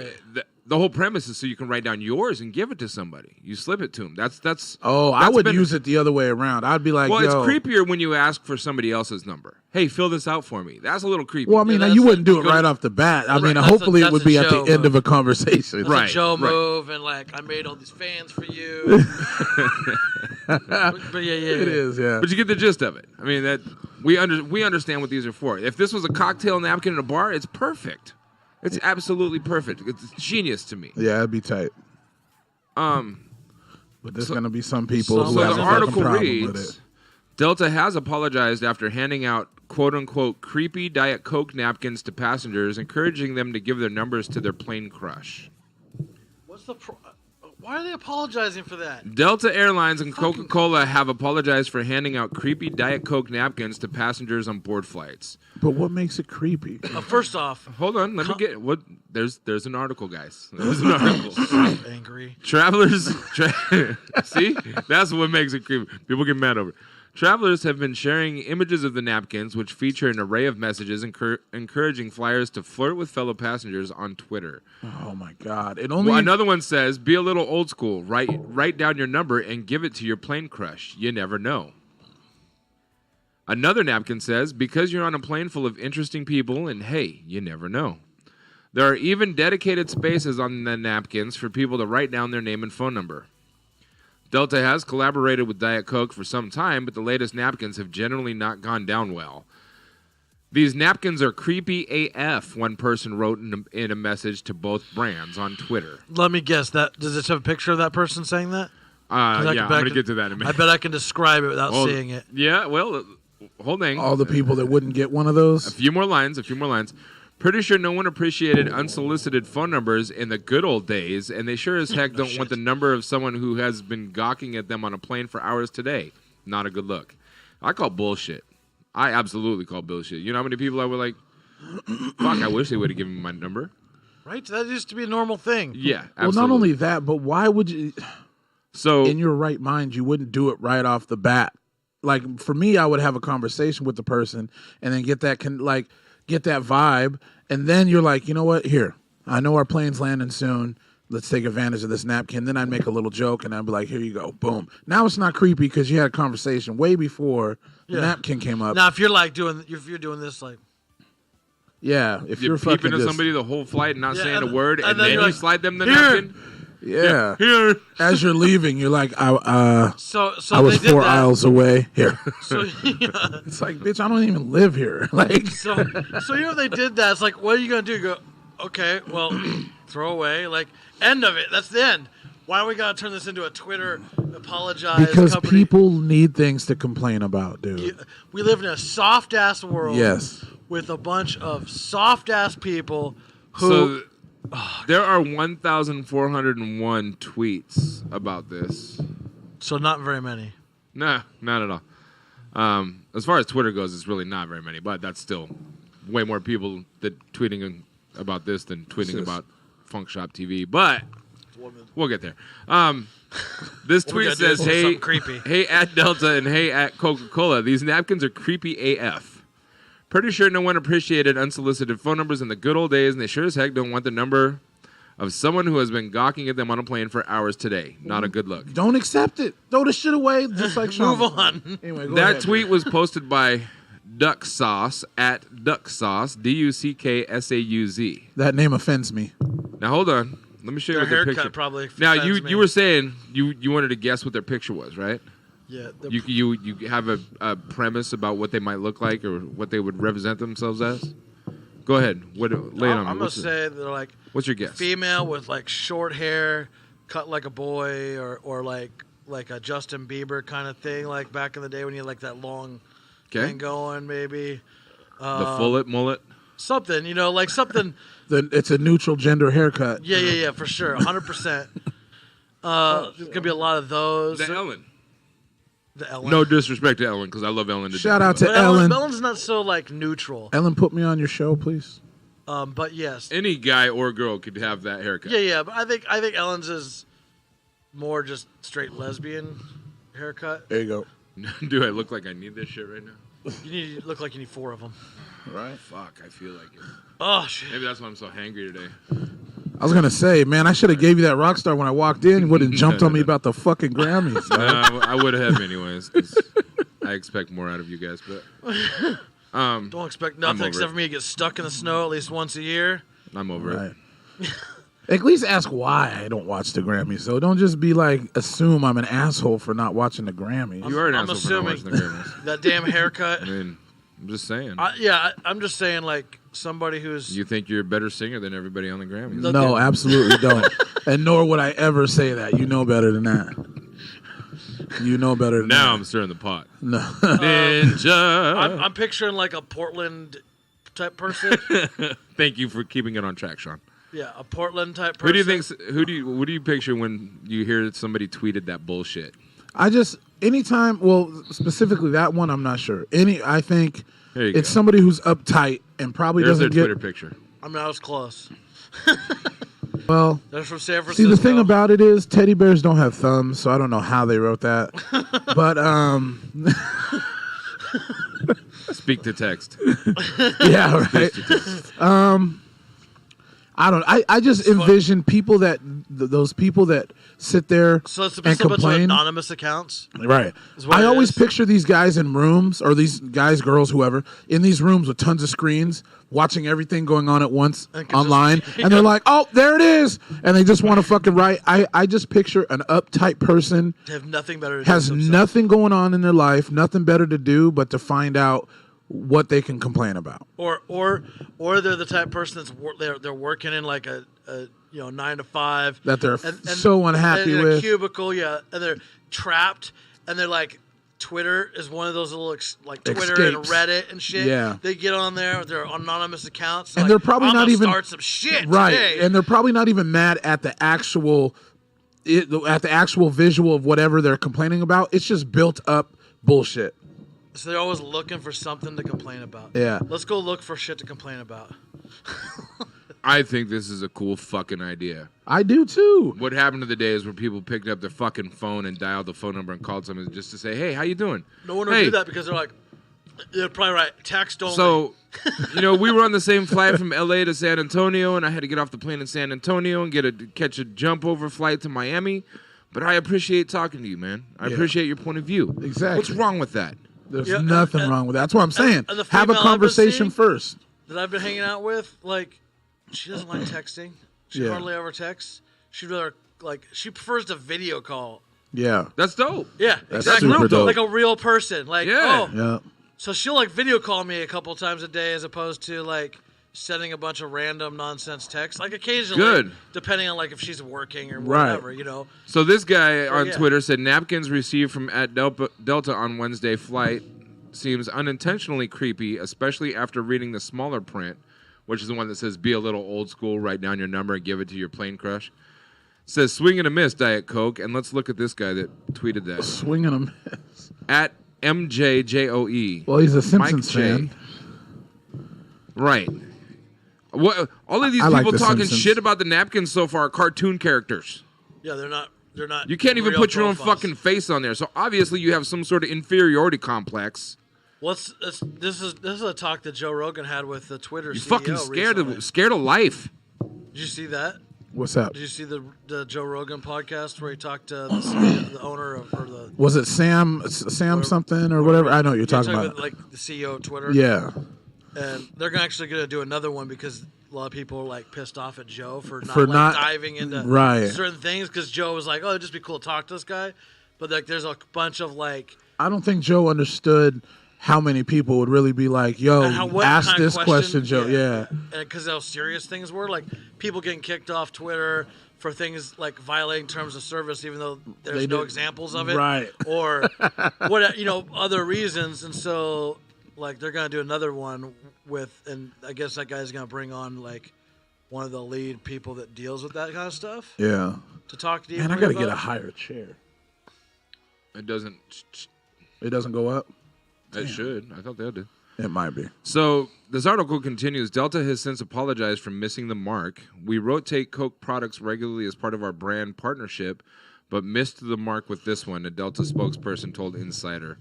the whole premise is so you can write down yours and give it to somebody. You slip it to them. That's. Oh, I would use it the other way around. I'd be like, well, it's creepier when you ask for somebody else's number. Hey, fill this out for me. That's a little creepy. Well, I mean, you wouldn't do it right off the bat. I mean, hopefully it would be at the end of a conversation. That's a Joe move, and like, I made all these fans for you. but yeah. It is, yeah. But you get the gist of it. I mean, that we understand what these are for. If this was a cocktail napkin in a bar, it's perfect. It's absolutely perfect. It's genius to me. Yeah, it'd be tight. But there's going to be some people who so have the a article problem reads, with it. Delta has apologized after handing out quote-unquote creepy Diet Coke napkins to passengers, encouraging them to give their numbers to their plane crush. What's the why are they apologizing for that? Delta Airlines and Coca-Cola have apologized for handing out creepy Diet Coke napkins to passengers on board flights. But what makes it creepy? First off, hold on, let me get what. There's an article, guys. There's an article. Angry Travelers, see, that's what makes it creepy. People get mad over it. Travelers have been sharing images of the napkins, which feature an array of messages encouraging flyers to flirt with fellow passengers on Twitter. Oh, my God. Another one says, be a little old school. Write down your number and give it to your plane crush. You never know. Another napkin says, because you're on a plane full of interesting people, and hey, you never know. There are even dedicated spaces on the napkins for people to write down their name and phone number. Delta has collaborated with Diet Coke for some time, but the latest napkins have generally not gone down well. These napkins are creepy AF, one person wrote in a message to both brands on Twitter. Let me guess. Does it have a picture of that person saying that? I'm going to get to that in a minute. I bet I can describe it without seeing it. Yeah, well, holding. All the people that wouldn't get one of those? A few more lines. Pretty sure no one appreciated unsolicited phone numbers in the good old days, and they sure as heck don't want the number of someone who has been gawking at them on a plane for hours today. Not a good look. I call bullshit. I absolutely call bullshit. You know how many people I were like, fuck, I wish they would have given me my number. Right? That used to be a normal thing. Yeah, absolutely. Well, not only that, but why would you... So, in your right mind, you wouldn't do it right off the bat. Like, for me, I would have a conversation with the person and then get that vibe. And then you're like, you know what? Here, I know our plane's landing soon. Let's take advantage of this napkin. Then I'd make a little joke, and I'd be like, here you go. Boom. Now it's not creepy because you had a conversation way before the napkin came up. Now, if you're doing this, like... Yeah, if you're peeping fucking at just, somebody the whole flight and not saying a and- word, and and then then you're you like, slide them the "Here." napkin. yeah. Here. As you're leaving, you're like, So I was they did 4 that. aisles away. Here. So, It's like, bitch, I don't even live here. Like, so if they did that, it's like, what are you gonna do? You go, okay, well, throw away. Like, end of it. That's the end. Why do we gotta turn this into a Twitter apologize? because company? people need things to complain about, dude. We live in a soft ass world. Yes. With a bunch of soft ass people who. So there are 1,401 tweets about this. So not very many. Nah, not at all. As far as Twitter goes, it's really not very many, but that's still way more people that tweeting about this than tweeting about FunkShop TV. But we'll get there. This tweet says, "Hey, creepy. hey at Delta and hey at Coca-Cola. These napkins are creepy AF. Pretty sure no one appreciated unsolicited phone numbers in the good old days, and they sure as heck don't want the number of someone who has been gawking at them on a plane for hours today. Not a good look." Don't accept it. Throw the shit away, just like Shawn. Move on. Anyway, go That ahead. tweet was posted by Duck Sauce at Duck Sauce, DuckSauz. That name offends me. Now hold on, let me show you Their what their haircut picture. probably. Now offends me. you were saying you wanted to guess what their picture was, right? Yeah. You have a premise about what they might look like or what they would represent themselves as. Go ahead, lay it on me. I'm gonna say they're like What's your guess? female with like short hair, cut like a boy, or like a Justin Bieber kind of thing, like back in the day when you had like that long Okay, thing going, maybe. the fullet mullet. Something, like something. It's a neutral gender haircut. Yeah, for sure, 100%. There's gonna be a lot of those. The Ellen. The Ellen. No disrespect to Ellen, because I love Ellen. Shout out to But Ellen. Ellen's not so like neutral. Ellen, put me on your show, please. But yes. Any guy or girl could have that haircut. Yeah. But I think Ellen's is more just straight lesbian haircut. There you go. Do I look like I need this shit right now? You look like you need 4 of them. Right. Fuck, I feel like it. Oh shit. Maybe that's why I'm so hangry today. I was gonna say, man, I should have gave you that rock star when I walked in. You would have jumped on me about the fucking Grammys. I would have anyways, 'cause I expect more out of you guys, but Don't expect nothing over except it. for me to get stuck in the snow at least once a year. I'm over it. Right. At least ask why I don't watch the Grammys. So don't just be like, assume I'm an asshole for not watching the Grammys. You are an I'm asshole for not watching the assuming- Grammys. That damn haircut. I mean, I'm just saying. I'm just saying, like somebody who's. You think you're a better singer than everybody on the Grammys? No, absolutely don't. And nor would I ever say that. You know better than that. You know better than Now that. I'm stirring the pot. No. Ninja. I'm picturing like a Portland type person. Thank you for keeping it on track, Shawn. Yeah, a Portland type person. Who do you think? What do you picture when you hear somebody tweeted that bullshit? I just, anytime, well, specifically that one, I'm not sure. I think There you it's go. somebody who's uptight and probably There's their doesn't Twitter get, picture. I mean, I was close. well, That's from San see, Francisco. the thing about it is teddy bears don't have thumbs, so I don't know how they wrote that. But, Speak to text. yeah, right. I don't. I just envision people that those people that sit there So it's a and bunch of complain. anonymous accounts. Right. Is what I it always is. picture these guys in rooms, or these guys, girls, whoever, in these rooms with tons of screens, watching everything going on at once And can online, just- and they're like, "Oh, there it is," and they just want to fucking write. I just picture an uptight person They have nothing better to do has with themselves. nothing going on in their life, nothing better to do but to find out what they can complain about. Or they're the type of person that's they're working in like a 9 to 5 That they're so unhappy in a with. cubicle, yeah, and they're trapped, and they're like, Twitter is one of those little like Twitter and Escapes. Reddit and shit. Yeah. They get on there with their anonymous accounts, And like, they're probably I'm not gonna even- start some shit Right, today. and they're probably not even mad at the actual visual of whatever they're complaining about. It's just built up bullshit. So they're always looking for something to complain about. Yeah. Let's go look for shit to complain about. I think this is a cool fucking idea. I do too. What happened to the days where people picked up their fucking phone and dialed the phone number and called someone just to say, "Hey, how you doing?" No one would Hey. do that because they're like, they're probably right. Text only. So, we were on the same flight from LA to San Antonio, and I had to get off the plane in San Antonio and catch a jump over flight to Miami. But I appreciate talking to you, man. I appreciate your point of view. Exactly. What's wrong with that? There's Yeah, nothing and- wrong with that. That's what I'm saying. and the Have a female conversation embassy- first. that I've been hanging out with, like, she doesn't like texting. She hardly ever texts. She'd rather, like, she prefers to video call. Yeah. That's dope. Yeah, That's exactly. super dope. Like a real person. Like, Yeah. So she'll, like, video call me a couple times a day as opposed to, like, sending a bunch of random nonsense texts. Like, occasionally. Good. Depending on, like, if she's working or whatever, you know. So this guy on Twitter said, napkins received from @Delta on Wednesday flight seems unintentionally creepy, especially after reading the smaller print, which is the one that says, be a little old school, write down your number and give it to your plane crush. It says, swing and a miss, Diet Coke. And let's look at this guy that tweeted that. Swing and a miss. @MJJOE. Well, he's a Simpsons fan. Right. What? All of these people talking shit about the napkins so far are cartoon characters. Yeah, they're not. You can't even put your own fucking face on there. So obviously you have some sort of inferiority complex. This is a talk that Joe Rogan had with the Twitter CEO. You fucking scared of life. Did you see that? What's up? Did you see the Joe Rogan podcast where he talked to the owner of or the? Was it Sam something or whatever? I know what you're talking about. Like the CEO of Twitter. Yeah. And they're actually going to do another one because a lot of people are like pissed off at Joe for not diving into certain things because Joe was like, "Oh, it'd just be cool to talk to this guy," but like there's a bunch of like. I don't think Joe understood how many people would really be like, "Yo, ask this question, Joe." Yeah. Because how serious things were, like people getting kicked off Twitter for things like violating terms of service, even though there's no examples of it, right? Or what other reasons, and so. Like they're gonna do another one and I guess that guy's gonna bring on like one of the lead people that deals with that kind of stuff. Yeah. To talk to you. Man, I gotta get a higher chair. It doesn't go up. It should. I thought they did. It might be. So this article continues. Delta has since apologized for missing the mark. We rotate Coke products regularly as part of our brand partnership, but missed the mark with this one. A Delta spokesperson told Insider.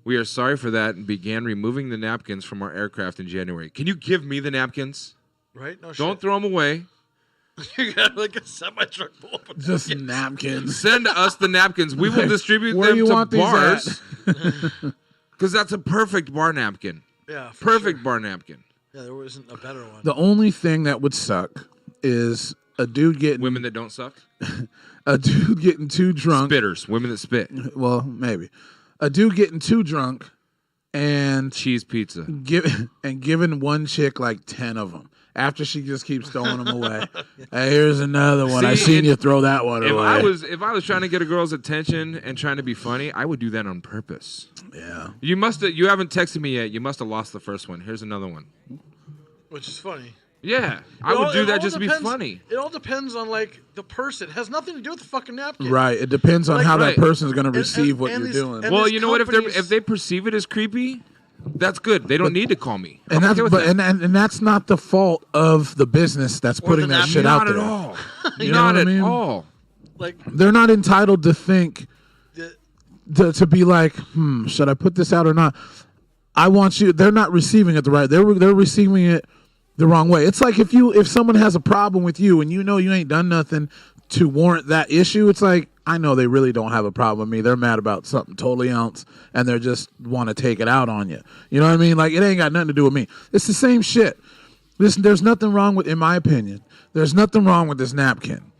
We are sorry for that and began removing the napkins from our aircraft in January. Can you give me the napkins? Right? No shit. Don't throw them away. You got like a semi-truck full of just napkins. Send us the napkins. We will distribute them to bars. Because that's a perfect bar napkin. Yeah, perfect bar napkin. Yeah, there wasn't a better one. The only thing that would suck is a dude getting... Women that don't suck? A dude getting too drunk. Spitters. Women that spit. Well, maybe. A dude getting too drunk and cheese pizza giving one chick like 10 of them after she just keeps throwing them away. Hey, here's another one. I seen you throw that one away. If I was trying to get a girl's attention and trying to be funny, I would do that on purpose. Yeah. You haven't texted me yet. You must have lost the first one. Here's another one. Which is funny. Yeah, I would do that just to be funny. It all depends on like the person. It has nothing to do with the fucking napkin. Right. It depends on how that person's going to receive what you're doing. Well, you know what? If they perceive it as creepy, that's good. They don't need to call me. And that's not the fault of the business that's putting that shit out there. Not at all. Not at all. Like they're not entitled to think to be like, should I put this out or not? I want you. They're not receiving it the right. They're receiving it the wrong way. It's like if someone has a problem with you and you know you ain't done nothing to warrant that issue, it's like, I know they really don't have a problem with me. They're mad about something totally else and they just want to take it out on you. You know what I mean? Like, it ain't got nothing to do with me. It's the same shit. There's nothing wrong with, in my opinion, there's nothing wrong with this napkin.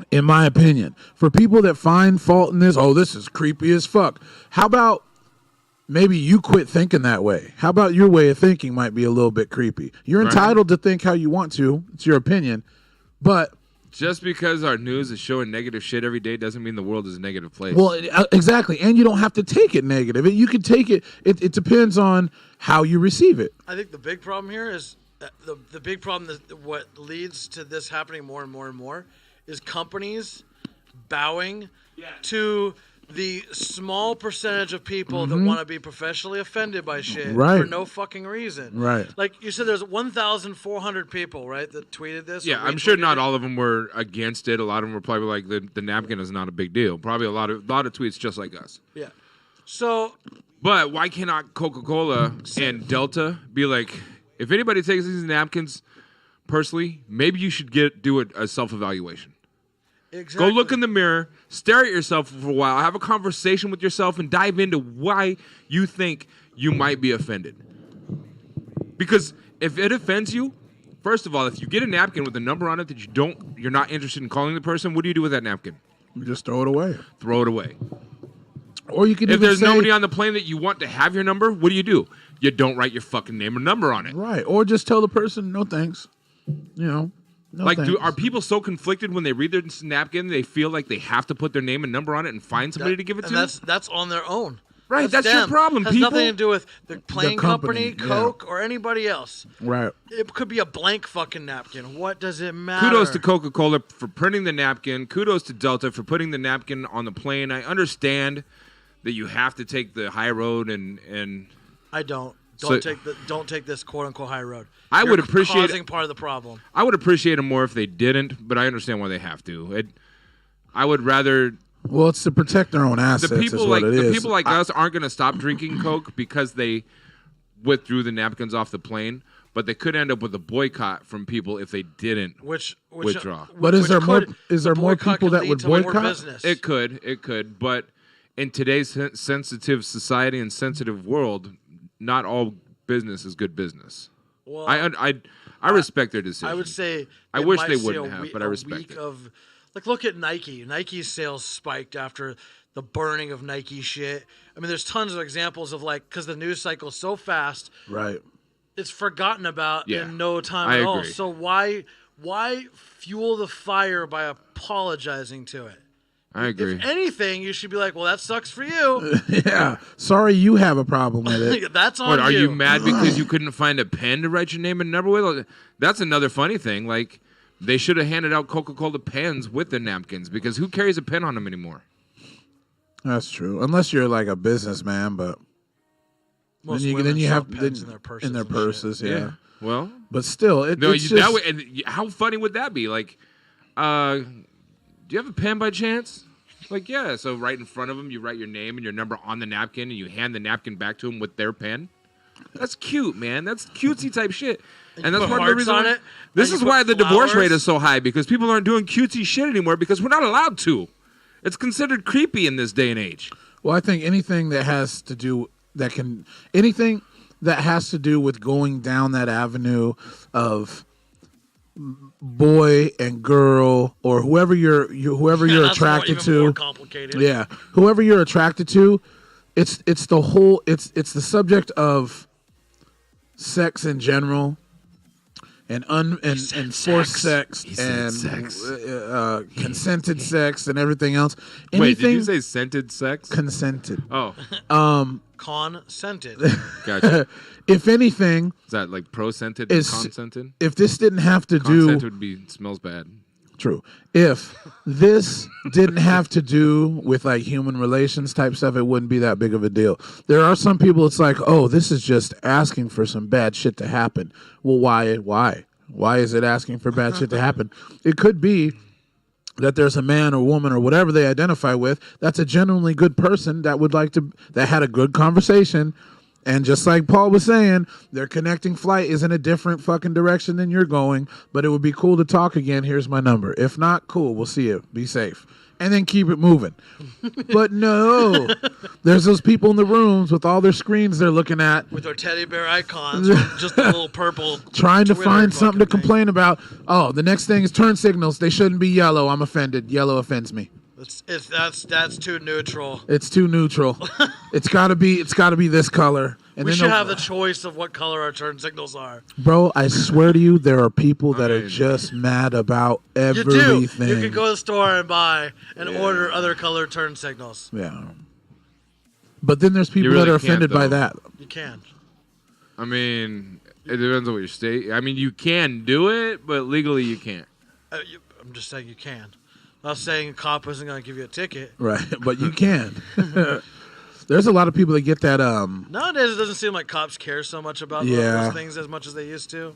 In my opinion. For people that find fault in this, this is creepy as fuck. How about maybe you quit thinking that way? How about your way of thinking might be a little bit creepy? You're entitled to think how you want to. It's your opinion. But just because our news is showing negative shit every day doesn't mean the world is a negative place. Well, exactly. And you don't have to take it negative. You can take it. It depends on how you receive it. I think the big problem here is the big problem that what leads to this happening more and more and more is companies bowing to the small percentage of people that want to be professionally offended by shit for no fucking reason. Right. Like you said, there's 1,400 people, right, that tweeted this. Yeah, I'm sure not all of them were against it. A lot of them were probably like, the napkin is not a big deal. Probably a lot of tweets just like us. Yeah. So. But why cannot Coca-Cola and Delta be like, if anybody takes these napkins personally, maybe you should do a self-evaluation. Exactly. Go look in the mirror, stare at yourself for a while, have a conversation with yourself, and dive into why you think you might be offended. Because if it offends you, first of all, if you get a napkin with a number on it that you're not interested in calling the person, what do you do with that napkin? You just throw it away. Throw it away. Or you can if even there's say, nobody on the plane that you want to have your number, what do? You don't write your fucking name or number on it. Right. Or just tell the person, no thanks. You know, no like, thanks. are people so conflicted when they read their napkin, they feel like they have to put their name and number on it and find somebody to give it to? That's on their own. Right, that's them. your problem, Has people. nothing to do with the plane company, Coke, or anybody else. Right. It could be a blank fucking napkin. What does it matter? Kudos to Coca-Cola for printing the napkin. Kudos to Delta for putting the napkin on the plane. I understand that you have to take the high road and I don't. Don't take this quote unquote high road. I would appreciate causing part of the problem. I would appreciate it more if they didn't, but I understand why they have to. I would rather. Well, it's to protect their own assets. The people people like us aren't going to stop drinking Coke because they withdrew the napkins off the plane, but they could end up with a boycott from people if they didn't withdraw. But is there more people that would boycott? It could, but in today's sensitive society and sensitive world, not all business is good business. Well, I respect their decision. I would say I wish they wouldn't have, but I respect it. Like, look at Nike. Nike's sales spiked after the burning of Nike shit. I mean, there's tons of examples of, like, because the news cycle's so fast. Right. It's forgotten about in no time I at all. agree. So why fuel the fire by apologizing to it? I agree. If anything, you should be like, well, that sucks for you. Yeah. Sorry you have a problem with it. That's on What, you. are you mad because you couldn't find a pen to write your name and number with? That's another funny thing. Like, they should have handed out Coca-Cola pens with the napkins because who carries a pen on them anymore? That's true. Unless you're like a businessman, but Most then you have pens in their purses. Yeah. Well, but still, it's just, that way, and how funny would that be? Like, do you have a pen by chance? Like, yeah. So right in front of them, you write your name and your number on the napkin, and you hand the napkin back to them with their pen. That's cute, man. That's cutesy type shit. And that's part of the reason on it. This is why the divorce rate is so high, because people aren't doing cutesy shit anymore because we're not allowed to. It's considered creepy in this day and age. Well, I think anything that has to do with going down that avenue of boy and girl or whoever you're attracted to. More complicated. Yeah, whoever you're attracted to, it's the subject of sex in general. And forced sex and consented sex and everything else. Wait, did you say scented sex? Consented. Oh. Consented. Gotcha. If anything, is that like pro-scented and consented? If this didn't have to consented would be smells bad. True. If this didn't have to do with like human relations type stuff, it wouldn't be that big of a deal. There are some people, it's like, oh, this is just asking for some bad shit to happen. Well, why? Why is it asking for bad shit to happen? It could be that there's a man or woman or whatever they identify with that's a genuinely good person that had a good conversation. And just like Paul was saying, their connecting flight is in a different fucking direction than you're going, but it would be cool to talk again. Here's my number. If not, cool. We'll see you. Be safe. And then keep it moving. But no, there's those people in the rooms with all their screens they're looking at. With their teddy bear icons, with just a little purple. Trying to find something to complain about. Oh, the next thing is turn signals. They shouldn't be yellow. I'm offended. Yellow offends me. That's too neutral. It's too neutral. It's gotta be this color. And we should have the choice of what color our turn signals are. Bro, I swear to you, there are people that are just mad about everything. You could go to the store and buy and order other color turn signals. Yeah. But then there's people that are offended by that. You can. I mean, it depends on what your state. I mean, you can do it, but legally you can't. I'm just saying you can. I'm not saying a cop isn't going to give you a ticket. Right, but you can. There's a lot of people that get that. Nowadays, it doesn't seem like cops care so much about those things as much as they used to.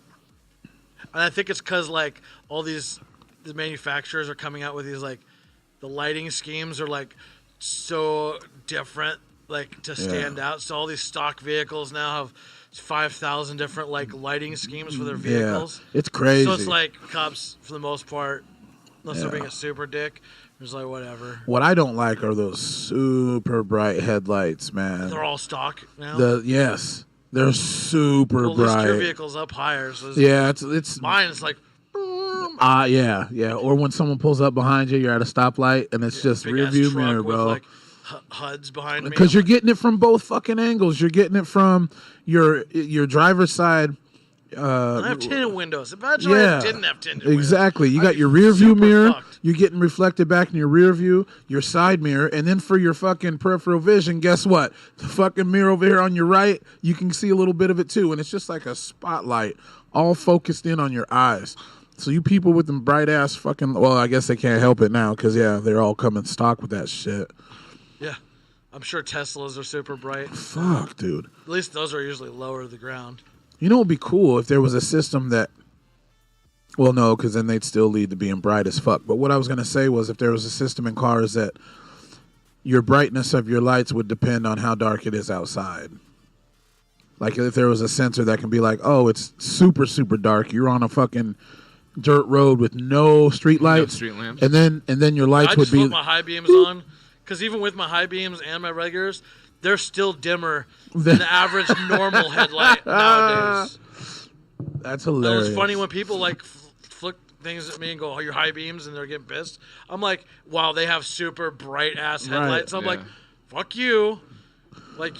And I think it's because, like, all these manufacturers are coming out with these, like, the lighting schemes are, like, so different, like, to stand out. So all these stock vehicles now have 5,000 different, like, lighting schemes for their vehicles. Yeah, it's crazy. So it's like cops, for the most part, unless they're being a super dick, it's like whatever. What I don't like are those super bright headlights, man. They're all stock now. Yes. They're super Well, at least bright. your vehicle's up higher. So Yeah, it's mine is like. yeah. Or when someone pulls up behind you, you're at a stoplight, and it's just rear view mirror, bro. With, like, HUDs behind me. Because you're getting it from both fucking angles. You're getting it from your driver's side. I have tinted windows. Imagine I didn't have tinted windows. Exactly. You got your rear view mirror. You're getting reflected back in your rear view, your side mirror, and then for your fucking peripheral vision, guess what? The fucking mirror over here on your right, you can see a little bit of it too, and it's just like a spotlight, all focused in on your eyes. So you people with them bright ass fucking, well, I guess they can't help it now because they're all coming stock with that shit. Yeah, I'm sure Teslas are super bright. Fuck, dude. At least those are usually lower to the ground. You know, it'd be cool if there was a system that. Well, no, because then they'd still lead to being bright as fuck. But what I was gonna say was, if there was a system in cars that your brightness of your lights would depend on how dark it is outside. Like if there was a sensor that can be like, oh, it's super super dark. You're on a fucking dirt road with no street lights, no street lamps, and then your lights would be. I just put my high beams on, because even with my high beams and my regulars, they're still dimmer than the average normal headlight nowadays. That's hilarious. It's funny when people like flick things at me and go, "Oh, your high beams," and they're getting pissed. I'm like, "Wow, they have super bright ass headlights." I'm like, "Fuck you!" Like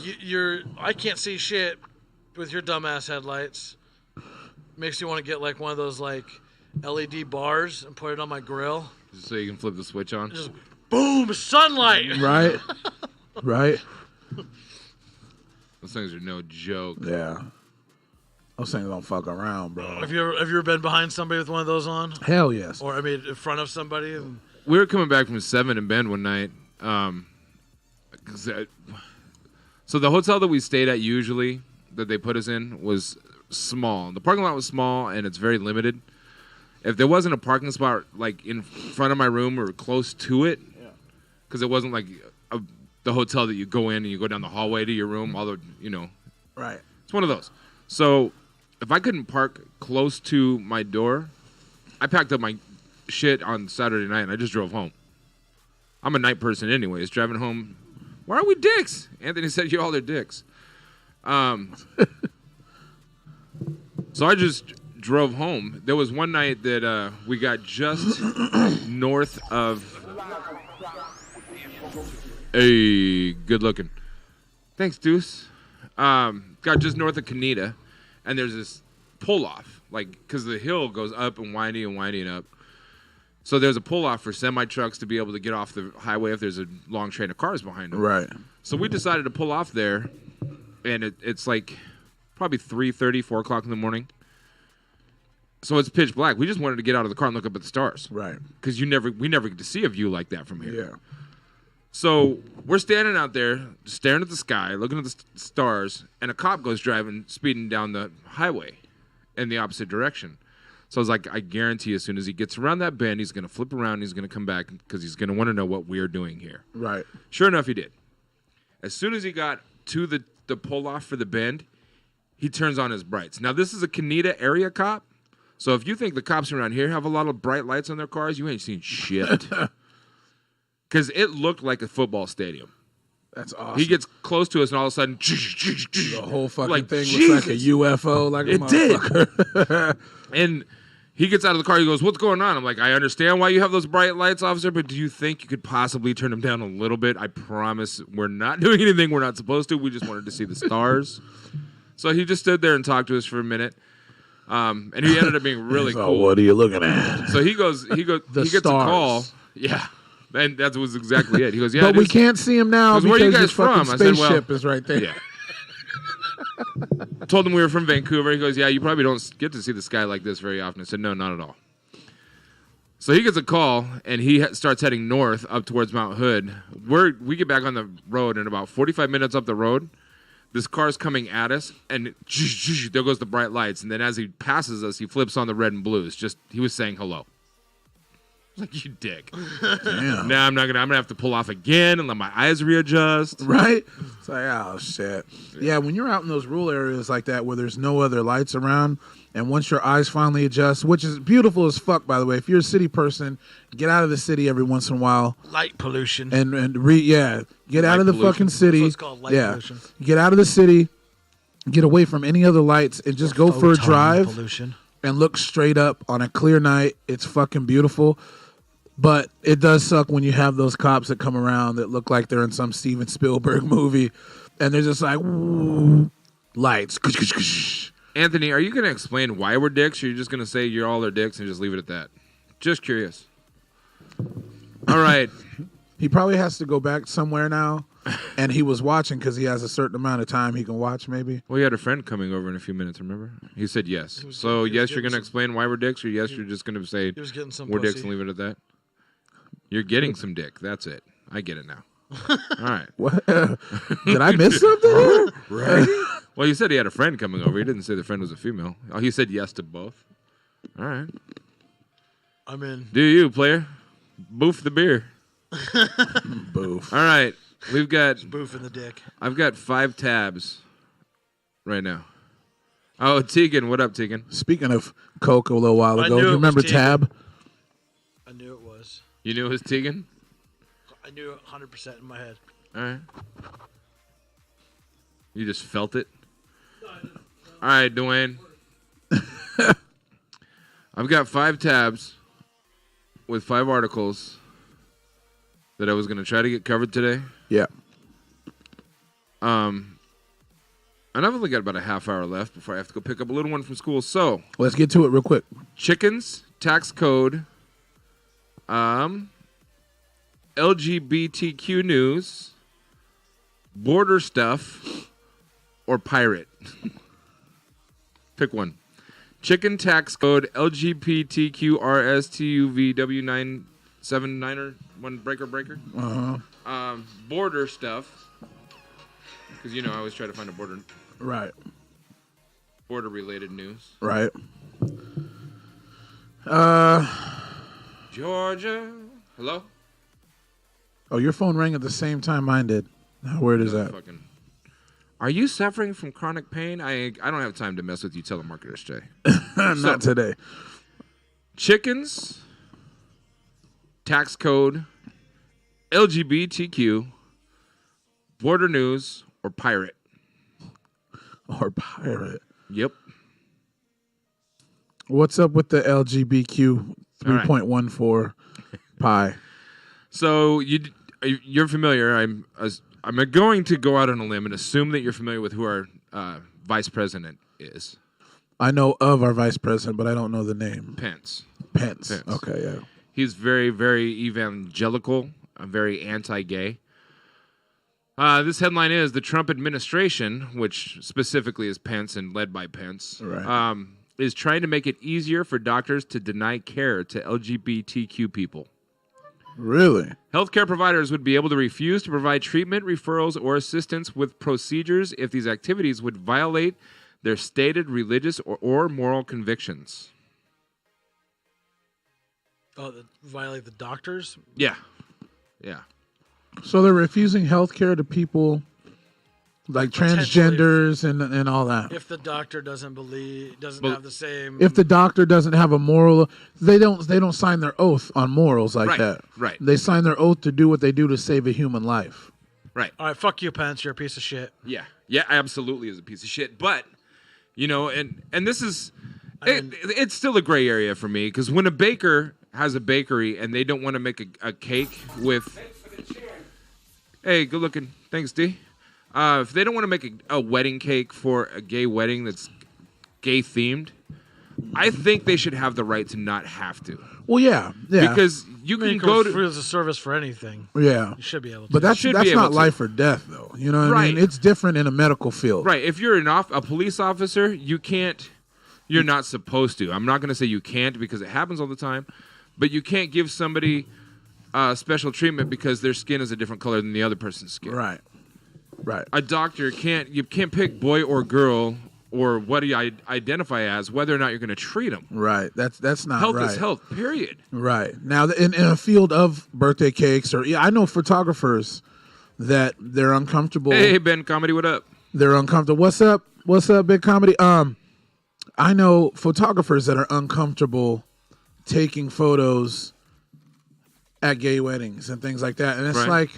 I can't see shit with your dumbass headlights. Makes you want to get like one of those like LED bars and put it on my grill, so you can flip the switch on. Just boom, sunlight. Right, right. Those things are no joke. Yeah. Those things don't fuck around, bro. Have you ever been behind somebody with one of those on? Hell yes. Or in front of somebody. We were coming back from 7 in Bend one night. So the hotel that we stayed at usually that they put us in was small. The parking lot was small and it's very limited. If there wasn't a parking spot like in front of my room or close to it, because it wasn't like the hotel that you go in and you go down the hallway to your room, although, Right. It's one of those. So if I couldn't park close to my door, I packed up my shit on Saturday night and I just drove home. I'm a night person anyways, driving home. Why are we dicks? Anthony said you all are dicks. So I just drove home. There was one night that we got just north of... Hey, good looking. Thanks, Duce. Got just north of Canita, and there's this pull-off, like, because the hill goes up and winding up. So there's a pull-off for semi-trucks to be able to get off the highway if there's a long train of cars behind them. Right. So we decided to pull off there, and it's like probably 3:30, 4 o'clock in the morning. So it's pitch black. We just wanted to get out of the car and look up at the stars. Right. Because we never get to see a view like that from here. Yeah. So we're standing out there, staring at the sky, looking at the stars, and a cop goes speeding down the highway in the opposite direction. So I was like, I guarantee as soon as he gets around that bend, he's going to flip around and he's going to come back because he's going to want to know what we're doing here. Right. Sure enough, he did. As soon as he got to the pull-off for the bend, he turns on his brights. Now, this is a Canita area cop, so if you think the cops around here have a lot of bright lights on their cars, you ain't seen shit. Because it looked like a football stadium. That's awesome. He gets close to us, and all of a sudden, the whole fucking like, thing Jesus. looks like a UFO. Like it did. And he gets out of the car. He goes, "What's going on?" I'm like, "I understand why you have those bright lights, officer, but do you think you could possibly turn them down a little bit? I promise we're not doing anything we're not supposed to. We just wanted to see the stars." So he just stood there and talked to us for a minute. And he ended up being really cool. What are you looking at? So he gets a call. Yeah. And that was exactly it. He goes, "Yeah, but we can't see him now because where are you guys your fucking from?" I said, spaceship is right there. Yeah. I told him we were from Vancouver. He goes, "Yeah, you probably don't get to see the sky like this very often." I said, "No, not at all." So he gets a call, and he starts heading north up towards Mount Hood. We get back on the road, and about 45 minutes up the road, this car's coming at us, and there goes the bright lights. And then as he passes us, he flips on the red and blues. He was saying hello. I was like, "You dick." Damn. Now I'm gonna have to pull off again and let my eyes readjust. Right? It's like, oh shit. Yeah, when you're out in those rural areas like that where there's no other lights around, and once your eyes finally adjust, which is beautiful as fuck, by the way. If you're a city person, get out of the city every once in a while. Light pollution. Get out of the fucking city. That's what it's called, light pollution. Get out of the city get away from any other lights and just go for a drive Pollution. and look straight up on a clear night. It's fucking beautiful. But it does suck when you have those cops that come around that look like they're in some Steven Spielberg movie, and they're just like, "Ooh, lights." Anthony, are you going to explain why we're dicks, or are you just going to say you're all our dicks and just leave it at that? Just curious. All right. He probably has to go back somewhere now, and he was watching because he has a certain amount of time he can watch, maybe. Well, you had a friend coming over in a few minutes, remember? He said yes. So, yes, you're going to explain why we're dicks, or yes, you're just going to say we're dicks and leave it at that? You're getting some dick. That's it. I get it now. All right. What? Did I miss something? Right. Well, you said he had a friend coming over. He didn't say the friend was a female. Oh, he said yes to both. All right. I'm in. Do you, player? Boof the beer. Boof. All right. We've got... Boof in the dick. I've got 5 tabs right now. Oh, Tegan. What up, Tegan? Speaking of Coke a little while ago, do you remember Tab? I knew it was. You knew it was Tegan? I knew it 100% in my head. All right. You just felt it? All right, Duane. I've got 5 tabs with 5 articles that I was going to try to get covered today. Yeah. And I've only got about a half hour left before I have to go pick up a little one from school. So let's get to it real quick. Chickens, tax code, LGBTQ news, border stuff, or pirate. Pick one. Chicken tax code LGBTQ RSTUVW979er, one breaker. Border stuff. Because, you know, I always try to find a border. Right. Border related news. Right. Georgia. Hello? Oh, your phone rang at the same time mine did. How weird is that? Are you suffering from chronic pain? I don't have time to mess with you telemarketers, Jay. Not today. Chickens, tax code, LGBTQ, border news, or pirate. Or pirate. Yep. What's up with the LGBTQ 3.14 pi? So you're familiar. I'm going to go out on a limb and assume that you're familiar with who our vice president is. I know of our vice president, but I don't know the name. Pence. Okay, yeah. He's very, very evangelical, very anti-gay. This headline is the Trump administration, which specifically is Pence and led by Pence, right. Is trying to make it easier for doctors to deny care to LGBTQ people. Really? Healthcare providers would be able to refuse to provide treatment, referrals, or assistance with procedures if these activities would violate their stated religious or moral convictions. Oh, violate the doctors? Yeah. So they're refusing health care to people like transgenders and all that. If the doctor doesn't have the same. If the doctor doesn't have a moral, they don't sign their oath on morals like that. Right. They sign their oath to do what they do to save a human life. Right. All right, fuck you, Pence. You're a piece of shit. Yeah, absolutely is a piece of shit. But, you know, and this is, it's still a gray area for me because when a baker has a bakery and they don't want to make a cake with, hey, good looking, thanks, D. If they don't want to make a wedding cake for a gay wedding that's gay themed, I think they should have the right to not have to. Well, yeah. Because you can go to free as a service for anything. Yeah, you should be able to. But that's not life or death, though. You know what I mean? It's different in a medical field. Right. If you're a police officer, you can't. You're not supposed to. I'm not going to say you can't because it happens all the time, but you can't give somebody special treatment because their skin is a different color than the other person's skin. Right. A doctor can't pick boy or girl or what do you identify as, whether or not you're going to treat them. Right. That's not health right. is health, period. Right. Now, in a field of birthday cakes, I know photographers that they're uncomfortable. Hey, Ben Comedy, what up? They're uncomfortable. What's up, Big Comedy? I know photographers that are uncomfortable taking photos at gay weddings and things like that. And it's like,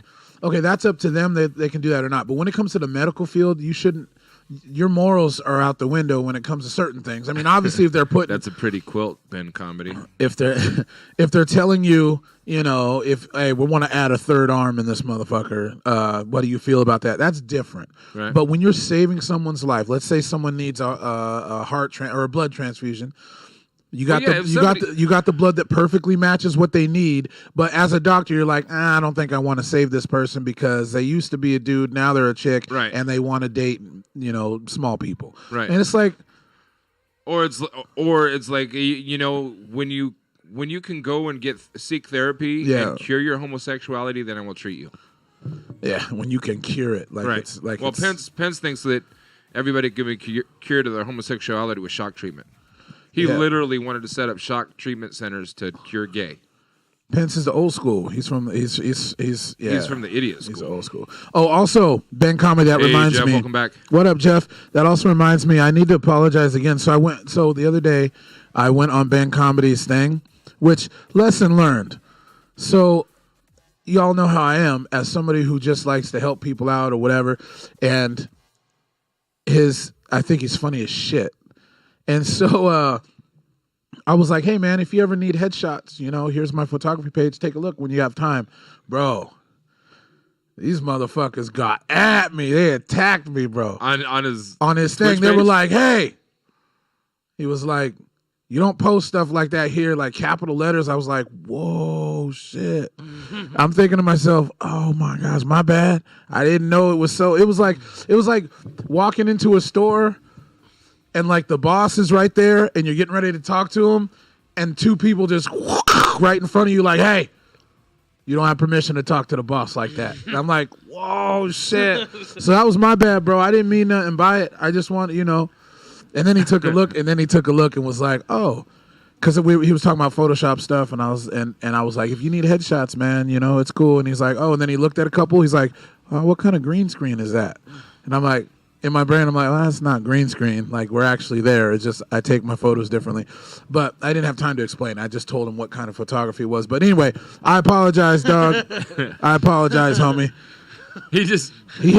okay, that's up to them. They can do that or not. But when it comes to the medical field, you shouldn't your morals are out the window when it comes to certain things. I mean, obviously, if they're putting That's a pretty quilt, Ben comedy. if they're telling you, you know, if hey, we want to add a third arm in this motherfucker, what do you feel about that? That's different. Right. But when you're saving someone's life, let's say someone needs a heart or a blood transfusion. You got you got the blood that perfectly matches what they need, but as a doctor, you're like, I don't think I want to save this person because they used to be a dude, now they're a chick, right, and they want to date, you know, small people, right? And it's like, or it's like, you know, when you can go and seek therapy and cure your homosexuality, then I will treat you. Yeah, when you can cure it, like right. It's like, well, Pence thinks that everybody can be cured of their homosexuality with shock treatment. He literally wanted to set up shock treatment centers to cure gay. Pence is the old school. He's from the idiot school. He's old school. Oh, also Ben Comedy. That reminds Jeff, me. Welcome back. What up, Jeff? That also reminds me. I need to apologize again. So the other day, I went on Ben Comedy's thing, which lesson learned. So y'all know how I am as somebody who just likes to help people out or whatever, and I think he's funny as shit. And so I was like, hey, man, if you ever need headshots, you know, here's my photography page. Take a look when you have time. Bro, these motherfuckers got at me. They attacked me, bro. On his thing. They were like, hey. He was like, you don't post stuff like that here, like capital letters. I was like, whoa, shit. I'm thinking to myself, oh, my gosh, my bad. I didn't know it was so. It was like walking into a store. And like the boss is right there and you're getting ready to talk to him and two people just right in front of you like, hey, you don't have permission to talk to the boss like that. And I'm like, whoa, shit. So that was my bad, bro. I didn't mean nothing by it. I just wanted, you know. And then he took a look and was like, oh, because he was talking about Photoshop stuff and I was like, if you need headshots, man, you know, it's cool. And he's like, oh, and then he looked at a couple. He's like, oh, what kind of green screen is that? And I'm like, in my brain, I'm like, well, that's not green screen. Like, we're actually there. It's just I take my photos differently. But I didn't have time to explain. I just told him what kind of photography it was. But anyway, I apologize, dog. I apologize, homie. He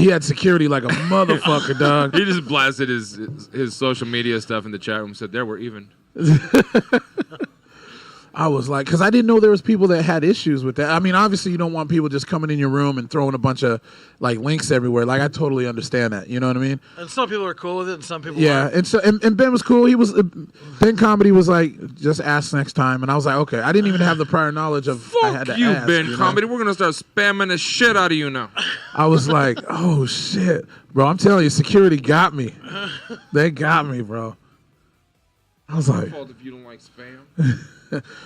had security like a motherfucker, dog. He just blasted his social media stuff in the chat room and said, there, we're even. I was like, because I didn't know there was people that had issues with that. I mean, obviously, you don't want people just coming in your room and throwing a bunch of like links everywhere. Like, I totally understand that. You know what I mean? And some people are cool with it, and some people aren't. And so and Ben was cool. He was Ben Comedy was like, just ask next time. And I was like, okay. I didn't even have the prior knowledge of. Fuck I had to you, ask, Ben you know? Comedy. We're gonna start spamming the shit out of you now. I was like, oh shit, bro. I'm telling you, security got me. They got me, bro. I was like, fault if you don't like spam.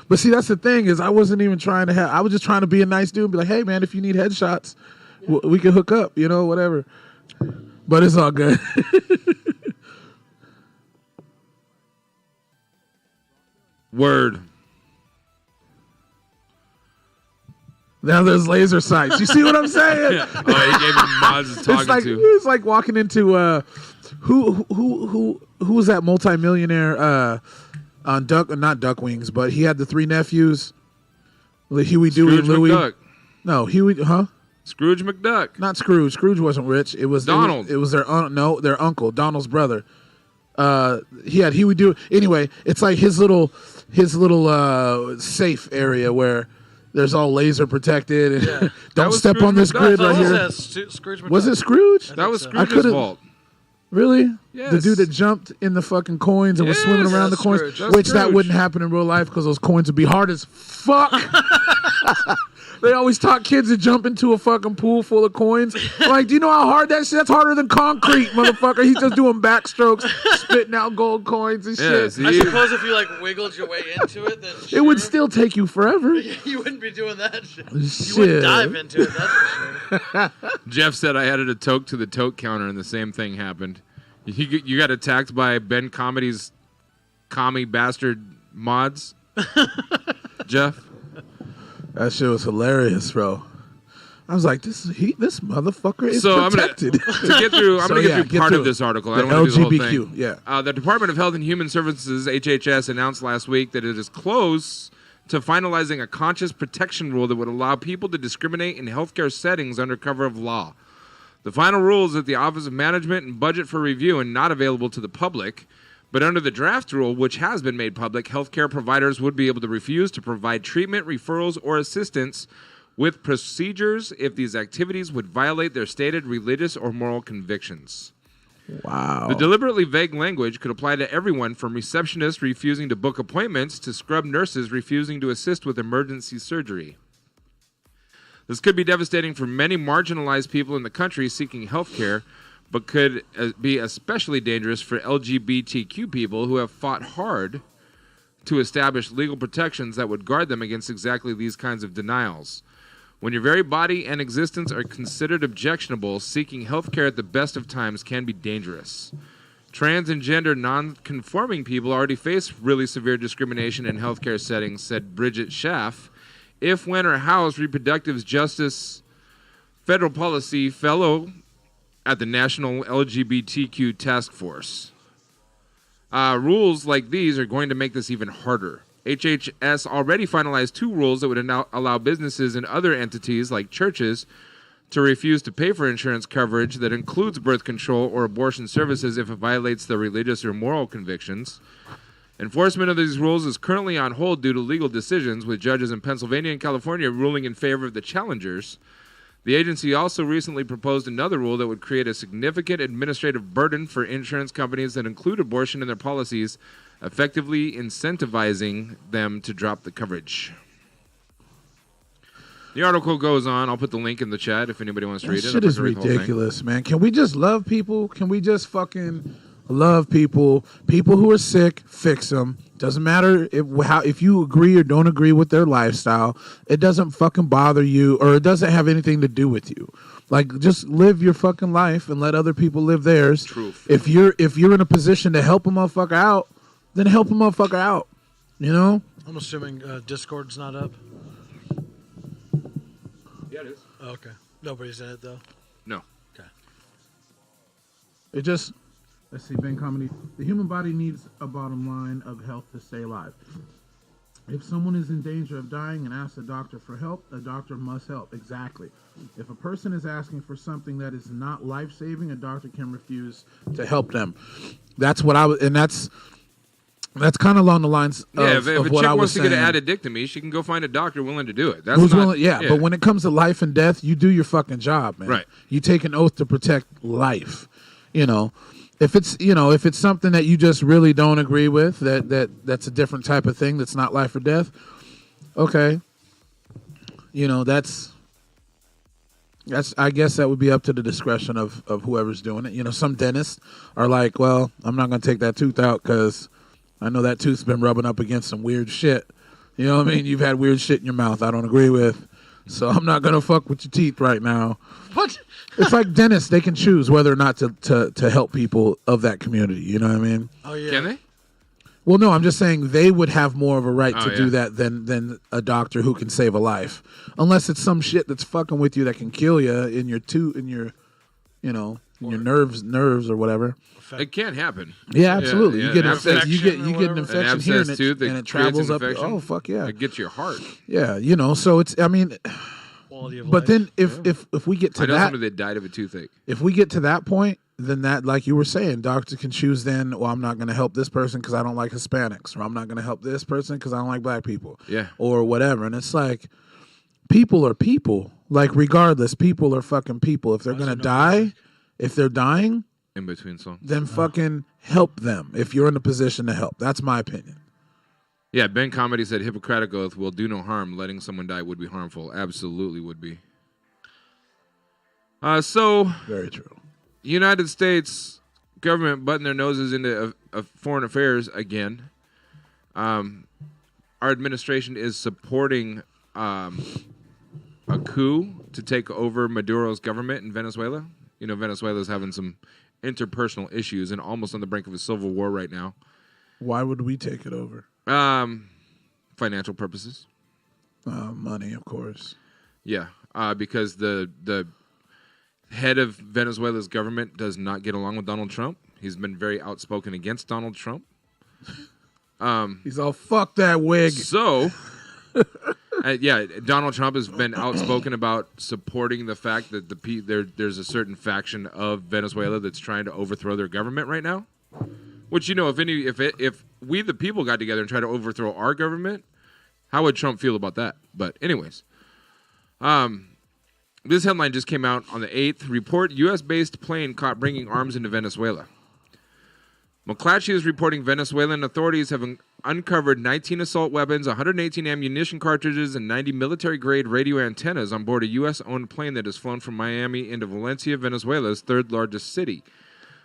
But see, that's the thing is I wasn't even trying to have. I was just trying to be a nice dude and be like, hey, man, if you need headshots, we can hook up, you know, whatever. But it's all good. Word. Now there's laser sights. You see what I'm saying? Oh, he gave him mods talking to. It's like walking into who was that multimillionaire on not Duck Wings, but he had the three nephews, Huey, Dewey, and Louie. McDuck. No, Huey, Scrooge McDuck. Not Scrooge. Scrooge wasn't rich. It was Donald. It was their uncle, Donald's brother. He had Huey, Dewey. Anyway, it's like his little safe area where there's all laser protected. And don't step Scrooge on this McDuck. grid right here. Scrooge McDuck. Was it Scrooge? That was Scrooge's fault. Really? Yes. The dude that jumped in the fucking coins and was swimming around the coins, which that wouldn't happen in real life because those coins would be hard as fuck. They always taught kids to jump into a fucking pool full of coins. Like, do you know how hard that shit? That's harder than concrete, motherfucker. He's just doing backstrokes, spitting out gold coins and shit. I suppose if you like wiggled your way into it, then it would still take you forever. You wouldn't be doing that shit. You wouldn't dive into it, that's for sure. Jeff said I added a toke to the toke counter and the same thing happened. You got attacked by Ben Comedy's commie bastard mods, Jeff. That shit was hilarious, bro. I was like, this motherfucker is protected. I'm gonna get through part of this article. I don't want to do the whole thing. Yeah. The Department of Health and Human Services (HHS) announced last week that it is close to finalizing a conscious protection rule that would allow people to discriminate in healthcare settings under cover of law. The final rule is at the Office of Management and Budget for review and not available to the public. But under the draft rule, which has been made public, healthcare providers would be able to refuse to provide treatment, referrals, or assistance with procedures if these activities would violate their stated religious or moral convictions. Wow. The deliberately vague language could apply to everyone from receptionists refusing to book appointments to scrub nurses refusing to assist with emergency surgery. This could be devastating for many marginalized people in the country seeking health care, but could be especially dangerous for LGBTQ people who have fought hard to establish legal protections that would guard them against exactly these kinds of denials. When your very body and existence are considered objectionable, seeking health care at the best of times can be dangerous. Trans and gender non-conforming people already face really severe discrimination in healthcare settings, said Bridget Schaff, if, when, or how's reproductive justice federal policy fellow at the National LGBTQ Task Force. Rules like these are going to make this even harder. HHS already finalized 2 rules that would allow businesses and other entities like churches to refuse to pay for insurance coverage that includes birth control or abortion services if it violates their religious or moral convictions. Enforcement of these rules is currently on hold due to legal decisions, with judges in Pennsylvania and California ruling in favor of the challengers. The agency also recently proposed another rule that would create a significant administrative burden for insurance companies that include abortion in their policies, effectively incentivizing them to drop the coverage. The article goes on. I'll put the link in the chat if anybody wants to read it. That shit is ridiculous, man. Can we just love people? Can we just fucking love people? People who are sick, fix them. Doesn't matter if you agree or don't agree with their lifestyle. It doesn't fucking bother you, or it doesn't have anything to do with you. Like, just live your fucking life and let other people live theirs. Truth. If you're in a position to help a motherfucker out, then help a motherfucker out. You know? I'm assuming Discord's not up. Yeah, it is. Oh, okay. Nobody's in it though. No. Okay. It just, let's see, Ben Comedy. The human body needs a bottom line of health to stay alive. If someone is in danger of dying and asks a doctor for help, a doctor must help. Exactly. If a person is asking for something that is not life-saving, a doctor can refuse to help them. That's what I was, and that's kind of along the lines of, if a what chick I was wants to saying. get an addictomy, she can go find a doctor willing to do it. That's Who's not, willing, yeah, but when it comes to life and death, you do your fucking job, man. Right. You take an oath to protect life. You know, if it's something that you just really don't agree with, that's a different type of thing. That's not life or death. Okay. You know, that's. I guess that would be up to the discretion of whoever's doing it. You know, some dentists are like, well, I'm not going to take that tooth out because I know that tooth's been rubbing up against some weird shit. You know what I mean? You've had weird shit in your mouth I don't agree with. So I'm not going to fuck with your teeth right now. What? It's like dentists. They can choose whether or not to help people of that community. You know what I mean? Oh, yeah. Can they? Well, no, I'm just saying they would have more of a right to yeah. do that than a doctor who can save a life. Unless it's some shit that's fucking with you that can kill you in your your nerves or whatever. It can happen. Yeah, absolutely. Yeah, you get an infection. You get an An infection here, abscess tooth and that it travels creates up. infection. Oh fuck yeah! It gets your heart. Yeah, you know. So it's. I mean, Quality of but life. then if we get to I know that, somebody that died of a toothache. if we get to that point, then that, like you were saying, doctors can choose. Then, well, I'm not going to help this person because I don't like Hispanics, or I'm not going to help this person because I don't like black people. Yeah. Or whatever, and it's like, people are people. Like regardless, people are fucking people. If they're Why is gonna there no die, music? if they're dying, In between songs. then fucking help them. If you're in a position to help, that's my opinion. Yeah, Ben Comedy said Hippocratic Oath will do no harm. Letting someone die would be harmful. Absolutely would be. So, Very true. United States government butting their noses into foreign affairs again. Our administration is supporting a coup to take over Maduro's government in Venezuela. You know, Venezuela's having some interpersonal issues and almost on the brink of a civil war right now. Why would we take it over? Financial purposes. Money, of course. Yeah, because the head of Venezuela's government does not get along with Donald Trump. He's been very outspoken against Donald Trump. He's all, fuck that wig. So, Yeah, Donald Trump has been outspoken about supporting the fact that there's a certain faction of Venezuela that's trying to overthrow their government right now. Which, if we the people got together and tried to overthrow our government, how would Trump feel about that? But anyways, this headline just came out on the 8th. Report: U.S.-based plane caught bringing arms into Venezuela. McClatchy is reporting Venezuelan authorities have uncovered 19 assault weapons, 118 ammunition cartridges, and 90 military-grade radio antennas on board a U.S.-owned plane that has flown from Miami into Valencia, Venezuela's third-largest city.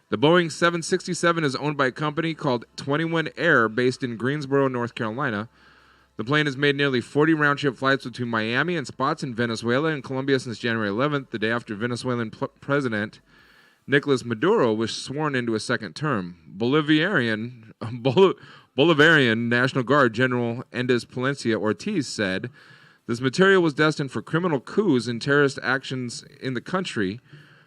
The Boeing 767 is owned by a company called 21 Air based in Greensboro, North Carolina. The plane has made nearly 40 round-trip flights between Miami and spots in Venezuela and Colombia since January 11th, the day after Venezuelan President Nicolas Maduro was sworn into a second term. Bolivarian National Guard General Endez Palencia Ortiz said this material was destined for criminal coups and terrorist actions in the country,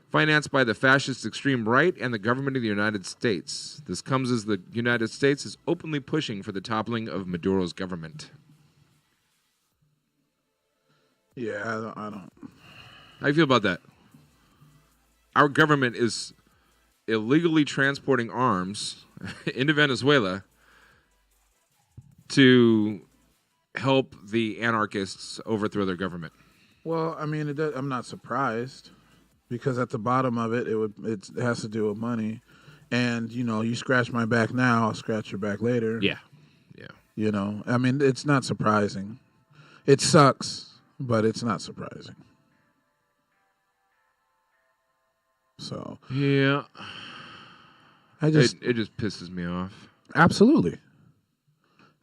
financed by the fascist extreme right and the government of the United States. This comes as the United States is openly pushing for the toppling of Maduro's government. Yeah, I don't. How do you feel about that? Our government is illegally transporting arms into Venezuela to help the anarchists overthrow their government. Well, I mean, I'm not surprised because at the bottom of it, it has to do with money. And, you scratch my back now, I'll scratch your back later. Yeah. I mean, it's not surprising. It sucks, but it's not surprising. So yeah, it just pisses me off. Absolutely.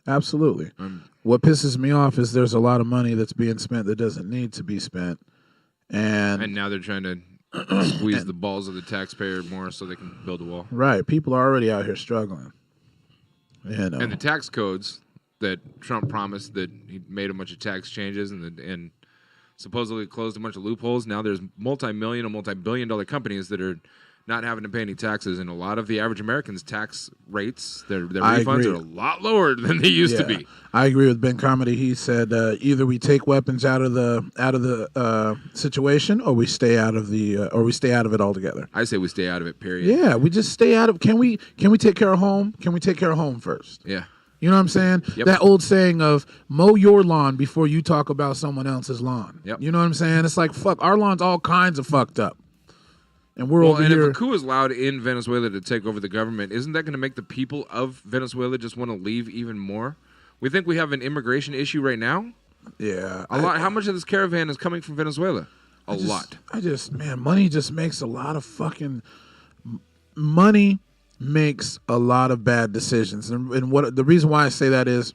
What pisses me off is there's a lot of money that's being spent that doesn't need to be spent, and now they're trying to squeeze the balls of the taxpayer more so they can build a wall. Right, people are already out here struggling. And the tax codes that Trump promised that he made a bunch of tax changes and supposedly closed a bunch of loopholes. Now there's multi-million and multi-billion-dollar companies that are not having to pay any taxes, and a lot of the average Americans' tax rates, their refunds are a lot lower than they used to be. I agree with Ben Comedy. He said either we take weapons out of the situation, or we stay out of it altogether. I say we stay out of it. Period. Yeah, we just stay out of. Can we take care of home? Can we take care of home first? Yeah. You know what I'm saying? Yep. That old saying of mow your lawn before you talk about someone else's lawn. Yep. You know what I'm saying? It's like, fuck, our lawn's all kinds of fucked up. And we're over here. If a coup is allowed in Venezuela to take over the government, isn't that going to make the people of Venezuela just want to leave even more? We think we have an immigration issue right now? Yeah. A lot. How much of this caravan is coming from Venezuela? A lot. Money just makes a lot of fucking... Money makes a lot of bad decisions, and what the reason why I say that is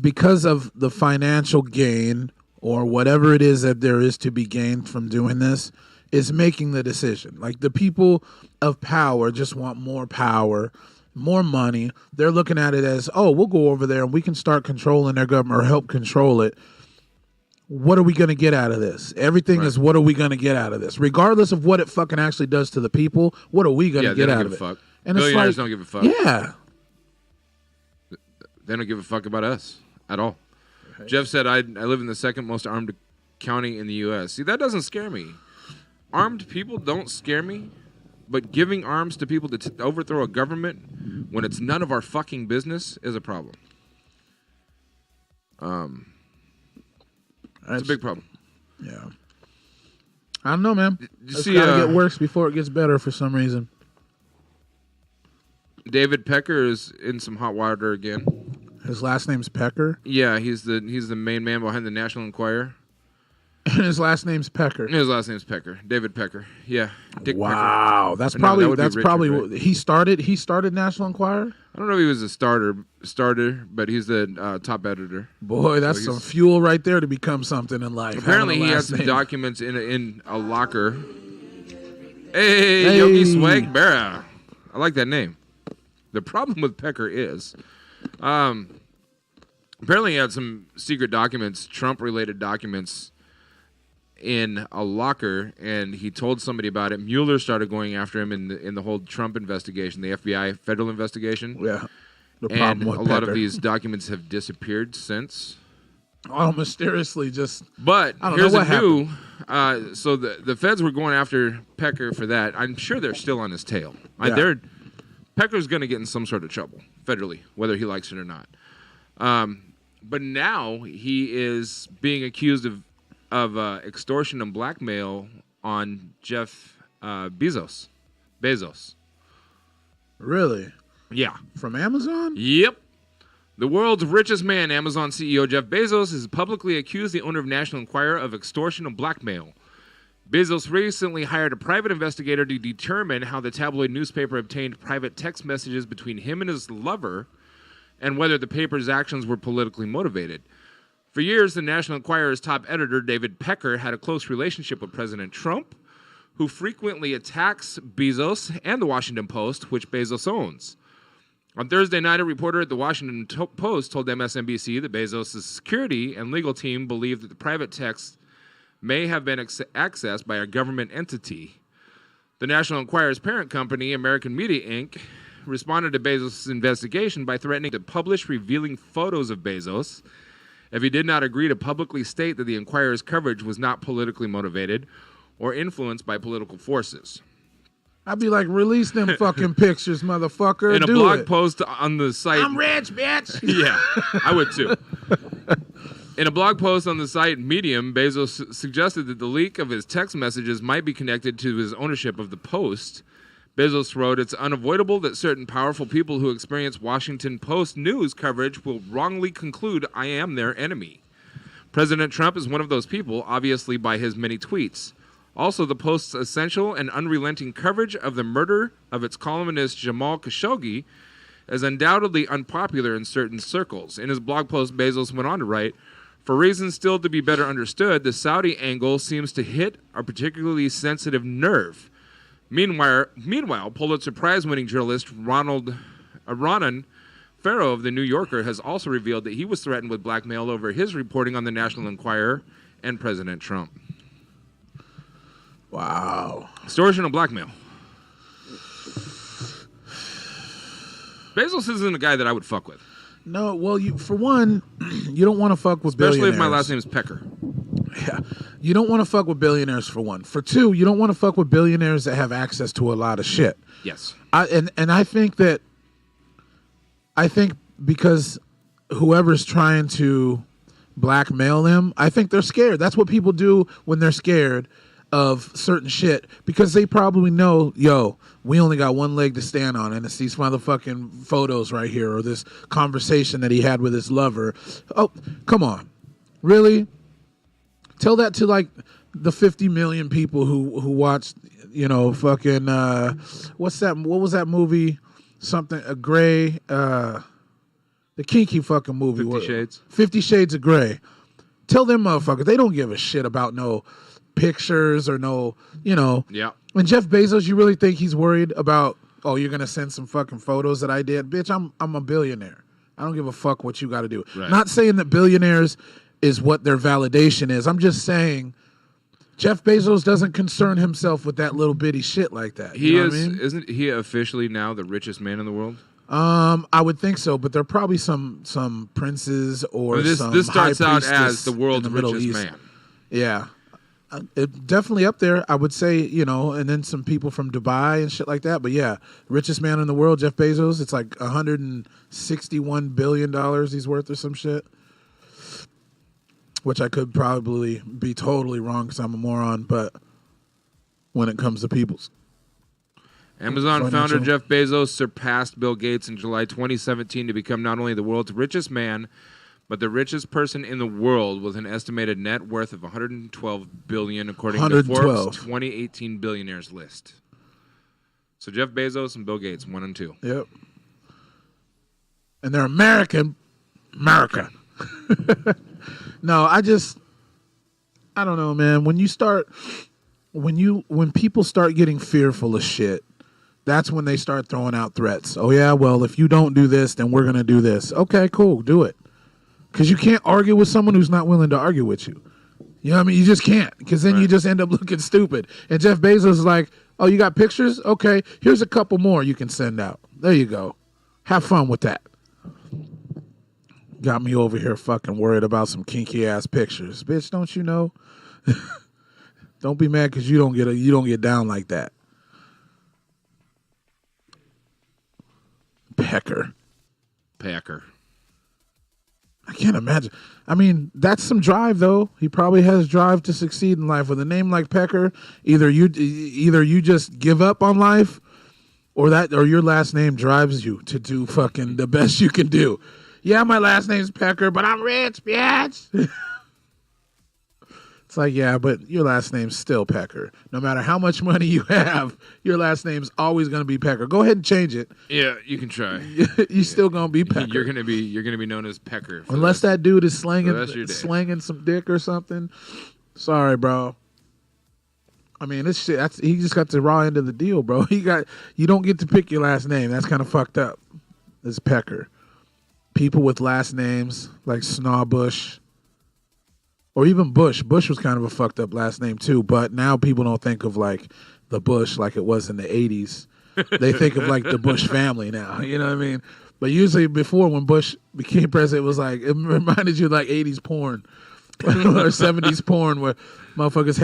because of the financial gain or whatever it is that there is to be gained from doing this is making the decision. Like the people of power just want more power, more money. They're looking at it as, oh, we'll go over there and we can start controlling their government or help control it. What are we going to get out of this? Everything is, what are we going to get out of this? Regardless of what it fucking actually does to the people, what are we going to get out of it? Fuck. And billionaires don't give a fuck. Yeah. They don't give a fuck about us at all. Right. Jeff said, I live in the second most armed county in the U.S. See, that doesn't scare me. Armed people don't scare me, but giving arms to people to overthrow a government when it's none of our fucking business is a problem. It's a big problem. Yeah. I don't know, man. It's got to get worse before it gets better for some reason. David Pecker is in some hot water again. His last name's Pecker? Yeah, he's the main man behind the National Enquirer. And his last name's Pecker. His last name's Pecker. David Pecker. Yeah. Dick Pecker. That's probably right? He started National Enquirer? I don't know if he was a starter, but he's the top editor. Boy, that's some fuel right there to become something in life. Apparently he has some documents in a locker. Hey, Yogi Swag Barra. I like that name. The problem with Pecker is apparently he had some secret documents, Trump-related documents, in a locker, and he told somebody about it. Mueller started going after him in the whole Trump investigation, the FBI federal investigation. Yeah. And a lot of these documents have disappeared since. all mysteriously just. But I don't here's know what a new. So the feds were going after Pecker for that. I'm sure they're still on his tail. Yeah. Pecker's going to get in some sort of trouble federally, whether he likes it or not. But now he is being accused of extortion and blackmail on Jeff Bezos. Really? Yeah. From Amazon? Yep. The world's richest man, Amazon CEO Jeff Bezos, has publicly accused the owner of National Enquirer of extortion and blackmail. Bezos recently hired a private investigator to determine how the tabloid newspaper obtained private text messages between him and his lover and whether the paper's actions were politically motivated. For years, the National Enquirer's top editor, David Pecker, had a close relationship with President Trump, who frequently attacks Bezos and the Washington Post, which Bezos owns. On Thursday night, a reporter at the Washington Post told MSNBC that Bezos' security and legal team believe that the private text may have been accessed by a government entity. The National Enquirer's parent company, American Media Inc., responded to Bezos' investigation by threatening to publish revealing photos of Bezos if he did not agree to publicly state that the Enquirer's coverage was not politically motivated or influenced by political forces. I'd be like, release them fucking pictures, motherfucker. In a blog post on the site... I'm rich, bitch. Yeah, I would too. In a blog post on the site Medium, Bezos suggested that the leak of his text messages might be connected to his ownership of the Post. Bezos wrote, "It's unavoidable that certain powerful people who experience Washington Post news coverage will wrongly conclude I am their enemy. President Trump is one of those people, obviously by his many tweets. Also, the Post's essential and unrelenting coverage of the murder of its columnist Jamal Khashoggi is undoubtedly unpopular in certain circles." In his blog post, Bezos went on to write, "For reasons still to be better understood, the Saudi angle seems to hit a particularly sensitive nerve. Meanwhile, Pulitzer Prize-winning journalist Ronan Farrow of The New Yorker has also revealed that he was threatened with blackmail over his reporting on the National Enquirer and President Trump." Wow. Extortion and blackmail. Bezos isn't a guy that I would fuck with. No, well, for one, you don't want to fuck with Especially billionaires. if my last name is Pecker. Yeah. You don't want to fuck with billionaires, for one. For two, you don't want to fuck with billionaires that have access to a lot of shit. Yes. And I think because whoever's trying to blackmail them, I think they're scared. That's what people do when they're scared of certain shit, because they probably know, yo, we only got one leg to stand on, and it's these motherfucking photos right here, or this conversation that he had with his lover. Oh, come on. Really? Tell that to like the 50 million people who watched, fucking what was that movie? Something Grey, the kinky fucking movie. 50 Shades. 50 Shades of Grey. Tell them motherfuckers, they don't give a shit about no pictures or no, Yeah. And Jeff Bezos, you really think he's worried about, oh, you're gonna send some fucking photos that I did? Bitch, I'm a billionaire. I don't give a fuck what you got to do. Right. Not saying that billionaires is what their validation is. I'm just saying Jeff Bezos doesn't concern himself with that little bitty shit like that. He you know is, what I mean? Isn't he officially now the richest man in the world? I would think so, but there are probably some princes or this some starts high out as priestess the world's in the Middle richest East. man. Yeah. Definitely up there, I would say, and then some people from Dubai and shit like that. But yeah, richest man in the world, Jeff Bezos. It's like $161 billion he's worth or some shit. Which I could probably be totally wrong because I'm a moron, but when it comes to people's. Amazon founder Jeff Bezos surpassed Bill Gates in July 2017 to become not only the world's richest man, but the richest person in the world with an estimated net worth of $112 billion, according to Forbes' 2018 billionaires list. So Jeff Bezos and Bill Gates, 1 and 2. Yep. And they're America. No, I don't know, man. When people start getting fearful of shit, that's when they start throwing out threats. Oh yeah, well, if you don't do this, then we're going to do this. Okay, cool, do it. Because you can't argue with someone who's not willing to argue with you. You know what I mean? You just can't, because then you just end up looking stupid. And Jeff Bezos is like, oh, you got pictures? Okay, here's a couple more you can send out. There you go. Have fun with that. Got me over here fucking worried about some kinky ass pictures. Bitch, don't you know? Don't be mad because you don't get down like that. Pecker. I can't imagine. I mean, that's some drive though. He probably has drive to succeed in life. With a name like Pecker, either you just give up on life, or your last name drives you to do fucking the best you can do. Yeah, my last name's Pecker, but I'm rich, bitch. It's like, yeah, but your last name's still Pecker. No matter how much money you have, your last name's always going to be Pecker. Go ahead and change it. Yeah, you can try. You're still going to be Pecker. You're gonna be known as Pecker. Unless that dude is slanging some dick or something. Sorry, bro. I mean, this shit. He just got the raw end of the deal, bro. You don't get to pick your last name. That's kind of fucked up. It's Pecker. People with last names like Snawbush. Or even Bush. Bush was kind of a fucked up last name too, but now people don't think of like the Bush like it was in the 80s. They think of like the Bush family now, you know what I mean? But usually before, when Bush became president, it was like, it reminded you of like 80s porn or 70s porn where motherfuckers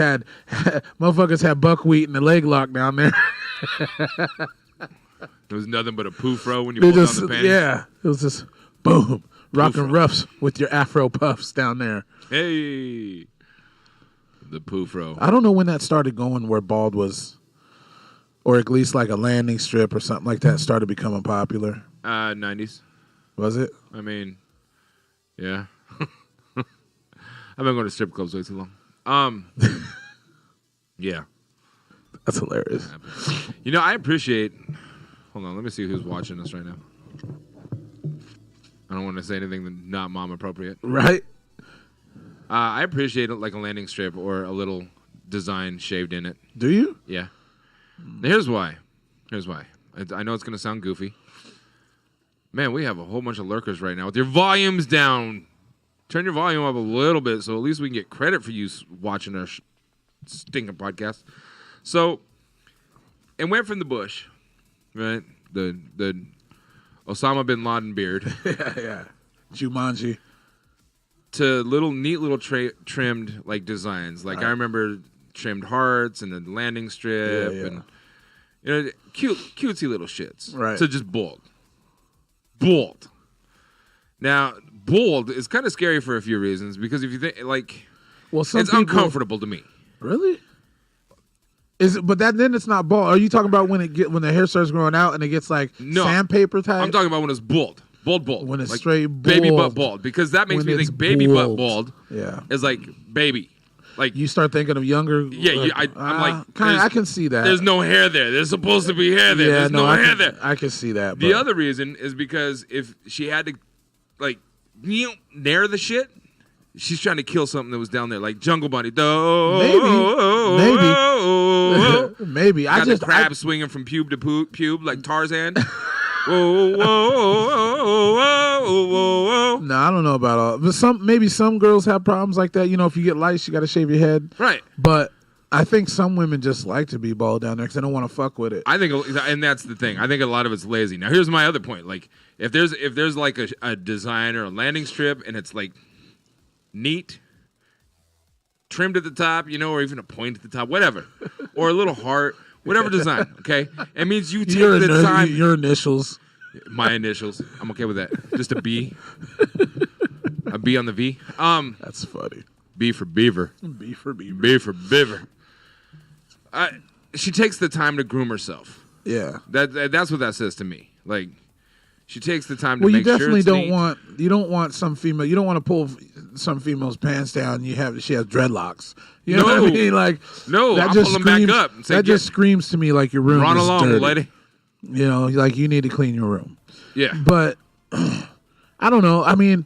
had buckwheat and the leg lock down there. It was nothing but a poofro when you pulled down the panties. Yeah, it was just boom, rocking roughs with your afro puffs down there. Hey, the poofro. I don't know when that started going where bald was, or at least like a landing strip or something like that started becoming popular. 90s. Was it? I mean, yeah. I've been going to strip clubs way too long. Yeah. That's hilarious. You know, I appreciate... Hold on, let me see who's watching us right now. I don't want to say anything that's not mom appropriate. Right? I appreciate it like a landing strip or a little design shaved in it. Do you? Yeah. Here's why. I know it's going to sound goofy. Man, we have a whole bunch of lurkers right now with your volumes down. Turn your volume up a little bit so at least we can get credit for you watching our stinking podcast. So, it went from the bush, right? The Osama bin Laden beard. Yeah. Jumanji. To neat little trimmed like designs. Like I remember trimmed hearts and a landing strip and cutesy little shits. Right. So just bold. Now, bold is kind of scary for a few reasons because if you think it's uncomfortable to me. Really? Is it? But then it's not bald. Are you talking about when the hair starts growing out and it gets like sandpaper type? I'm talking about when it's bald. Bald. When it's like straight bald. Baby butt bald. Because that makes me think baby butt bald is like baby. Like you start thinking of younger. Yeah, I'm like, I can see that. There's no hair there. There's supposed to be hair there. There's no hair there. I can see that. The other reason is because if she had to, like, nair the shit, she's trying to kill something that was down there, like Jungle Bunny. Maybe. I just crab swinging from pube to pube like Tarzan. Whoa. No, I don't know about all. But maybe some girls have problems like that. You know, if you get lice, you got to shave your head. Right. But I think some women just like to be bald down there because they don't want to fuck with it. I think, and that's the thing. I think a lot of it's lazy. Now, here's my other point. Like, if there's like a design or a landing strip and it's like neat, trimmed at the top, or even a point at the top, whatever, or a little heart. Whatever design, okay? It means you take the time. Your initials. My initials. I'm okay with that. Just a B. A B on the V. That's funny. B for beaver. B for beaver. B for beaver. She takes the time to groom herself. Yeah. That's what that says to me. Like, she takes the time to make sure it's you definitely don't want some female. You don't want to pull some female's pants down and she has dreadlocks. You know what I mean? Like, no, I'll pull them back up. And say, that just screams to me like your room run is along, dirty. lady. Like you need to clean your room. Yeah. But I don't know. I mean,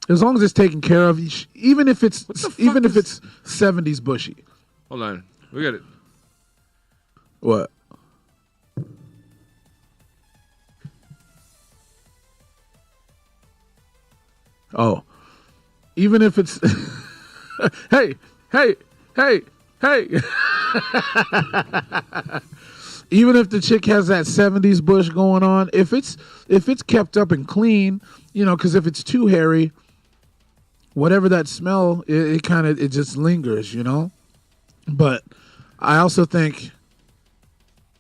as long as it's taken care of, even if it's 70s bushy. Hold on, we got it. What? Oh, even if it's hey. even if the chick has that 70s bush going on, if it's kept up and clean, you know, because if it's too hairy, whatever that smell, it just lingers, you know. But I also think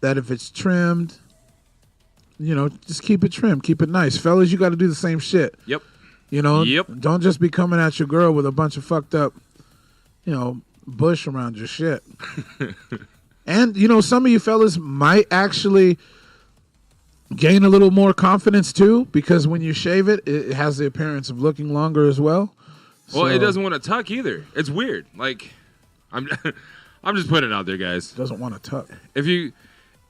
that if it's trimmed, you know, just keep it trimmed, keep it nice. Fellas, you got to do the same shit. Yep. You know, Yep. Don't just be coming at your girl with a bunch of fucked up, you know, bush around your shit. And, you know, some of you fellas might actually gain a little more confidence too, because when you shave it, it has the appearance of looking longer as well. Well, it doesn't want to tuck either. It's weird. Like, I'm just putting it out there, guys. Doesn't want to tuck. If you,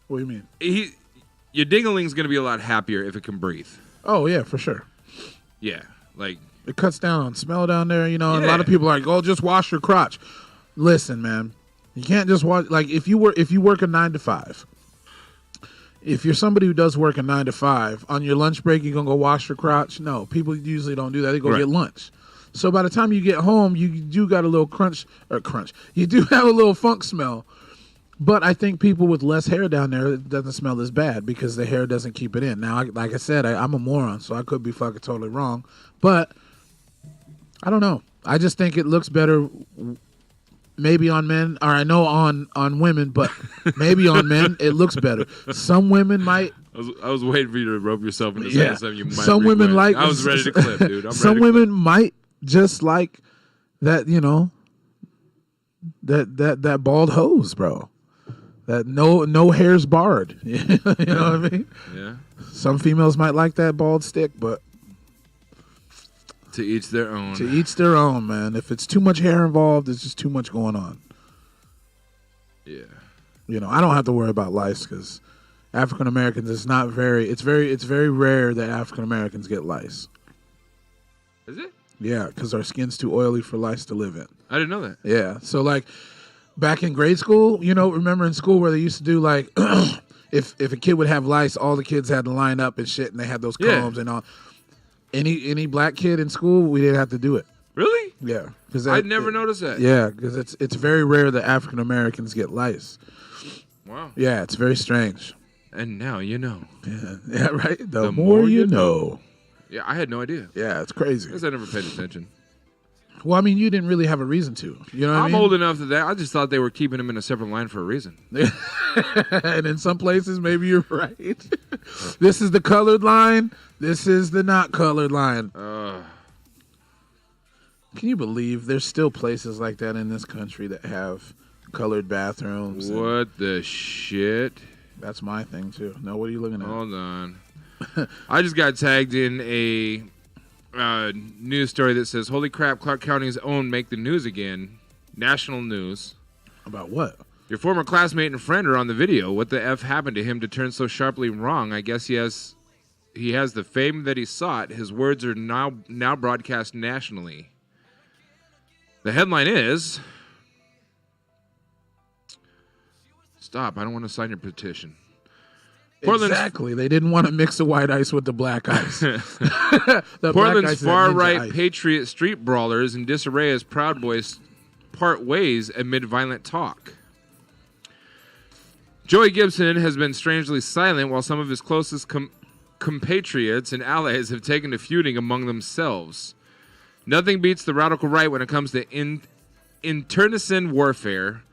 What do you mean? Your dingaling's gonna be a lot happier if it can breathe. Oh yeah, for sure. Yeah, like it cuts down on smell down there. You know, yeah. A lot of people are like, "Oh, just wash your crotch." Listen, man, you can't just wash. Like if you work a 9 to 5. If you're somebody who does work a 9 to 5, on your lunch break, you're gonna go wash your crotch. No, people usually don't do that. They go get lunch. So by the time you get home, you do got a little crunch. You do have a little funk smell. But I think people with less hair down there, it doesn't smell as bad because the hair doesn't keep it in. Now, like I said, I'm a moron, so I could be fucking totally wrong. But I don't know. I just think it looks better maybe on men, or I know on women, but maybe on men, it looks better. Some women might. I was waiting for you to rope yourself into saying something you might Some women like. I was ready to clip, dude. Some women might just like that, you know, that bald hose, bro. That no hair's barred. You know what I mean? Yeah. Some females might like that bald stick, but to each their own. To each their own, man. If it's too much hair involved, it's just too much going on. Yeah. You know, I don't have to worry about lice because African Americans it's very rare that African Americans get lice. Is it? Yeah, because our skin's too oily for lice to live in. I didn't know that. Yeah. So like back in grade school, you know, remember in school where they used to do like if a kid would have lice, all the kids had to line up and shit, and they had those combs and all. Any black kid in school, we didn't have to do it. Really? Yeah, because I'd never noticed that. Yeah, because it's very rare that African Americans get lice. Wow. Yeah, it's very strange. And now you know. Yeah, right. The more you know. Yeah, I had no idea. Yeah, it's crazy. I guess I never paid attention. Well, I mean, you didn't really have a reason to. You know what I mean? I'm old enough that I just thought they were keeping him in a separate line for a reason. And in some places, maybe you're right. This is the colored line. This is the not colored line. Can you believe there's still places like that in this country that have colored bathrooms? What the shit? That's my thing, too. No, what are you looking at? Hold on. I just got tagged in a news story that says, "Holy crap, Clark County's own make the news again." National news. About what? Your former classmate and friend are on the video. What the F happened to him to turn so sharply wrong? I guess he has the fame that he sought. His words are now broadcast nationally. The headline is, "Stop, I don't want to sign your petition." Exactly. They didn't want to mix the white ice with the black ice. Portland's far-right patriot street brawlers and Duce I Rae as Proud Boys part ways amid violent talk. Joey Gibson has been strangely silent while some of his closest compatriots and allies have taken to feuding among themselves. Nothing beats the radical right when it comes to internecine warfare.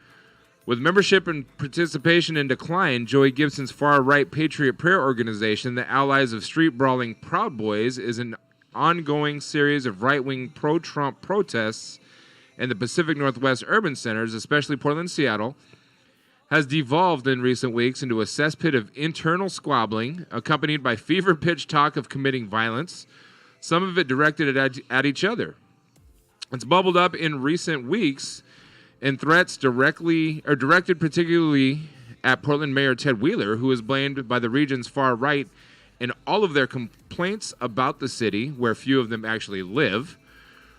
With membership and participation in decline, Joey Gibson's far-right Patriot Prayer Organization, the Allies of Street-Brawling Proud Boys, is an ongoing series of right-wing pro-Trump protests in the Pacific Northwest urban centers, especially Portland and Seattle, has devolved in recent weeks into a cesspit of internal squabbling, accompanied by fever-pitched talk of committing violence, some of it directed at each other. It's bubbled up in recent weeks and threats directed particularly at Portland Mayor Ted Wheeler, who is blamed by the region's far right in all of their complaints about the city, where few of them actually live.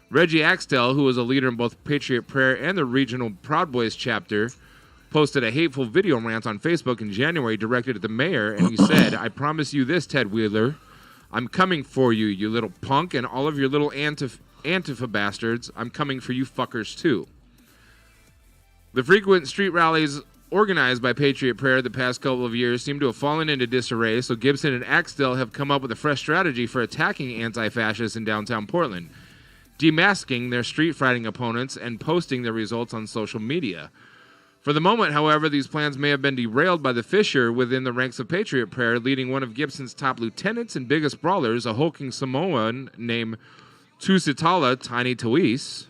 Reggie Axtell, who is a leader in both Patriot Prayer and the regional Proud Boys chapter, posted a hateful video rant on Facebook in January directed at the mayor, and he said, "I promise you this, Ted Wheeler. I'm coming for you, you little punk, and all of your little Antifa bastards. I'm coming for you fuckers, too." The frequent street rallies organized by Patriot Prayer the past couple of years seem to have fallen into disarray, so Gibson and Axtell have come up with a fresh strategy for attacking anti-fascists in downtown Portland, demasking their street fighting opponents and posting their results on social media. For the moment, however, these plans may have been derailed by the fissure within the ranks of Patriot Prayer, leading one of Gibson's top lieutenants and biggest brawlers, a hulking Samoan named Tusitala Tiny Tuis,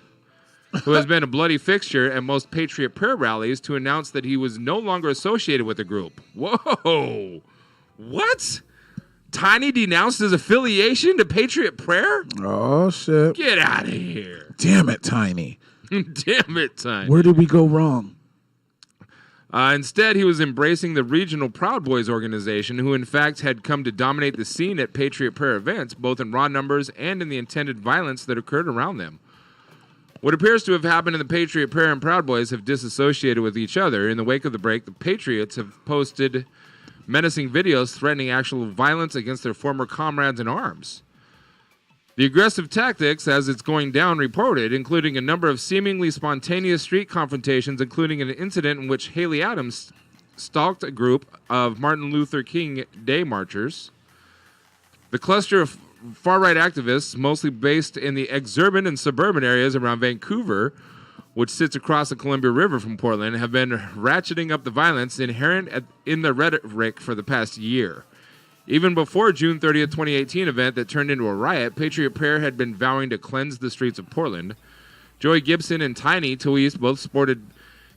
who has been a bloody fixture at most Patriot Prayer rallies, to announce that he was no longer associated with the group. Whoa! What? Tiny denounced his affiliation to Patriot Prayer? Oh, shit. Get out of here. Damn it, Tiny. Damn it, Tiny. Where did we go wrong? Instead, he was embracing the regional Proud Boys organization, who in fact had come to dominate the scene at Patriot Prayer events, both in raw numbers and in the intended violence that occurred around them. What appears to have happened in the Patriot Prayer and Proud Boys have disassociated with each other. In the wake of the break, the Patriots have posted menacing videos threatening actual violence against their former comrades in arms. The aggressive tactics, as it's going down, reported, including a number of seemingly spontaneous street confrontations, including an incident in which Haley Adams stalked a group of Martin Luther King Day marchers. The cluster of far-right activists, mostly based in the exurban and suburban areas around Vancouver, which sits across the Columbia River from Portland, have been ratcheting up the violence inherent in the rhetoric for the past year. Even before June 30th, 2018 event that turned into a riot, Patriot Prayer had been vowing to cleanse the streets of Portland. Joey Gibson and Tiny Tuis both sported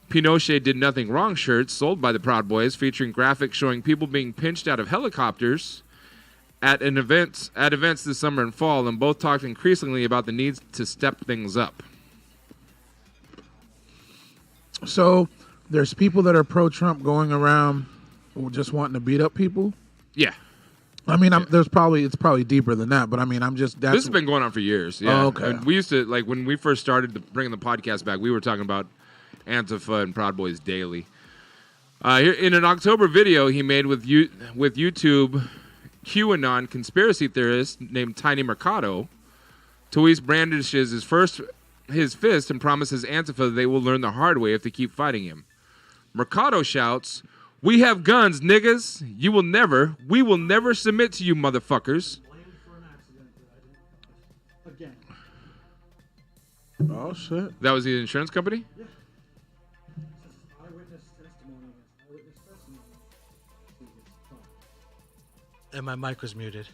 Pinochet Did Nothing Wrong shirts sold by the Proud Boys, featuring graphics showing people being pinched out of helicopters at events this summer and fall, and both talked increasingly about the need to step things up. So there's people that are pro-Trump going around just wanting to beat up people? Yeah. I mean, it's probably deeper than that, but I mean, this has been going on for years. Yeah. Oh, okay. And we used to, like, when we first started bringing the podcast back, we were talking about Antifa and Proud Boys daily. In an October video he made with YouTube QAnon conspiracy theorist named Tiny Mercado, Tuis brandishes his fist and promises Antifa they will learn the hard way if they keep fighting him. Mercado shouts, "We have guns, niggas. We will never submit to you, motherfuckers." Oh, shit. That was the insurance company? Yeah. Eyewitness testimony against eyewitness testimony. And my mic was muted.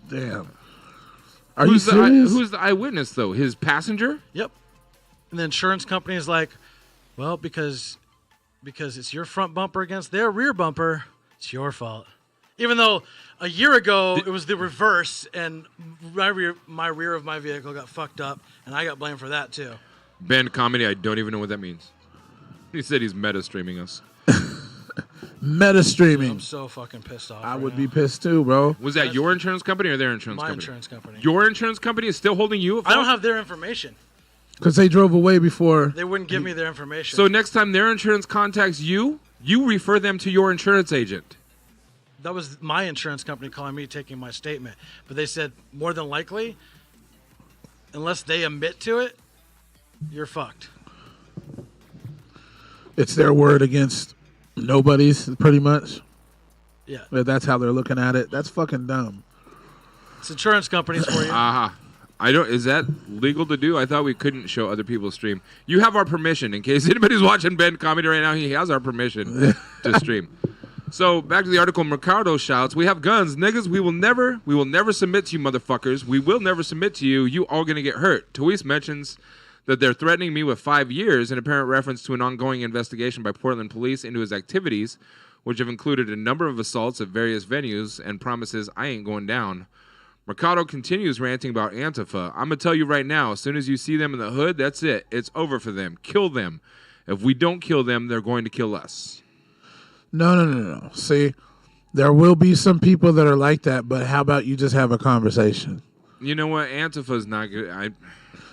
Damn. Are you serious? Who's the eyewitness, though? His passenger? Yep. And the insurance company is like, well, because it's your front bumper against their rear bumper, it's your fault. Even though a year ago it was the reverse, and my rear of my vehicle got fucked up, and I got blamed for that too. Banned comedy, I don't even know what that means. He said he's meta streaming us. Meta streaming. I'm so fucking pissed off. I would be pissed too, bro. Was that your insurance company or their insurance company? My insurance company. Your insurance company is still holding you? I don't have their information. Because they drove away before. They wouldn't give me their information. So next time their insurance contacts you, you refer them to your insurance agent. That was my insurance company calling me, taking my statement. But they said, more than likely, unless they admit to it, you're fucked. It's their word against nobody's, pretty much. Yeah. That's how they're looking at it. That's fucking dumb. It's insurance companies for you. Is that legal to do? I thought we couldn't show other people stream. You have our permission. In case anybody's watching Ben comedy right now, he has our permission to stream. So back to the article. Mercado shouts, "We have guns, niggas. We will never submit to you, motherfuckers. We will never submit to you. You all gonna get hurt." Tuis mentions that they're threatening me with 5 years, in apparent reference to an ongoing investigation by Portland police into his activities, which have included a number of assaults at various venues, and promises I ain't going down. Mercado continues ranting about Antifa. "I'm going to tell you right now, as soon as you see them in the hood, that's it. It's over for them. Kill them. If we don't kill them, they're going to kill us." No. See, there will be some people that are like that, but how about you just have a conversation? You know what? Antifa's not good.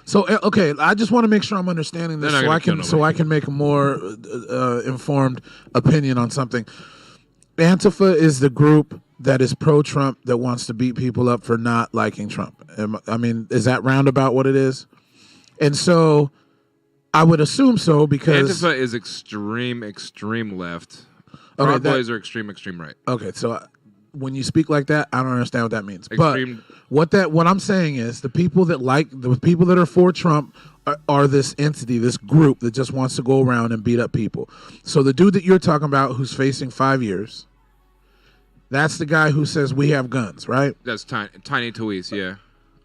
So, okay, I just want to make sure I'm understanding this so I can make a more informed opinion on something. Antifa is the group that is pro-Trump that wants to beat people up for not liking Trump. I mean, is that roundabout what it is? And so I would assume so because Antifa is extreme left. Okay, Proud Boys are extreme right. Okay, so when you speak like that, I don't understand what that means. Extreme. But what I'm saying is the people that are for Trump are this entity, this group that just wants to go around and beat up people. So the dude that you're talking about who's facing 5 years, that's the guy who says we have guns, right? That's Tiny Tawis, yeah.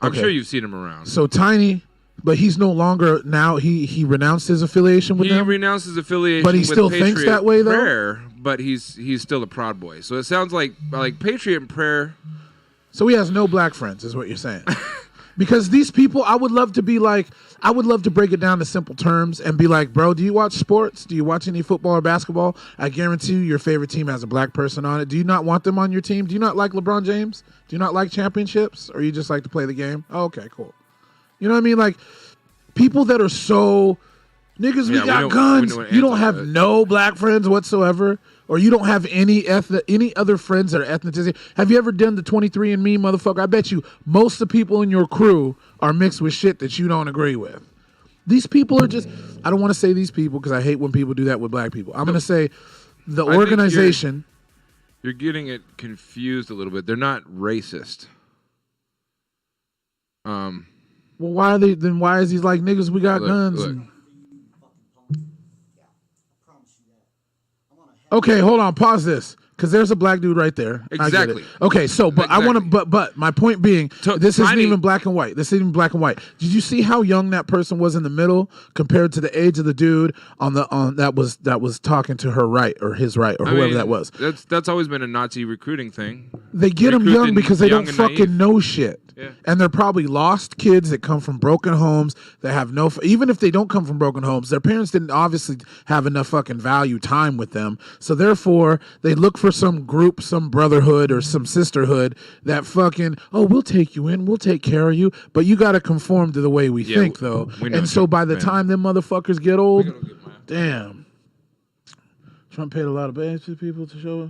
I'm Okay. sure you've seen him around. So Tiny, but he's no longer now. He renounced his affiliation with them. He renounced his affiliation, But he with still thinks Patriot that way, though? Prayer, but he's still a Proud Boy. So it sounds like Patriot and Prayer. So he has no black friends, is what you're saying. Because these people, I would love to break it down to simple terms and be like, bro, do you watch sports? Do you watch any football or basketball? I guarantee you your favorite team has a black person on it. Do you not want them on your team? Do you not like LeBron James? Do you not like championships? Or you just like to play the game? Oh, okay, cool. You know what I mean? Like, people that are so, niggas, we got guns. You don't have no black friends whatsoever. Or you don't have any other friends that are ethnicity. Have you ever done the 23andMe, motherfucker? I bet you most of the people in your crew are mixed with shit that you don't agree with. These people are just, I don't want to say these people because I hate when people do that with black people. I'm going to say the organization. You're getting it confused a little bit. They're not racist. Well, why are they, then why is he like, niggas, we got guns? Look. And, okay, hold on. Pause this. Because there's a black dude right there. Exactly. Okay, so, but Exactly. I want to, but my point being, this isn't even black and white. This isn't even black and white. Did you see how young that person was in the middle compared to the age of the dude that was talking to her right or his right or whoever that was? That's always been a Nazi recruiting thing. They get them young because they don't fucking know shit. Yeah. And they're probably lost kids that come from broken homes that have no, even if they don't come from broken homes, their parents didn't obviously have enough fucking value time with them. So therefore, they look for some group, some brotherhood or some sisterhood that fucking, oh, we'll take you in, we'll take care of you. But you got to conform to the way we think, though. And so by the time them motherfuckers get old, damn. Trump paid a lot of bands to people to show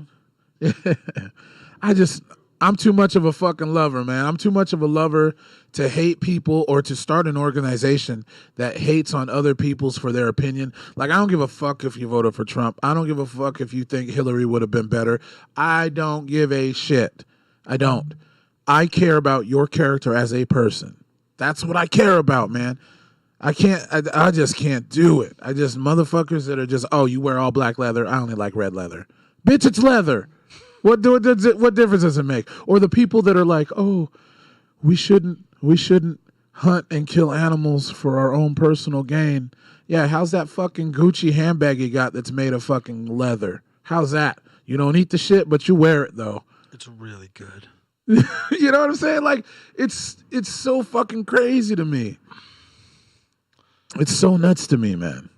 up. I'm too much of a fucking lover, man. I'm too much of a lover to hate people or to start an organization that hates on other people's for their opinion. Like, I don't give a fuck if you voted for Trump. I don't give a fuck if you think Hillary would have been better. I don't give a shit. I don't. I care about your character as a person. That's what I care about, man. I just can't do it. Motherfuckers that are just, oh, you wear all black leather. I only like red leather. Bitch, it's leather. What difference does it make? Or the people that are like, oh, we shouldn't hunt and kill animals for our own personal gain. Yeah, how's that fucking Gucci handbag you got that's made of fucking leather? How's that? You don't eat the shit, but you wear it though. It's really good. You know what I'm saying? Like, it's so fucking crazy to me. It's so nuts to me, man.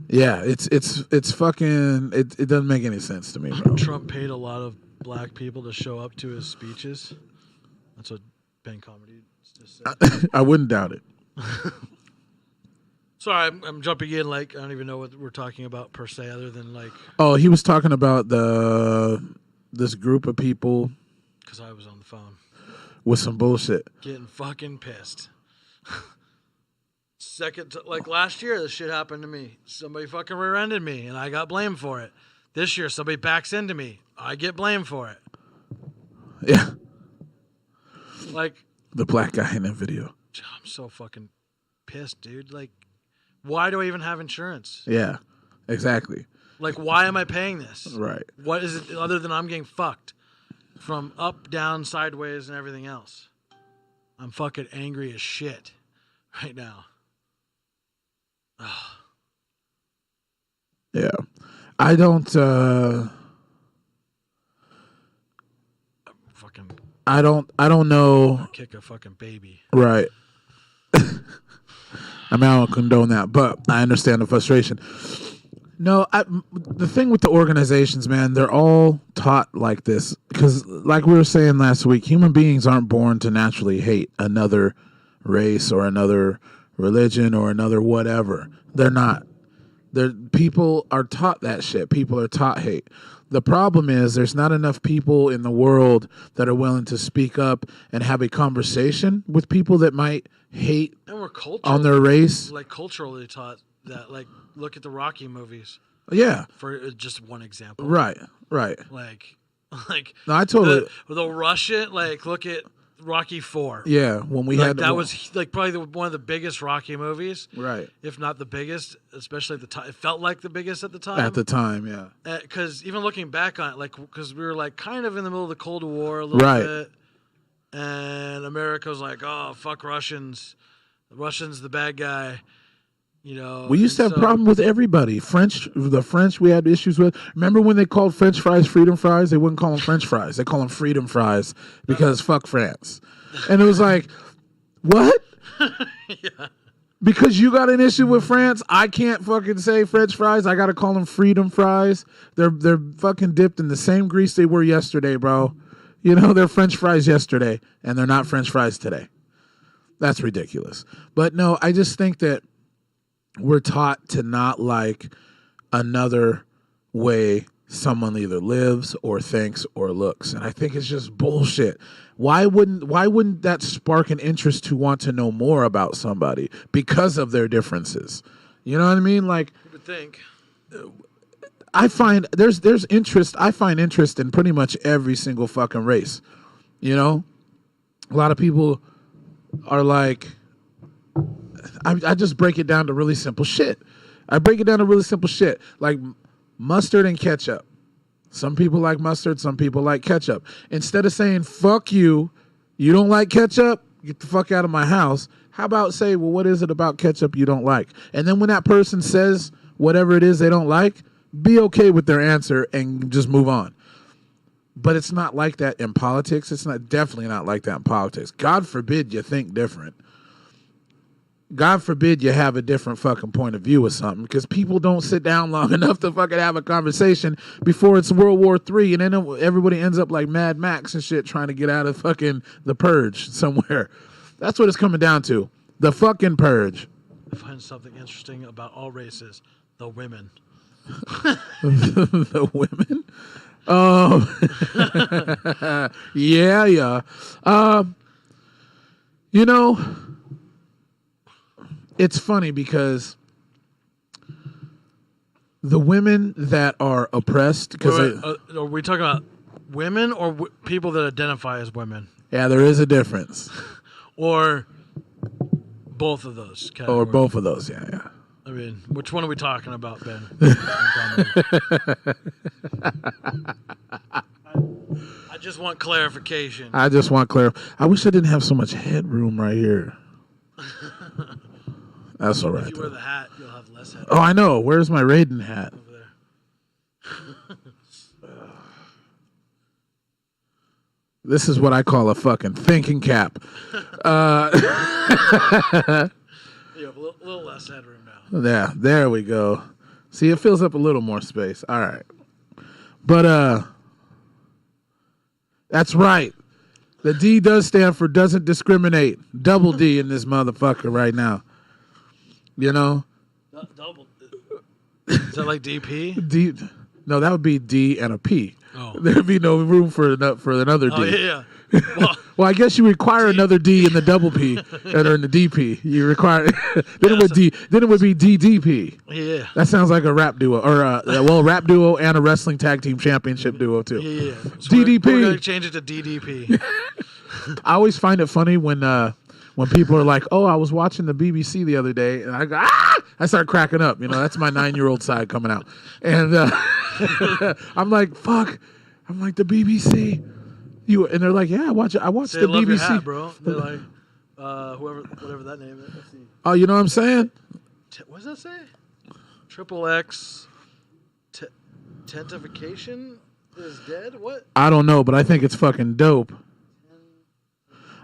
Yeah, it's fucking, it doesn't make any sense to me, bro. Trump paid a lot of black people to show up to his speeches. That's what Ben Comedy just said. I wouldn't doubt it. Sorry, I'm jumping in. Like, I don't even know what we're talking about per se, other than like. Oh, he was talking about this group of people. Because I was on the phone. With some bullshit. Getting fucking pissed. Like last year, this shit happened to me. Somebody fucking rear-ended me, and I got blamed for it. This year, somebody backs into me. I get blamed for it. Yeah. Like. The black guy in that video. I'm so fucking pissed, dude. Like, why do I even have insurance? Yeah, exactly. Like, why am I paying this? Right. What is it other than I'm getting fucked from up, down, sideways, and everything else? I'm fucking angry as shit right now. Yeah. I don't I don't know. Kick a fucking baby. Right. I mean, I don't condone that, but I understand the frustration. No, the thing with the organizations, man, they're all taught like this because, like we were saying last week, human beings aren't born to naturally hate another race or another religion or another whatever. They're not. People are taught that shit. People are taught hate. The problem is there's not enough people in the world that are willing to speak up and have a conversation with people that might hate And we're on their race. like culturally taught that. Like, look at the Rocky movies Yeah. for just one example. Right. Like No, I totally. the Russian. Like, look at Rocky 4. Yeah, when we Like, had that was like probably one of the biggest Rocky movies, right if not the biggest, especially at the time. It felt like the biggest at the time. at the time. Yeah. Because even looking back on it, like, because we were like kind of in the middle of the Cold War a little Right. bit, and America was like, "Oh, fuck Russians, the Russians the bad guy," you know. We used to and have problem with everybody. The French we had issues with. Remember when they called French fries freedom fries? They wouldn't call them French fries. They call them freedom fries because fuck France. And it was like, what? Yeah. Because you got an issue with France, I can't fucking say French fries. I got to call them freedom fries. They're fucking dipped in the same grease they were yesterday, bro. You know, they're French fries yesterday, and they're not French fries today. That's ridiculous. But no, I just think that we're taught to not like another way someone either lives or thinks or looks. And I think it's just bullshit. Why wouldn't that spark an interest to want to know more about somebody because of their differences? You know what I mean? Like, You would think. I find there's interest. I find interest in pretty much every single fucking race. You know, a lot of people are like, I just break it down to really simple shit. Like mustard and ketchup. Some people like mustard, some people like ketchup. Instead of saying, fuck you, you don't like ketchup, get the fuck out of my house. How about say, well, what is it about ketchup you don't like? And then when that person says whatever it is they don't like, be okay with their answer and just move on. But it's not like that in politics. It's definitely not like that in politics. God forbid you think different. God forbid you have a different fucking point of view with something, because people don't sit down long enough to fucking have a conversation before it's World War III, and then everybody ends up like Mad Max and shit trying to get out of fucking the purge somewhere. That's what it's coming down to. The fucking purge. I find something interesting about all races: the women. The women? Yeah. You know, it's funny because the women that are oppressed, because Are we talking about women or people that identify as women, yeah, there is a difference. or both of those? Or Categories? both of those, yeah. I mean, which one are we talking about, Ben? I just want clarification. I just want I wish I didn't have so much headroom right here. That's all right. If you wear though. the hat, you'll have less head Oh, I know. Where's my Raiden hat? over there. This is what I call a fucking thinking cap. You have a little less headroom now. Yeah, there we go. See, it fills up a little more space. All right. But that's right. The D does stand for doesn't discriminate. Double D in this motherfucker right now. You know? Double. Is that like DP? D. No, that would be D and a P. Oh. There'd be no room for another D. Oh, yeah. Well, Well, I guess you require another D in the double P or in the DP. You require then it would be DDP. yeah. That sounds like a rap duo, or rap duo and a wrestling tag team championship duo too. Yeah. So DDP. We're going to change it to DDP. I always find it funny when people are like, "Oh, I was watching the BBC the other day," and I go, "Ah!" I start cracking up. You know, that's my 9-year-old side coming out, and I'm like, "Fuck!" I'm like, "The BBC." And they're like, "Yeah, I watch the They love BBC, your hat, bro. They're like, whatever that name is. Let's see. Oh, you know what I'm saying? What does that say? Triple X tentification is dead? What? I don't know, but I think it's fucking dope.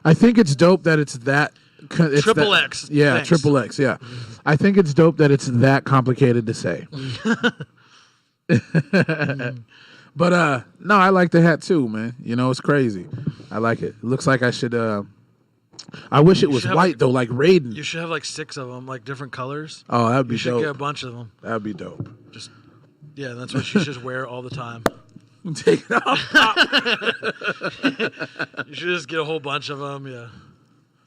I think it's dope that it's that. It's Triple that, X. Yeah, Thanks. Triple X. Yeah, I think it's dope that it's that complicated to say. But no, I like the hat too, man. You know, it's crazy. I like it. It looks like I should. I wish it was should have, white though, like Raiden. You should have like 6 of them, like different colors. Oh, that'd be You should dope. get a bunch of them. That'd be dope. Just yeah, that's what you should wear all the time. Take it off. You should just get a whole bunch of them. Yeah.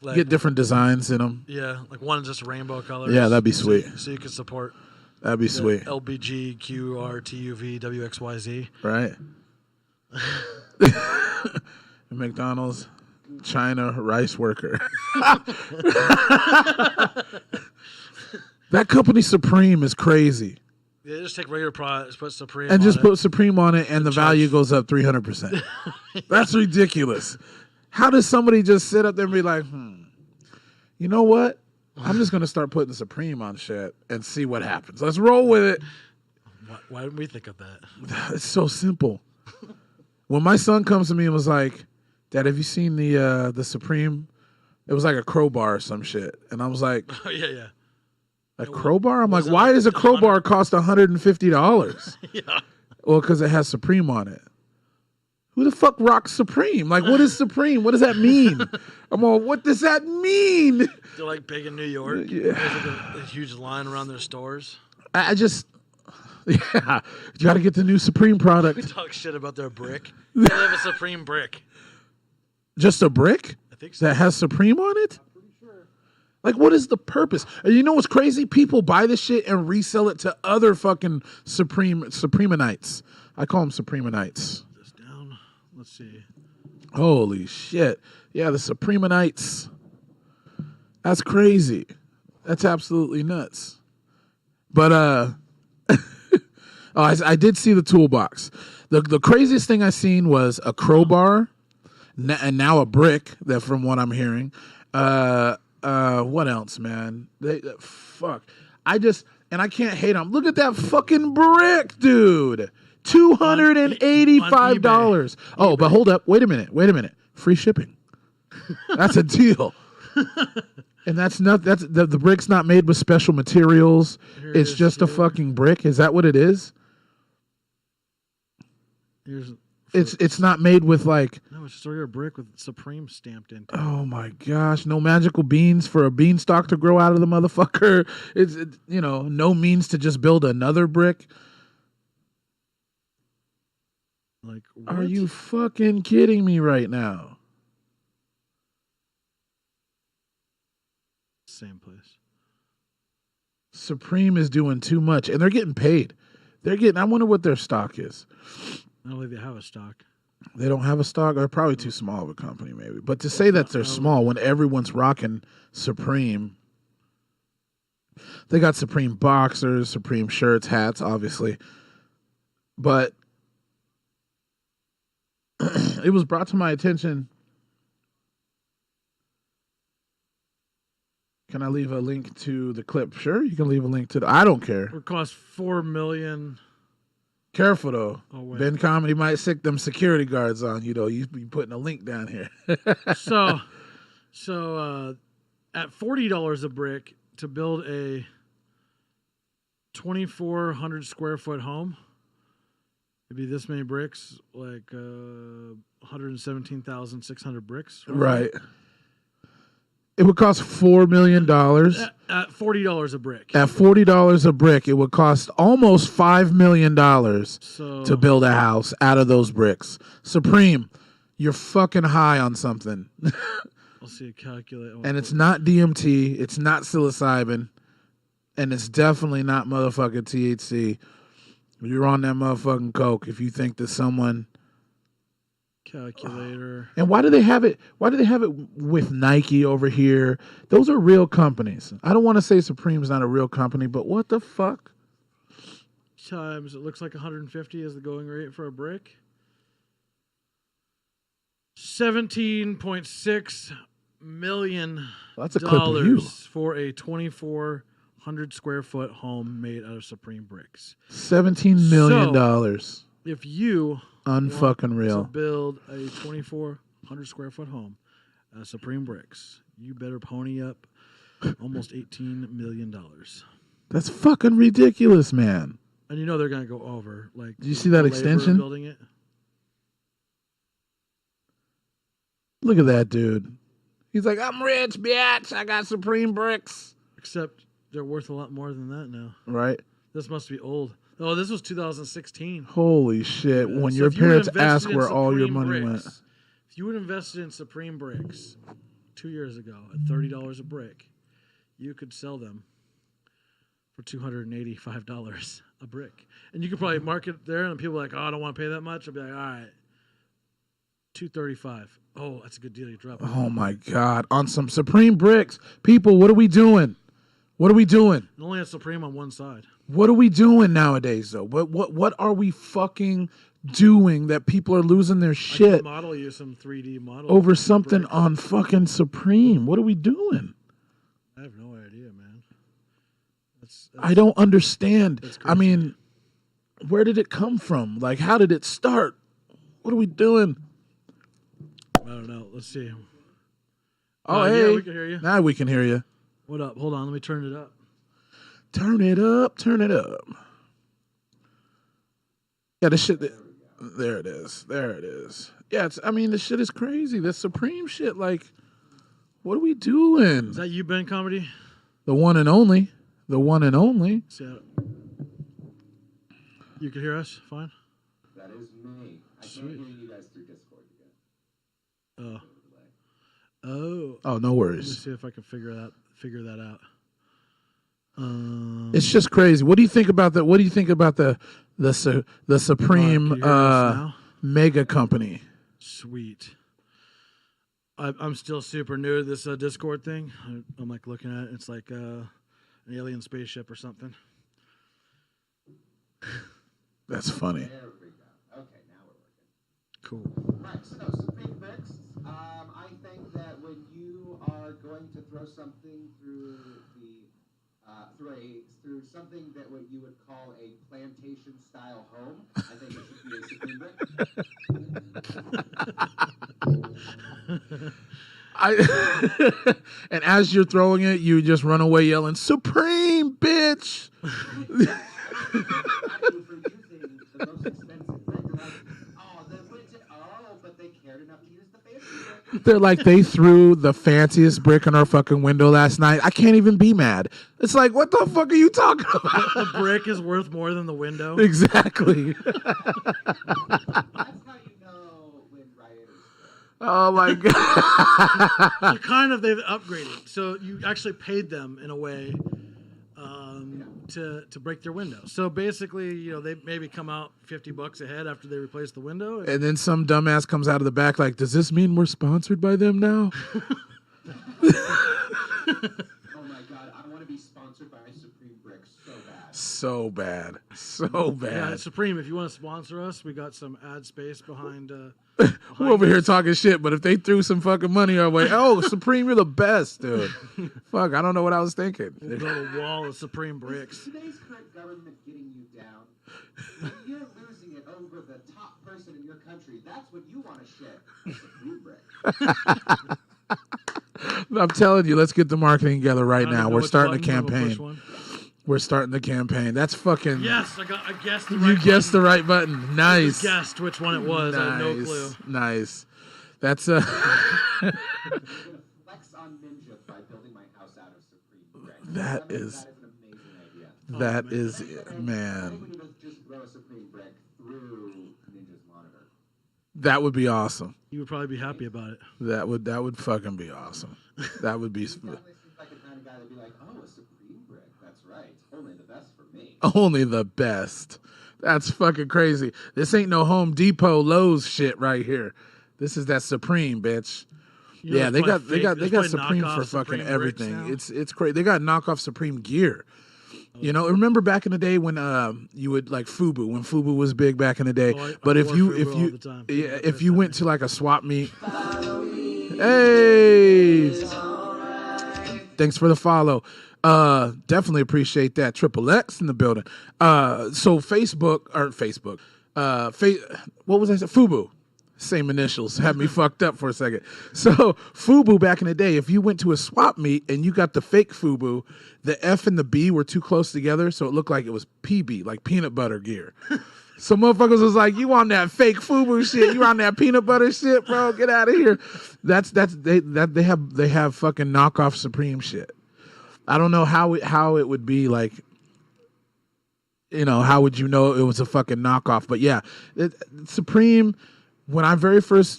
Like, Get different designs in them. Yeah, like one is just rainbow colors. Yeah, that'd be sweet. So you can support That'd be sweet. LBG, QRTUV, WXYZ. Right. McDonald's, China rice worker. That company Supreme is crazy. Yeah, just take regular products, put Supreme And on just it. put Supreme on it, and the value goes up 300%. That's ridiculous. How does somebody just sit up there and be like, you know what? I'm just going to start putting Supreme on shit and see what happens. Let's roll with it. Why didn't we think of that? It's so simple. When my son comes to me and was like, Dad, have you seen the Supreme? It was like a crowbar or some shit. And I was like, Oh, yeah. a crowbar? I'm like, was it why like does a crowbar cost $150? Yeah. Well, because it has Supreme on it. Who the fuck rocks Supreme? Like, what is Supreme? What does that mean? I'm all, what does that mean? They're like big in New York. Yeah. There's like a huge line around their stores. I just, yeah, you got to get the new Supreme We product. talk shit about their brick. They have a Supreme brick. Just a brick I think so. that has Supreme on it? Like, what is the purpose? And you know what's crazy? People buy this shit and resell it to other fucking Supremanites. I call them Supremanites. This down. Let's see. Holy shit. Yeah, the Supremanites. That's crazy. That's absolutely nuts. But I did see the toolbox. The craziest thing I seen was a crowbar, and now a brick. That from what I'm hearing. What else, man? Fuck. I can't hate them. Look at that fucking brick, dude. $285. Oh, but hold up. Wait a minute. Free shipping. That's a deal. And that's the brick's not made with special materials. It's just a fucking brick. Is that what it is? It's not made with like. No, it's just a regular brick with Supreme stamped in. Oh my gosh! No magical beans for a beanstalk to grow out of the motherfucker. It's no means to just build another brick. Like, what? Are you fucking kidding me right now? Same place. Supreme is doing too much, and they're getting paid. I wonder what their stock is. I don't think they have a stock. They don't have a stock. They're probably too small of a company, maybe. But to say that they're small when everyone's rocking Supreme, they got Supreme boxers, Supreme shirts, hats, obviously. But it was brought to my attention. Can I leave a link to the clip? Sure, you can leave a link to I don't care. It cost $4 million. Careful though. Oh, wait. Ben Comedy might stick them security guards on you though. You be putting a link down here. So at $40 a brick to build a 2,400 square foot home, it'd be this many bricks, like 117,600 bricks. Right. It would cost $4 million. At $40 a brick. At $40 a brick, it would cost almost $5 million to build a house out of those bricks. Supreme, you're fucking high on something. I'll see a calculator. And it's not DMT, it's not psilocybin, and it's definitely not motherfucking THC. You're on that motherfucking coke if you think that someone... Calculator. And why do they have it? Why do they have it with Nike over here? Those are real companies. I don't want to say Supreme's not a real company, but what the fuck? Times, it looks like 150 is the going rate for a brick. $17.6 million. That's a clip of you. For a 2,400 square foot home made out of Supreme bricks. $17 million. If you unfucking real to build a 2,400 square foot home out of Supreme bricks, you better pony up almost $18 million. That's fucking ridiculous, man. And you know they're gonna go over. Like, did you see that extension? Building it. Look at that dude. He's like, I'm rich, bitch. I got Supreme bricks. Except they're worth a lot more than that now. Right. This must be old. Oh, this was 2016. Holy shit. When your parents ask where all your money went. If you would have invested in Supreme bricks 2 years ago at $30 a brick, you could sell them for $285 a brick. And you could probably market there, and people are like, oh, I don't want to pay that much. I'll be like, all right, $235. Oh, that's a good deal. You drop it. Oh, my God. On some Supreme bricks. People, what are we doing? What are we doing? It only has Supreme on one side. What are we doing nowadays, though? What are we fucking doing that people are losing their I shit can model you some 3D models over something bricks. on fucking Supreme? What are we doing? I have no idea, man. I don't understand. That's I crazy. mean, where did it come from? Like, how did it start? What are we doing? I don't know. Let's see. Oh, Yeah, hey. we can hear you. Now we can hear you. What up? Hold on. Let me turn it up. Turn it up. Turn it up. Yeah, the shit. There it is. There it is. Yeah, I mean, the shit is crazy. The Supreme shit, like, what are we doing? Is that you, Ben Comedy? The one and only. The one and only. See, you can hear us fine? That is me. I Sweet. can't hear you guys through Discord again. Oh, Oh, no let me worries. see if I can figure that out. It's just crazy. What do you think about that? What do you think about the Supreme Can you hear us now? mega company? Sweet. I'm still super new to this Discord thing. I'm like looking at it. It's like an alien spaceship or something. That's funny. There we go. Okay, now we're working. Cool. Right, so Supreme Bricks. I think that when you are going to throw something through through something that what you would call a plantation style home, I think it should be a Supreme Brick. And as you're throwing it, you just run away yelling, "Supreme, bitch!" Actually, for using the most expensive brick, they're like, oh, but they cared enough to use the fancy brick. They're like, they threw the fanciest brick in our fucking window last night. I can't even be mad. It's like, what the fuck are you talking about? The brick is worth more than the window. Exactly. That's how you know when rioters go. Oh my god. So kind of they've upgraded. So you actually paid them in a way to break their window. So basically, you know, they maybe come out $50 ahead after they replace the window. And then some dumbass comes out of the back like, does this mean we're sponsored by them now? Oh my god, I want to be sponsored by Supreme Brick so bad. So bad. So Yeah, bad. Supreme, if you want to sponsor us, we got some ad space behind. We're over here talking shit, but if they threw some fucking money our way, oh, Supreme, you're the best, dude. Fuck, I don't know what I was thinking. We'll build a wall of Supreme bricks. Today's current government getting you down. When you're losing it over the top person in your country, that's when you want to shit a Supreme Brick. I'm telling you, let's get the marketing together right I don't now. know We're which starting a button, I'm gonna push campaign. one. We're starting the campaign. That's fucking. Yes, I guessed the right You guessed the button. right button. Nice. Guessed which one it was. I had no clue. Nice. That's I'm gonna flex on Ninja by building my house out of Supreme Brick. That I think is- that is an amazing idea. that man. is And man. anyone who does just throw a Supreme Brick through Ninja's monitor. That would be awesome. You would probably be happy about it. That would fucking be awesome. That would be He definitely seems like the kind of guy that'd be like, oh, a Supreme Brick. That's right. Only the best for me. only the best. That's fucking crazy. This ain't no Home Depot Lowe's shit right here. This is that Supreme, bitch. You know, Yeah, it's they probably got fake- they there's got probably Supreme for knockoff fucking Supreme bricks everything. now. It's crazy. They got knockoff Supreme gear. You know, remember back in the day when you would like Fubu, when Fubu was big back in the day. Oh, I But if wore you Fubu if all you the time. yeah, if you went to like a swap meet, hey, thanks for the follow. Definitely appreciate that. Triple X in the building. So Facebook. What was I saying? Fubu. Same initials. Had me fucked up for a second. So Fubu back in the day, if you went to a swap meet and you got the fake Fubu, the F and the B were too close together, so it looked like it was PB, like peanut butter gear. So motherfuckers was like, "You on that fake Fubu shit? You on that peanut butter shit, bro? Get out of here!" They have fucking knockoff Supreme shit. I don't know how it would be like. You know, how would you know it was a fucking knockoff? But yeah, Supreme. When I very first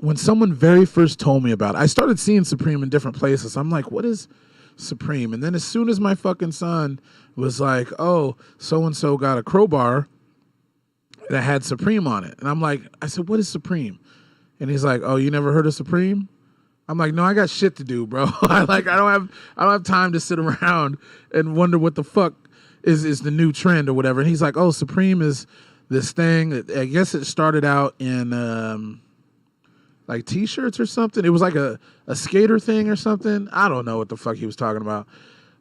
when someone very first told me about it, I started seeing Supreme in different places. I'm like, what is Supreme? And then as soon as my fucking son was like, oh, so-and-so got a crowbar that had Supreme on it. And I'm like, I said, what is Supreme? And he's like, oh, you never heard of Supreme? I'm like, no, I got shit to do, bro. I don't have time to sit around and wonder what the fuck is the new trend or whatever. And he's like, oh, Supreme is this thing. I guess it started out in like T-shirts or something. It was like a skater thing or something. I don't know what the fuck he was talking about.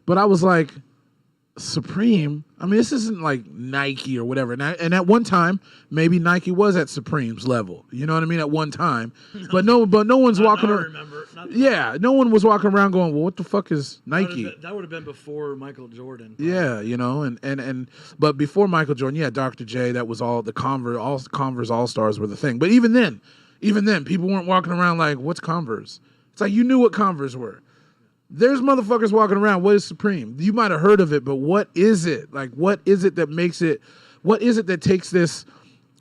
But I was like, Supreme? I mean, this isn't like Nike or whatever. And at one time, maybe Nike was at Supreme's level. You know what I mean? At one time. But no one's walking around. Remember. Yeah, no one was walking around going, well, what the fuck is Nike? That would have been before Michael Jordan. Probably. Yeah, you know, and but before Michael Jordan, yeah, Dr. J, that was all the Converse All-Stars were the thing. But even then, people weren't walking around like, what's Converse? It's like you knew what Converse were. There's motherfuckers walking around. What is Supreme? You might have heard of it, but what is it? Like, what is it that makes it? What is it that takes this?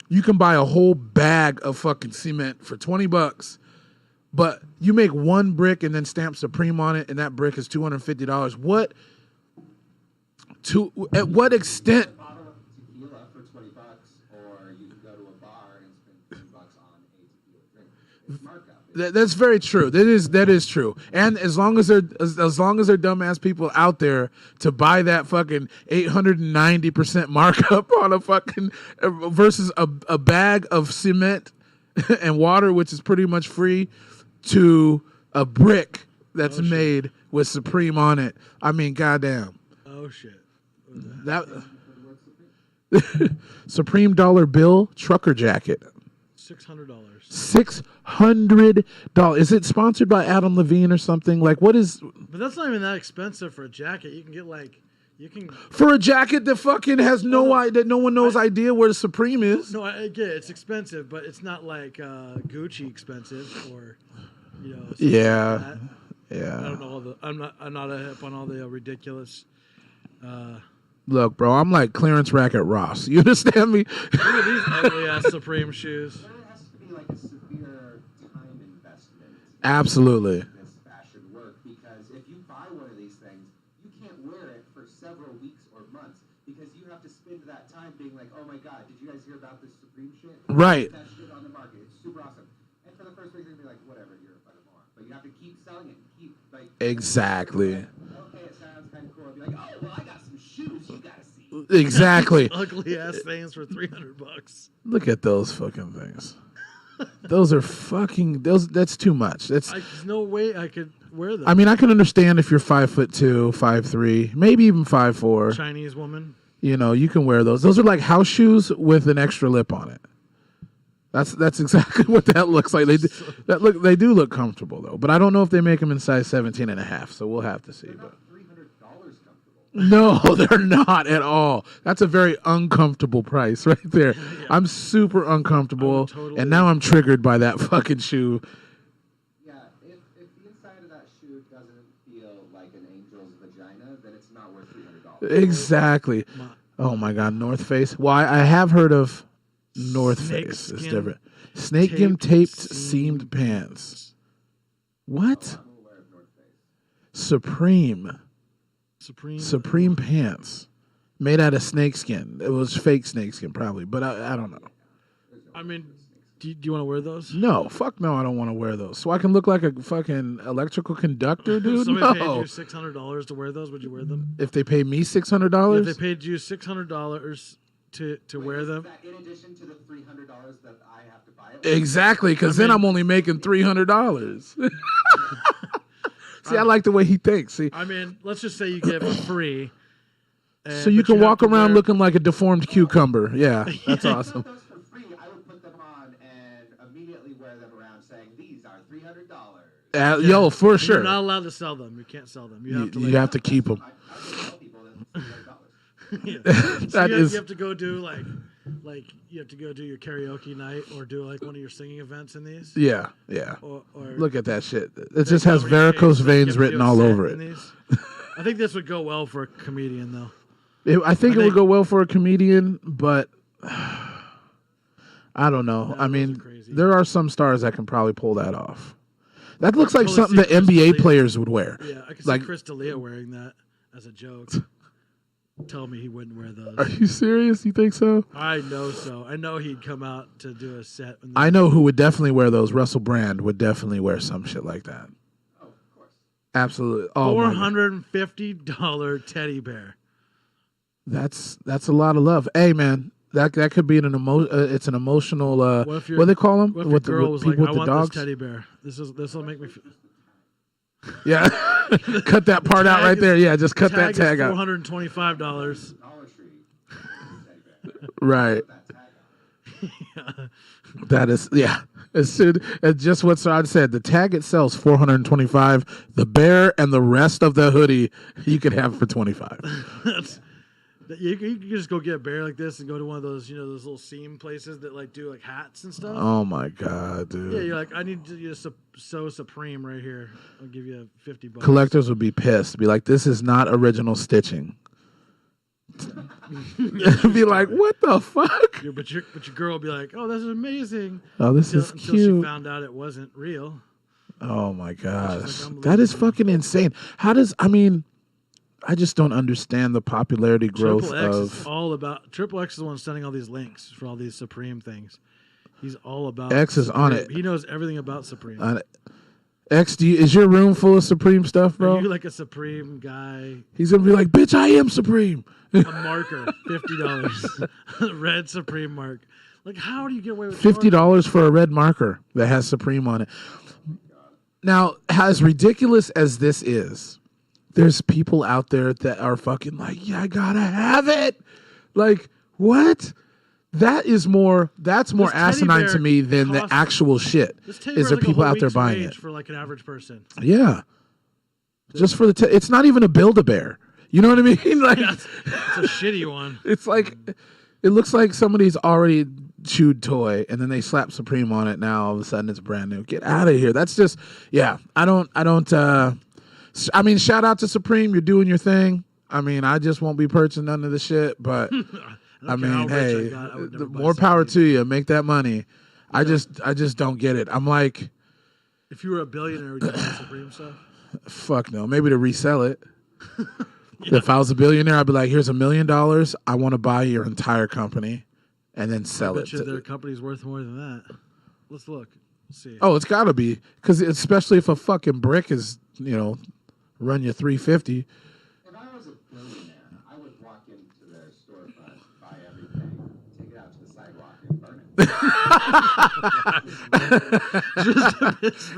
You can buy a whole bag of fucking cement for $20, but you make one brick and then stamp Supreme on it, and that brick is $250. What? At what extent? A bottle of tequila for $20, or you can go to a bar and spend $20 on a tequila drink. It's markup. That's very true. That is true. And as long as they're dumbass people out there to buy that fucking 890% markup on a fucking versus a bag of cement and water, which is pretty much free, to a brick that's made with Supreme on it. I mean, goddamn. Oh shit. That Supreme dollar bill trucker jacket. $600. $600. Is it sponsored by Adam Levine or something? Like, what is? But that's not even that expensive for a jacket. You can get for a jacket that fucking has no idea, no one knows idea where the Supreme is. No, I get it. It's expensive, but it's not like Gucci expensive or Yeah, like yeah. I don't know I'm not a hip on all the ridiculous. Look, bro, I'm like clearance rack at Ross. You understand me? Look at these ugly ass Supreme shoes. But it has to be like a severe time investment. Absolutely. This fashion work, because if you buy one of these things, you can't wear it for several weeks or months because you have to spend that time being like, oh my god, did you guys hear about this Supreme shit? Right. That shit on the market. It's super awesome. And for the first week, you're gonna be like, whatever, you're a fucking moron. But you have to keep selling it. Exactly. Okay, it sounds kind of cool. I'd be like, oh well, I got some shoes. You gotta see. Exactly. Ugly ass things for $300. Look at those fucking things. Those are fucking. That's too much. There's no way I could wear them. I mean, I can understand if you're 5'2", 5'3", maybe even 5'4". Chinese woman. You know, you can wear those. Those are like house shoes with an extra lip on it. That's exactly what that looks like. They do look comfortable though, but I don't know if they make them in size 17.5. So we'll have to see. But $300 comfortable. no, they're not at all. That's a very uncomfortable price right there. Yeah. I'm super uncomfortable, and now I'm triggered by that fucking shoe. Yeah, if the inside of that shoe doesn't feel like an angel's vagina, then it's not worth $300. Exactly. Oh my God, North Face. Well, I have heard of North Face. It's different. Snakeskin taped seamed pants. What? Supreme pants made out of snakeskin. It was fake snakeskin probably, but I don't know. I mean, do you want to wear those? No, fuck no, I don't want to wear those. So I can look like a fucking electrical conductor, dude. If somebody paid you $600 to wear those, would you wear them? If they paid me $600? If they paid you $600 to wear them? In addition to the $300 that I have to buy it? Exactly, because then I'm only making $300. See, I like the way he thinks. See, I mean, let's just say you get it for free. So you can walk around looking like a deformed cucumber. Yeah, that's awesome. If I got those for free, I would put them on and immediately wear them around saying, these are $300. Yo, for sure. You're not allowed to sell them. You can't sell them. You have to keep them. I would tell people that it's $300. Yeah. That you is. have to go do like you have to go do your karaoke night or do like one of your singing events in these. Yeah, yeah. Or look at that shit. It just has varicose veins written all over it. I think this would go well for a comedian, though. I think it would go well for a comedian, but I don't know. Yeah, I those mean, are crazy. there are some stars that can probably pull that off. That looks like totally something that see Krista NBA Lee. players would wear. Yeah, I could Like- see Krista Lee wearing that as a joke. Tell me he wouldn't wear those. Are you serious? You think so? I know so. I know he'd come out to do a set. I know who would definitely wear those. Russell Brand would definitely wear some shit like that. Oh, of course. Absolutely. Oh, my God. $450 teddy bear. That's a lot of love. Hey, man, that could be it's an emotional. What What if your- do they call them? What if your girl was like, people I with want the dogs. this teddy bear. This will make me feel. Yeah, cut that part out Tag right is- there. Yeah, just cut that tag out. $425. Dollar Tree. Right. That is, yeah. It's just what Sarad said. The tag itself is $425. The bear and the rest of the hoodie you could have for $25. You can just go get a bear like this and go to one of those, those little seam places that like do like hats and stuff. Oh my God, dude. Yeah, you're like, I need you to sew Supreme right here. I'll give you $50. Collectors would be pissed. Be like, this is not original stitching. Be like, what the fuck? But your girl will be like, oh, this is amazing. Oh, this is Until she cute. found out it wasn't real. Oh my gosh, She's like, that is fucking insane. I just don't understand the popularity growth Triple X is of all about. Triple X is the one sending all these links for all these Supreme things. He's all about. X is on Supreme. it. He knows everything about Supreme. X. Is your room full of Supreme stuff, Are bro? you like a Supreme guy? He's gonna be like, bitch, I am Supreme. A marker, $50. Red Supreme mark. Like, how do you get away with $50 for a red marker that has Supreme on it. Now, as ridiculous as this is, there's people out there that are fucking like, yeah, I gotta have it. Like, what? That's more teddy asinine bear to me than the costs- actual shit. This teddy Is bear's there like a people whole out there week's buying wage it? for like an average person? Yeah. Just for the it's not even a Build-A-Bear. You know what I mean? Like, It's a shitty one. it's like, it looks like somebody's already chewed toy and then they slap Supreme on it. Now all of a sudden it's brand new. Get out of here. That's just, yeah. I mean, shout out to Supreme. You're doing your thing. I mean, I just won't be purchasing none of the shit, but I mean, hey, the more power to you. Make that money. I just don't get it. I'm like, If you were a billionaire, would you buy Supreme stuff? fuck no. Maybe to resell it. If I was a billionaire, I'd be like, here's $1 million. I want to buy your entire company and then sell I it. bet you their company's worth more than that. Let's look. Let's see. Oh, it's got to be. Because especially if a fucking brick is, run you $350. If I was a billionaire, I would walk into their storefront, buy everything, take it out to the sidewalk, and burn it.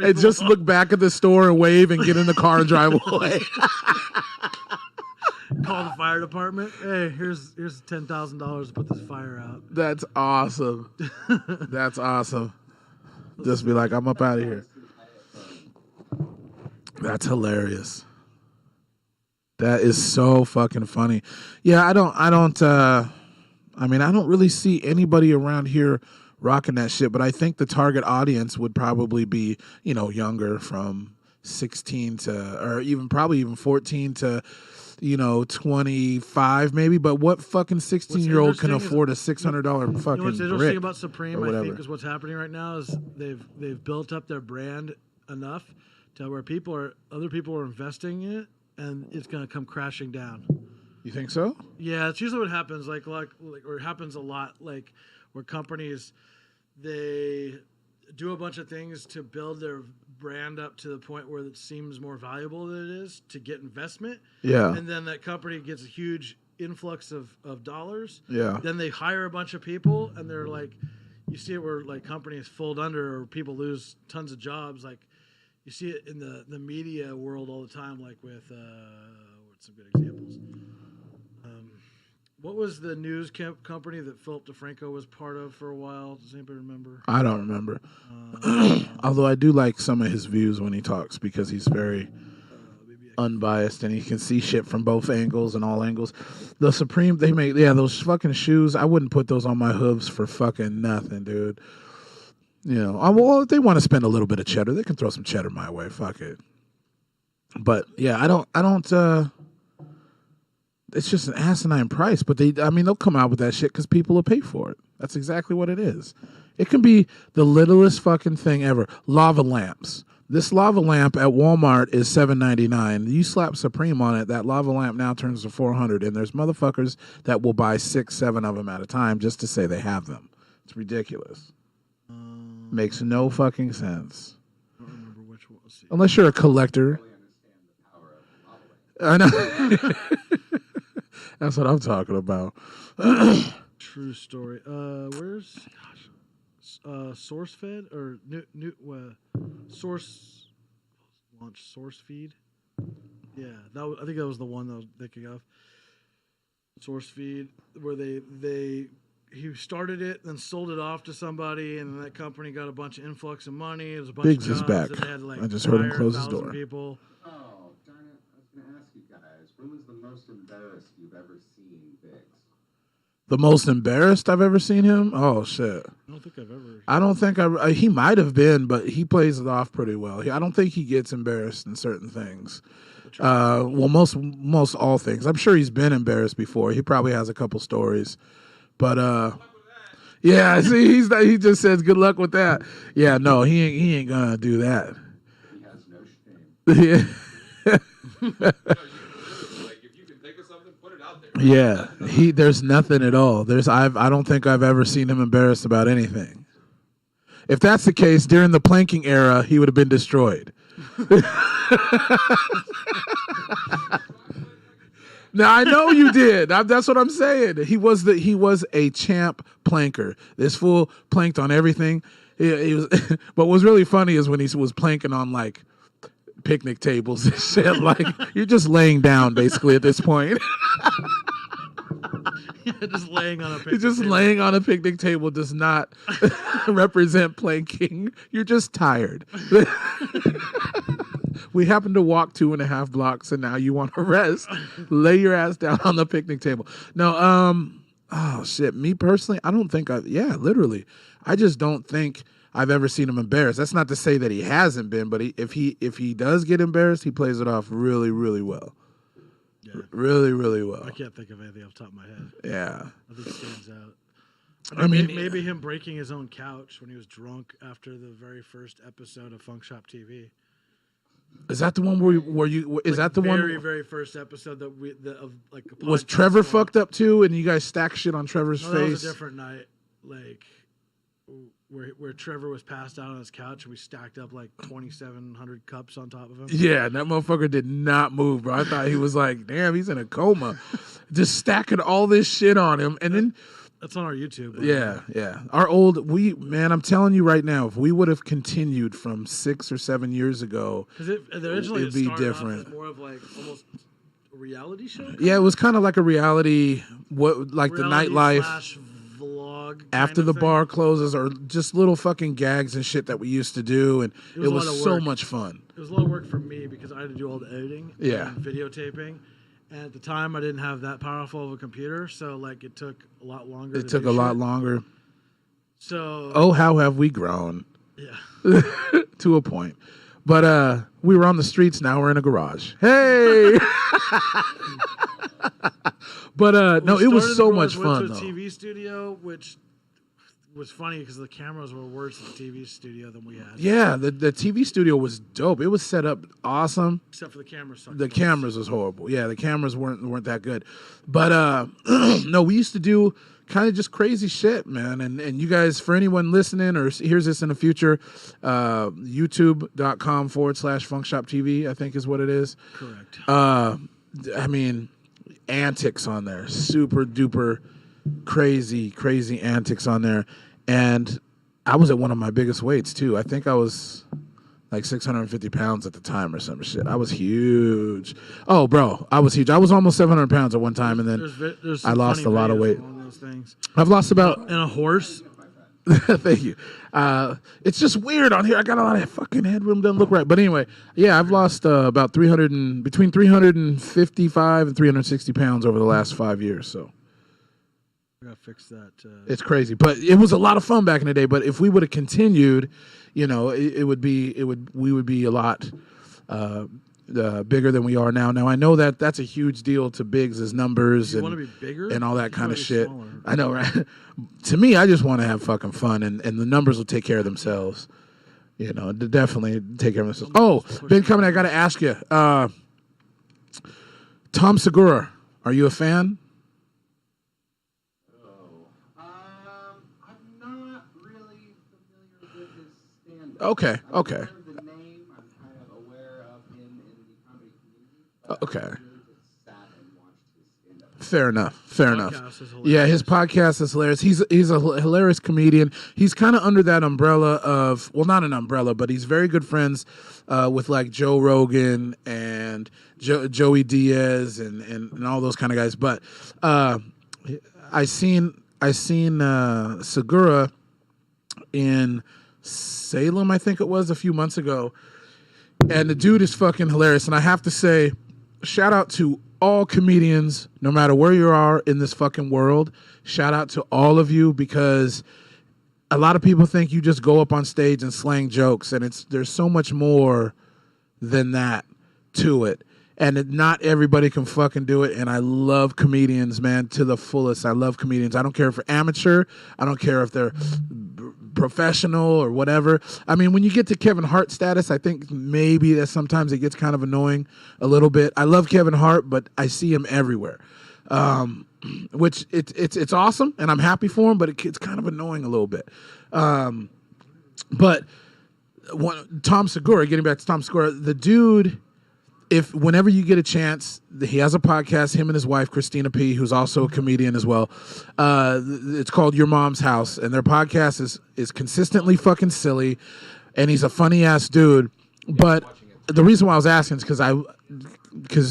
And just look back at the store and wave and get in the car and drive away. Call the fire department. Hey, here's $10,000 to put this fire out. That's awesome. That's awesome. Just be like, I'm up out of here. That's hilarious. That is so fucking funny. Yeah, I don't really see anybody around here rocking that shit, but I think the target audience would probably be, younger, from 16 to, or probably even 14 to, 25 maybe. But what fucking 16-year-old can interesting afford a $600 fucking What's interesting brick about Supreme, or I whatever? think, is what's happening right now is they've built up their brand enough to where other people are investing in it, and it's gonna come crashing down. You think so? Yeah, it's usually what happens. Like or it happens a lot. Like where companies they do a bunch of things to build their brand up to the point where it seems more valuable than it is to get investment. Yeah. And then that company gets a huge influx of dollars. Yeah. Then they hire a bunch of people, and they're like, you see it where like companies fold under or people lose tons of jobs. Like you see it in the media world all the time. Like with what's some good examples? What was the news company that Philip DeFranco was part of for a while? Does anybody remember? I don't remember. Although I do like some of his views when he talks because he's very unbiased and he can see shit from both angles and all angles. The Supreme, they make, those fucking shoes. I wouldn't put those on my hooves for fucking nothing, dude. Well, if they want to spend a little bit of cheddar, they can throw some cheddar my way. Fuck it. But yeah, I don't. It's just an asinine price, but they'll come out with that shit because people will pay for it. That's exactly what it is. It can be the littlest fucking thing ever. Lava lamps. This lava lamp at Walmart is $7.99. You slap Supreme on it, that lava lamp now turns to $400. And there's motherfuckers that will buy 6, 7 of them at a time just to say they have them. It's ridiculous. Makes no fucking sense. I don't remember which one. Unless you're a collector. I know. That's what I'm talking about. True story. Where's SourceFed or Source launch SourceFeed? Yeah, I think that was the one that I was thinking of. SourceFeed, where he started it, then sold it off to somebody, and that company got a bunch of influx of money. It was a bunch Biggz of is jobs back. that they had to, like, I just heard him hire close his 1,000 door. People. Oh, darn it. I was going to ask you guys, when was the most embarrassed you've ever seen Biggz? The most embarrassed I've ever seen him? Oh, shit. I don't think I've ever. I don't think he might have been, but he plays it off pretty well. I don't think he gets embarrassed in certain things. Well, most all things. I'm sure he's been embarrassed before. He probably has a couple stories. But yeah, see, he just says good luck with that. Yeah, no, he ain't gonna do that. He has no shame. Yeah. Like, if you can think of something, put it out there. Yeah, there's nothing at all. I don't think I've ever seen him embarrassed about anything. If that's the case, during the planking era, he would have been destroyed. Now I know you did. That's what I'm saying. He was a champ planker. This fool planked on everything. He was, but what's really funny is when he was planking on like picnic tables and shit. Like you're just laying down basically at this point. Just laying on a picnic Just table. laying on a picnic table does not represent planking. You're just tired. We happen to walk 2.5 blocks and now you want to rest. Lay your ass down on the picnic table. No, oh shit. Me personally, I don't think literally. I just don't think I've ever seen him embarrassed. That's not to say that he hasn't been, but if he does get embarrassed, he plays it off really, really well. Yeah. Really, really well. I can't think of anything off the top of my head. Yeah. I think it stands out. I mean, maybe him breaking his own couch when he was drunk after the very first episode of FunkShop TV. Is that the one where you is that the very, one? very first episode of like a Was podcast Trevor form. fucked up too, and you guys stacked shit on Trevor's No, that was face? a different night, like where Trevor was passed out on his couch and we stacked up like 2,700 cups on top of him. Yeah, that motherfucker did not move, bro. I thought he was like, damn, he's in a coma. Just stacking all this shit on him, and then That's on our YouTube. yeah. Man, I'm telling you right now, if we would have continued from 6 or 7 years ago, Because originally it'd it be started different. off as more of like almost a reality show. Yeah, it was kind of like a reality, the nightlife / vlog after kind of the thing. bar closes, or just little fucking gags and shit that we used to do, and It was it a lot of was so work. much fun. It was a lot of work for me because I had to do all the editing Yeah. and videotaping. And at the time, I didn't have that powerful of a computer, so like it took a lot longer. It took a lot longer. So Oh, how have we grown yeah, to a point. But we were on the streets. Now we're in a garage. Hey. But no, it was so much fun We though. went to a TV studio, which was funny because the cameras were worse at the TV studio than we had. Yeah, the TV studio was dope. It was set up awesome. Except for the cameras. sucked The balls. cameras was horrible. Yeah, the cameras weren't that good. But no, we used to do kind of just crazy shit, man. And you guys, for anyone listening or hears this in the future, youtube.com/FunkShop TV, I think is what it is. Correct. I mean, antics on there, super duper crazy antics on there. And I was at one of my biggest weights too. I think I was like 650 pounds at the time or some shit. I was huge. Oh, bro, I was huge. I was almost 700 pounds at one time, and then There's I some lost funny a lot of videos weight. on those things. I've lost about. And a horse. Thank you. It's just weird on here. I got a lot of fucking headroom. Doesn't look right. But anyway, yeah, I've lost about between 355 and 360 pounds over the last 5 years. So. I gotta fix that. It's crazy, but it was a lot of fun back in the day. But if we would have continued, we would be a lot bigger than we are now. Now, I know that that's a huge deal to Biggz' numbers You and, want to be bigger and all that You kind of wanna be shit. smaller. I know, right? To me, I just want to have fucking fun, and the numbers will take care of themselves. You know, definitely take care of themselves. Oh, Ben Coming, I got to ask you. Tom Segura, are you a fan? I'm not really familiar with his stand-up. Okay. I'm aware of the name. I'm kind of aware of him in the comedy community. But Okay. I really just sat and watched his stand-up. Fair enough. Fair Podcast enough. is hilarious. Yeah, his podcast is hilarious. He's a hilarious comedian. He's kind of under that umbrella of, well, not an umbrella, but he's very good friends with like Joe Rogan and Joey Diaz and all those kind of guys. But I seen Segura in Salem, I think it was, a few months ago, and the dude is fucking hilarious. And I have to say, shout out to all comedians, no matter where you are in this fucking world. Shout out to all of you, because a lot of people think you just go up on stage and slang jokes, and there's so much more than that to it. And not everybody can fucking do it. And I love comedians, man, to the fullest. I love comedians. I don't care if they're amateur. I don't care if they're professional or whatever. I mean, when you get to Kevin Hart status, I think maybe that sometimes it gets kind of annoying a little bit. I love Kevin Hart, but I see him everywhere, which it's awesome, and I'm happy for him. But it's kind of annoying a little bit. But Tom Segura, getting back to Tom Segura, the dude. Whenever you get a chance, he has a podcast, him and his wife, Christina P., who's also a comedian as well. It's called Your Mom's House, and their podcast is consistently fucking silly, and he's a funny-ass dude. But the reason why I was asking is because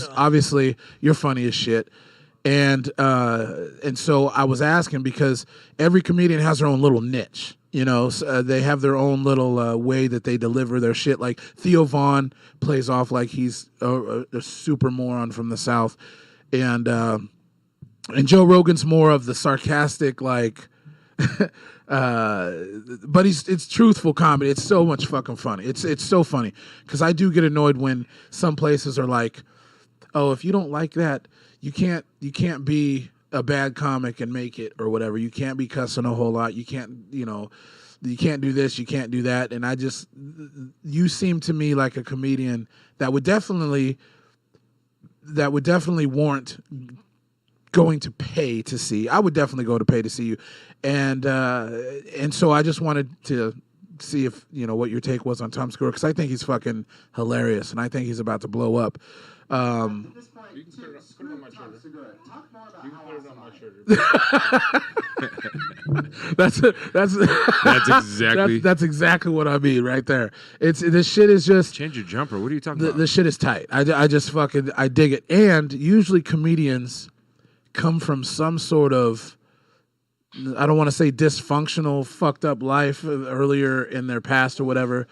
obviously you're funny as shit. And so I was asking because every comedian has their own little niche. You know, they have their own little way that they deliver their shit. Like Theo Vaughn plays off like he's a super moron from the South, and Joe Rogan's more of the sarcastic, like, but it's truthful comedy. It's so much fucking funny. It's so funny because I do get annoyed when some places are like, oh, if you don't like that, you can't be a bad comic and make it or whatever. You can't be cussing a whole lot. You can't, you can't do this, you can't do that. And you seem to me like a comedian that would definitely warrant going to pay to see. I would definitely go to pay to see you. And so I just wanted to see if, what your take was on Tom Segura, because I think he's fucking hilarious and I think he's about to blow up. At this point, You can put it on my Tom shirt. Segura, talk more about You can how put it on awesome my shirt. That's exactly what I mean right there. This shit is just Change your jumper. What are you talking about? the shit is tight. I just fucking I dig it. And usually comedians come from some sort of, I don't want to say dysfunctional, fucked up life earlier in their past or whatever.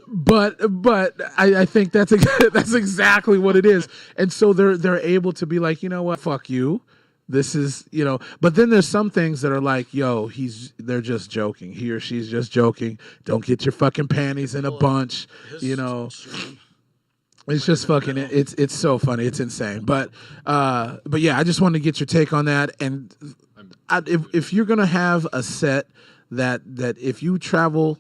But I think that's exactly what it is. And so they're able to be like, you know what, fuck you. This is, but then there's some things that are like, yo, they're just joking. He or she's just joking. Don't get your fucking panties in a bunch, It's just fucking, it's so funny. It's insane. But yeah, I just wanted to get your take on that. And if you're going to have a set that if you travel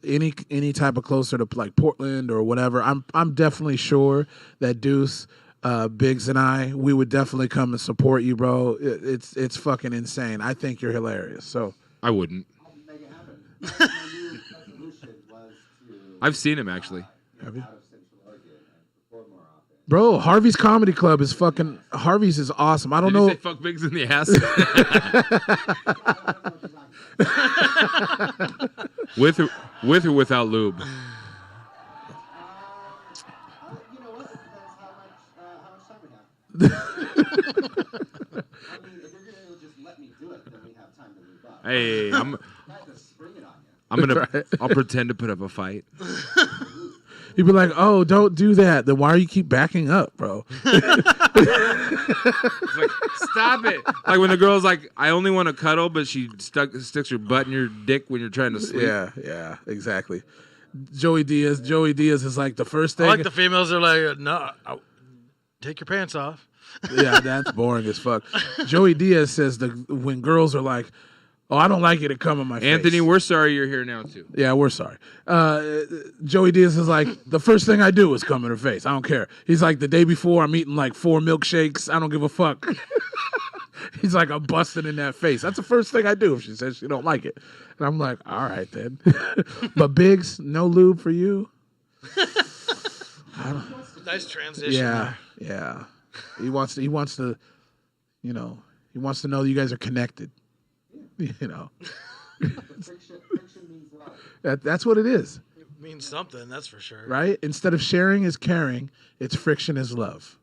any type of closer to like Portland or whatever, I'm definitely sure that Duce, Biggz, and we would definitely come and support you, bro. It's fucking insane. I think you're hilarious. So I wouldn't. I'll make it happen. My new resolution was to I've seen him actually. Have you? out of Central Oregon and perform more often. Bro, Harvey's Comedy Club is fucking, Harvey's is awesome. I don't Did know. you say fuck Biggz in the ass? with or without lube? You know what? Depends how much time we have. I mean, if you're gonna just let me do it, then we have time to move up. Hey, I have to spring it on you. I'll pretend to put up a fight. You'd be like, oh, don't do that. Then why are you keep backing up, bro? It's like, stop it. Like when the girl's like, I only want to cuddle, but she sticks her butt in your dick when you're trying to sleep. Yeah, exactly. Joey Diaz. Joey Diaz is like the first thing. I like the females are like, no, take your pants off. Yeah, that's boring as fuck. Joey Diaz says when girls are like, oh, I don't like it to come in my face. Anthony, we're sorry you're here now too. Yeah, we're sorry. Joey Diaz is like, the first thing I do is come in her face. I don't care. He's like, the day before I'm eating like 4 milkshakes. I don't give a fuck. He's like, I'm busting in that face. That's the first thing I do if she says she don't like it. And I'm like, all right then. But Biggz, no lube for you? Nice transition. Yeah, yeah. He wants to, you know, he wants to know you guys are connected. You know. Friction means love. That's what it is. It means something, that's for sure. Right? Instead of sharing is caring, it's friction is love.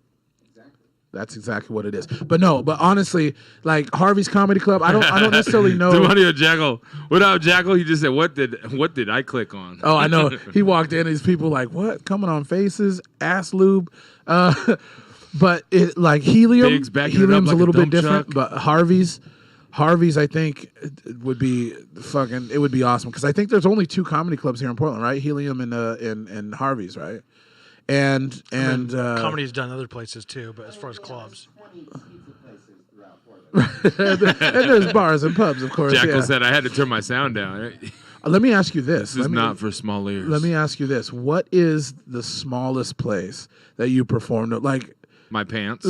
Exactly. That's exactly what it is. But honestly, like Harvey's Comedy Club, I don't necessarily know. Duane Jackal. What up, Jackal? He just said, what did I click on? Oh, I know. He walked in and these people like, what? Coming on faces, ass lube. But it like Helium. Biggz backing it up Helium's like a little a bit dump different, truck. but Harvey's I think would be awesome because I think there's only 2 comedy clubs here in Portland, right? Helium and Harvey's, right? And Comedy's done other places too, but as far as clubs. 20 pizza places throughout Portland. and there's bars and pubs, of course. Jackal Yeah. said I had to turn my sound down. Let me ask you this. This is not for small ears. Let me ask you this. What is the smallest place that you performed at? Like, my pants.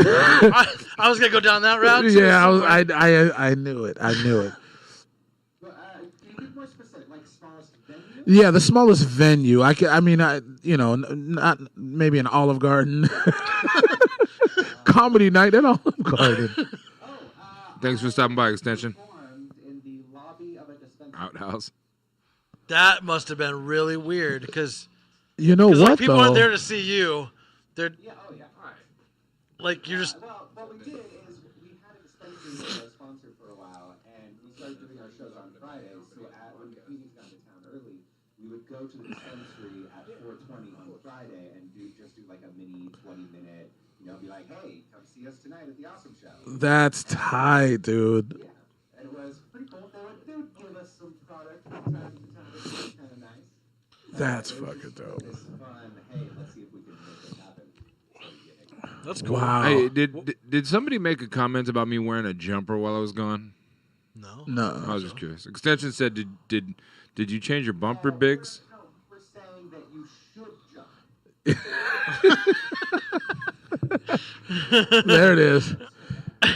I was gonna go down that route. yeah, I knew it. I knew it. But, can you be more specific, like smallest venue? Yeah, the smallest venue. Not maybe an Olive Garden. Comedy night at Olive Garden. Thanks for stopping by, Extension. Performed in the lobby of a dispensary. Outhouse. That must have been really weird because You know what, like, people though? aren't there to see you. They're Yeah, oh yeah. All right. like you're just. Well, what we did is we had a dispensary that was sponsored for a while, and we started doing our shows on Fridays. So when comedians got to town early, we would go to the dispensary at 4:20 on Friday and do like a mini 20-minute, be like, hey, come see us tonight at the Awesome Show. That's tight, dude. Yeah, and it was pretty cool. They would give us some product from time to time. It was kind of nice. That's It was fucking just dope. This fun. Hey, let's see if we can make it happen. That's cool. Wow. Hey, did somebody make a comment about me wearing a jumper while I was gone? No. No. I was just curious. Extension said, did you change your bumper, Biggz? No, we're saying that you should jump. There it is.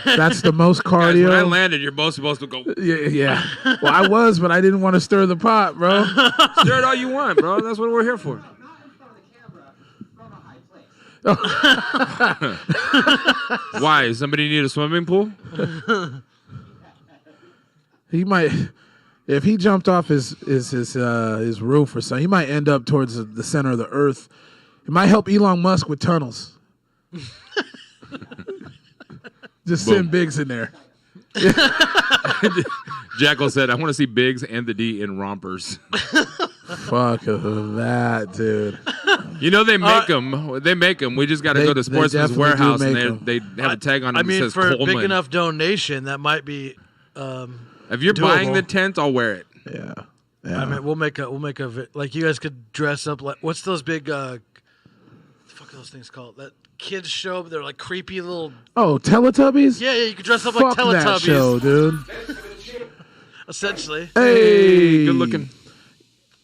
That's the most Guys, cardio. when I landed, you're both supposed to go. Yeah. Well, I was, but I didn't want to stir the pot, bro. Stir it all you want, bro. That's what we're here for. Not in front of the camera, from a high place. Why? Does somebody need a swimming pool? He might, if he jumped off his roof or something, he might end up towards the center of the earth. It might help Elon Musk with tunnels. Just Boom. send Biggz in there. Jackal said, I want to see Biggz and the D in rompers. Fuck that, dude. You know they make them. They make them. We just got to They- go to they Sportsman's definitely do Warehouse and make 'em. they have a tag on it I that mean, says for a Coleman. big enough donation, that might be. If you're doable. buying the tent, I'll wear it. Yeah. I mean, we'll make a like you guys could dress up like what's those big the fuck are those things called? That kids show, but they're like creepy little. Oh, Teletubbies? Yeah, you could dress up Fuck like Teletubbies. that show, dude. Essentially. Hey, Good looking.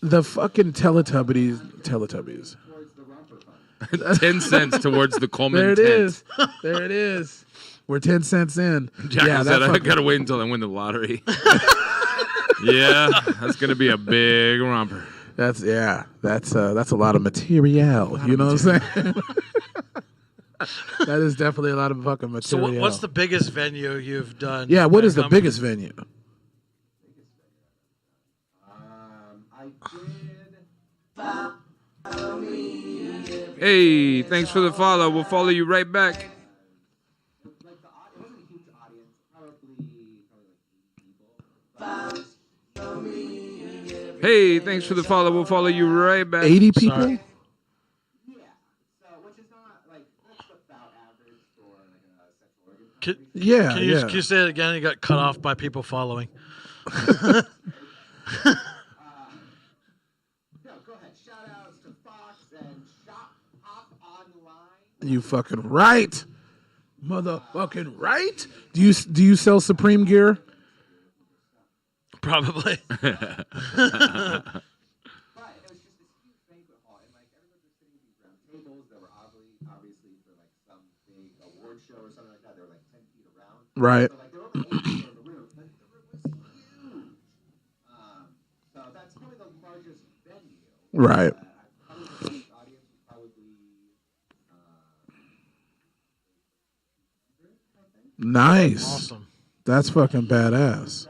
The fucking Teletubbies. Towards the romper fund. 10 cents towards the Coleman There it tent. is. There it is. We're 10 cents in. Jackal said, I fucking- got to wait until I win the lottery. Yeah, that's going to be a big romper. That's a lot of material. You know what I'm saying? That is definitely a lot of fucking So material. what's the biggest venue you've done? Yeah, what is the Come- biggest venue? I did. Hey, thanks for the follow. We'll follow you right back. Like the audience, it wasn't a huge audience, probably like 80 people. Hey, thanks for the follow. We'll follow you right back. 80 people? Sorry. Yeah, so which is not like that's about average for like a sexual organ. Can, Yeah, can you, yeah. can you say it again? You got cut off by people following. You fucking right. Motherfucking right. Do you sell Supreme gear? Probably. But it was just this huge banquet hall, and like everyone was sitting at these round tables that were obviously for like some big award show or something like that. They were like 10 feet around. Right. So like there were only 8 people in the room, but the room was huge. So that's probably the largest venue. Right. Probably the audience was probably Nice. Awesome. That's fucking badass.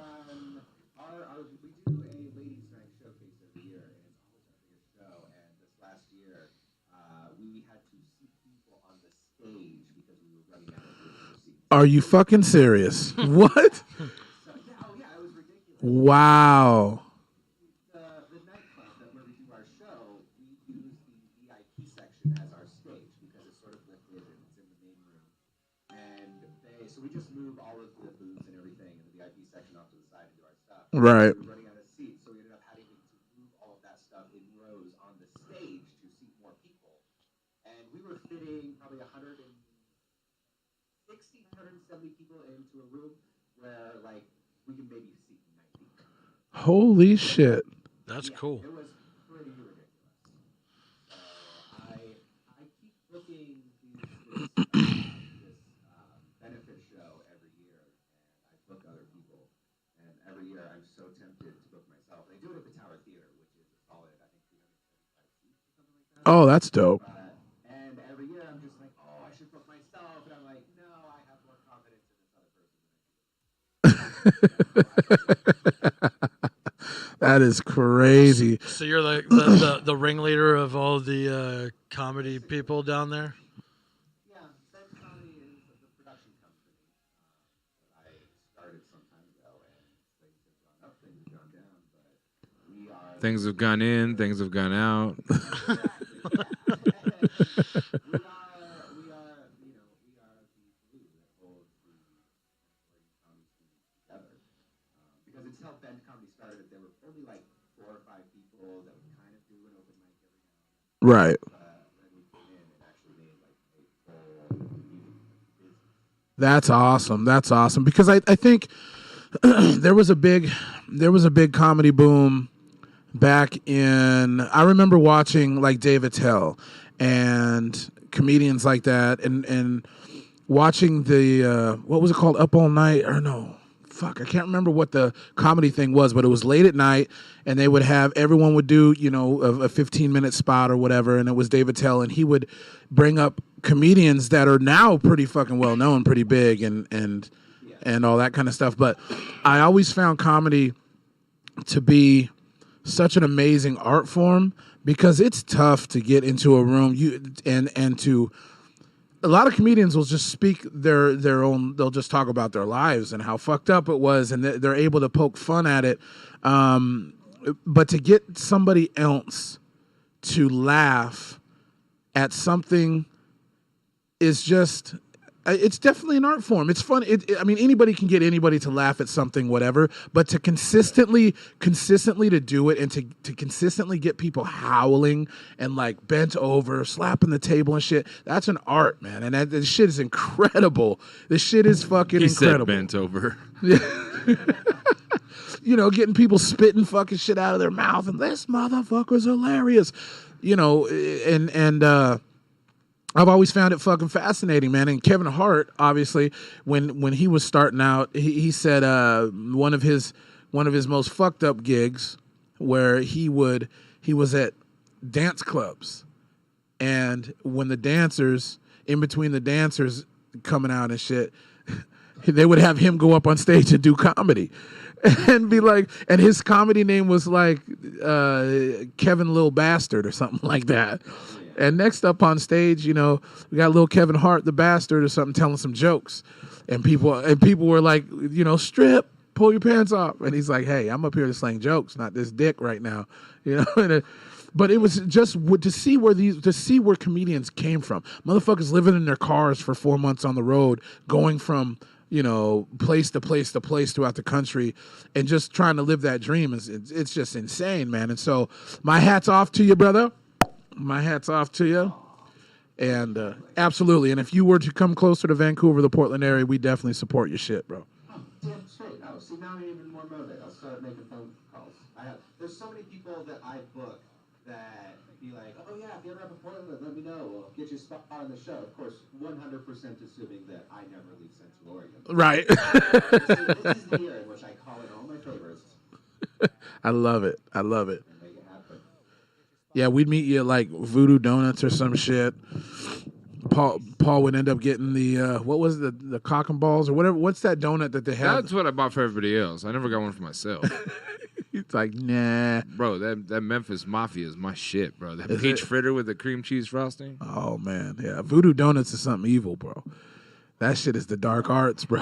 we do a ladies' night showcase every year, and it's always our biggest show. And this last year, we had to seat people on the stage because we were running out of seats. Are you fucking serious? What? So, yeah, it was ridiculous. Wow. The nightclub where we do our show, we use the VIP section as our stage because it's sort of lifted and it's in the main room. And so we just move all of the booths and everything in the VIP section off to the side and do our stuff. Right. We were running out of seats, so we ended up having to move all of that stuff in rows on the stage to seat more people. And we were fitting probably 160, 170 people into a room where like we can maybe seat 90. Holy shit. That's cool. It was pretty ridiculous. I keep booking this benefit show every year, and I book other people. And every year I'm so tempted to book myself. They do it at the Tower Theater, which is a solid, I think, 375 seats or something like that. Oh, that's dope. And every year I'm just like, oh, I should book myself. And I'm like, no, I have more confidence in this other person. That is crazy. So you're like the ringleader of all the comedy people down there? Yeah, Ben Comedy is the production company. I started some time ago, and things have gone up, things have gone down, but we are... Things have gone in, things have gone out. we are the glue that holds the comedy scene together. Because until Ben Comedy started, there were only like 4 or 5 people that would kind of do an open mic every now and then. Right. When we came in, it actually made like a full business. That's awesome. That's awesome. Because I think there was a big comedy boom back in, I remember watching like Dave Attell and comedians like that and watching the what was it called, Up All Night, or no, fuck, I can't remember what the comedy thing was, but it was late at night and they would have, everyone would do, you know, a 15-minute spot or whatever, and it was Dave Attell, and he would bring up comedians that are now pretty fucking well known, pretty big and all that kind of stuff. But I always found comedy to be such an amazing art form because it's tough to get into a room and to, a lot of comedians will just speak their own, they'll just talk about their lives and how fucked up it was, and they're able to poke fun at it. But to get somebody else to laugh at something is just, it's definitely an art form. It's fun. I mean, anybody can get anybody to laugh at something, whatever, but to consistently to do it and to consistently get people howling and like bent over, slapping the table and shit, that's an art, man. And this shit is incredible. This shit is fucking incredible. He said bent over. You know, getting people spitting fucking shit out of their mouth and this motherfucker's hilarious. You know, and I've always found it fucking fascinating, man. And Kevin Hart, obviously, when he was starting out, he said one of his most fucked up gigs where he was at dance clubs, and when the dancers, in between the dancers coming out and shit, they would have him go up on stage and do comedy. And be like, and his comedy name was like Kevin Little Bastard or something like that. And next up on stage, you know, we got little Kevin Hart, the bastard or something, telling some jokes. And people were like, you know, strip, pull your pants off. And he's like, hey, I'm up here to slang jokes, not this dick right now. You know, but it was just to see where comedians came from. Motherfuckers living in their cars for 4 months on the road, going from, you know, place to place to place throughout the country and just trying to live that dream. It's just insane, man. And so my hat's off to you, brother. My hat's off to you. And absolutely. And if you were to come closer to Vancouver, the Portland area, we definitely support your shit, bro. Oh, damn straight. Oh, see, now I'm even more motivated. I'll start making phone calls. There's so many people that I book that be like, oh yeah, if you're ever up in Portland, let me know. We'll get you a spot on the show. Of course, 100% assuming that I never leave Central Oregon. Right. This is the year in which I call in all my favorites. I love it. I love it. And make it happen. Yeah, we'd meet you at like Voodoo Donuts or some shit. Paul would end up getting the what was it, the cock and balls or whatever. What's that donut that they have? That's what I bought for everybody else. I never got one for myself. He's like, nah. Bro, that Memphis Mafia is my shit, bro. That Is peach it? fritter with the cream cheese frosting. Oh man, yeah. Voodoo Donuts is something evil, bro. That shit is the dark arts, bro.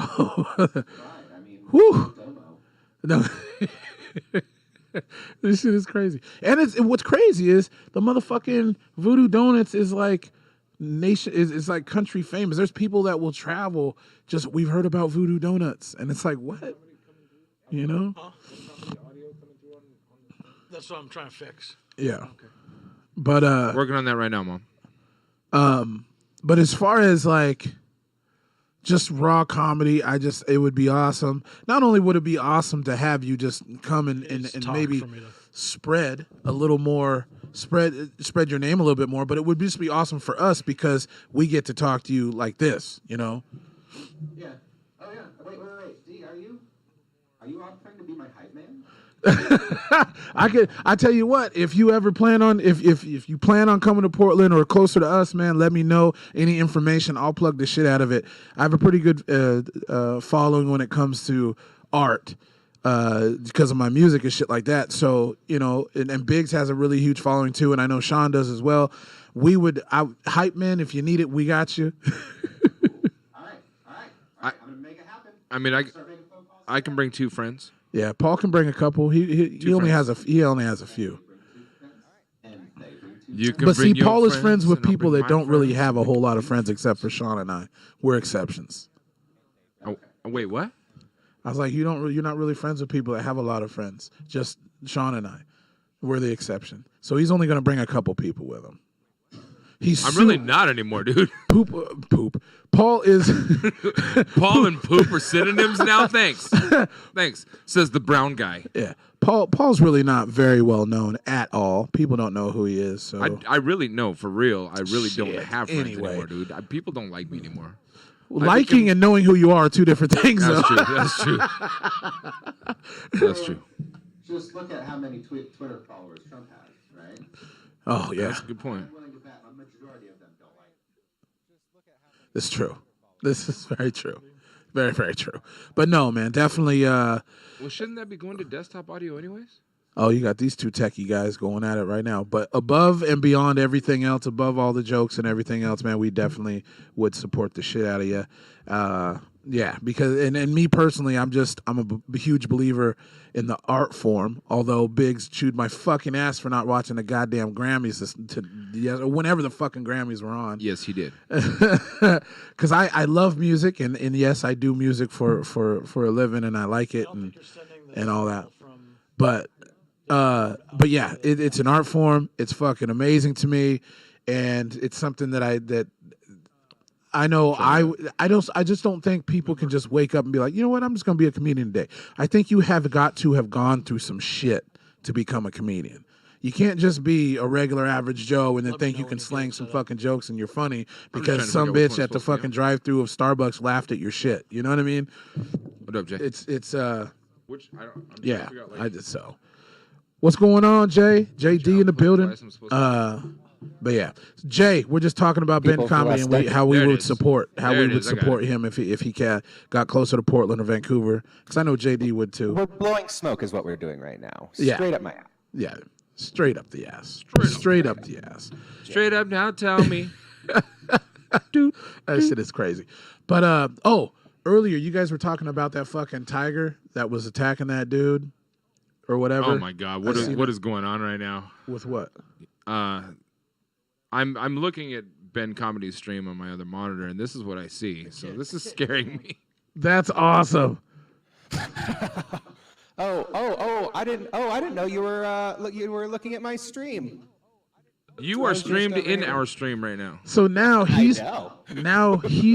Right. I mean, Whew. Domo. No. This shit is crazy. And what's crazy is the motherfucking Voodoo Donuts is like is like country famous. There's people that will travel just we've heard about Voodoo Donuts and it's like what? You know? That's what I'm trying to fix. Yeah. Okay. But Working on that right now, Mom. but as far as like just raw comedy, it would be awesome. Not only would it be awesome to have you just come and Talk maybe for me to- spread a little more, spread your name a little bit more, but it would just be awesome for us because we get to talk to you like this, you know? Yeah. Oh yeah. Wait. D, are you offering to be my hype man? I tell you what, if you ever plan on if you plan on coming to Portland or closer to us, man, let me know any information. I'll plug the shit out of it. I have a pretty good following when it comes to art because of my music and shit like that. So, you know, and Biggz has a really huge following too, and I know Shawn does as well. Hype man, if you need it, we got you. All right. I'm gonna make it happen. I mean, Start making phone calls. I can bring 2 friends. Yeah, Paul can bring a couple. He only has a few. And they bring two You can But see, bring your Paul is friends with and I'll people bring that my don't really friends. have a whole lot of friends except for Shawn and I. We're exceptions. Oh, wait, what? I was like, you're not really friends with people that have a lot of friends. Just Shawn and I. We're the exception. So he's only going to bring a couple people with him. I'm really not anymore, dude. poop. Paul is Paul and poop are synonyms now. Thanks. Says the brown guy. yeah. Paul's really not very well known at all. People don't know who he is. So I really know for real. I really don't Shit. have friends Anyway. anymore, dude. People don't like me anymore. liking and knowing who you are two different things. That's though. true. That's true. That's true. Just look at how many Twitter followers Trump has, right? Oh yeah, That's a good point. I'm willing to bet a majority of them don't like it. it's true. This is very true. Very, very true. But no, man, definitely. Well, shouldn't that be going to desktop audio anyways? Oh, you got these two techie guys going at it right now. But above and beyond everything else, above all the jokes and everything else, man, we definitely would support the shit out of you. Yeah, because and me personally, I'm a huge believer in the art form. Although Biggz chewed my fucking ass for not watching the goddamn Grammys whenever the fucking Grammys were on. Yes, he did. Because I love music and yes, I do music for a living and I like it and all that. But yeah, it's an art form. It's fucking amazing to me, and it's something that I know. I just don't think people can just wake up and be like, you know what, I'm just gonna be a comedian today. I think you have got to have gone through some shit to become a comedian. You can't just be a regular average Joe and then think you can slang some fucking jokes and you're funny because some bitch at the fucking drive-through of Starbucks laughed at your shit. You know what I mean? What up, Jay? It's Which I'm trying yeah. to figure out, like, I just so. What's going on, Jay? JD in the building. But yeah, Jay, we're just talking about Ben People Comedy for and us, how we there it would is. support There it is, I got it. him if he got closer to Portland or Vancouver, because I know JD would too. We're blowing smoke is what we're doing right now. Yeah. Straight up my ass. Yeah, straight up the ass. Straight up the ass. Straight up now, tell me. Dude, that shit is crazy. But earlier you guys were talking about that fucking tiger that was attacking that dude or whatever. Oh my God, what is going on right now? With what? I'm looking at Ben Comedy's stream on my other monitor, and this is what I see. So this is scaring me. That's awesome. I didn't know you were looking at my stream. You are streamed in our stream right now. So now he's know.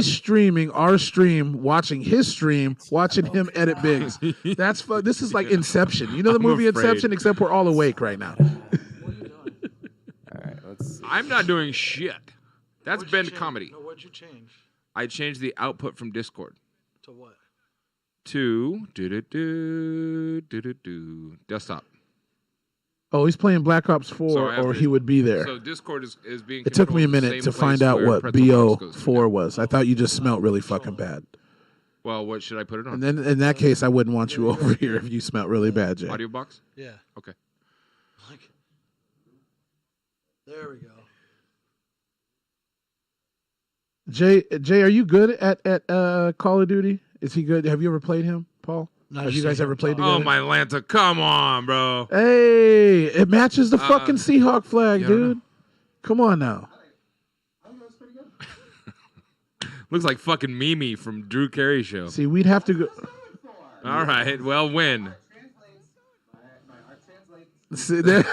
streaming our stream, watching his stream, watching him edit Biggz. That's fun. This is like Inception. You know the movie afraid. Inception, except we're all awake right now. All right, let's see. I'm not doing shit. That's What'd you been change? comedy. No, what'd you change? I changed the output from Discord To what? to desktop. Oh, he's playing Black Ops 4, So I have or to- he would be there. So Discord is being. It took me a controlled the minute same to find place out where what Pretzel Box goes to. BO4 was. I thought you just smelled really fucking bad. Well, what should I put it on? And then in that case, I wouldn't want you over here if you smelled really bad, Jay. Audio box. Yeah. Okay. Like, there we go. Jay, are you good at Call of Duty? Is he good? Have you ever played him, Paul? No, Have you guys ever played Oh together? my Lanta! Come on, bro. Hey, it matches the fucking Seahawk flag, yeah, I don't dude. Come on now. Looks like fucking Mimi from Drew Carey show. See, we'd have to go. All right. Well, win. See, there-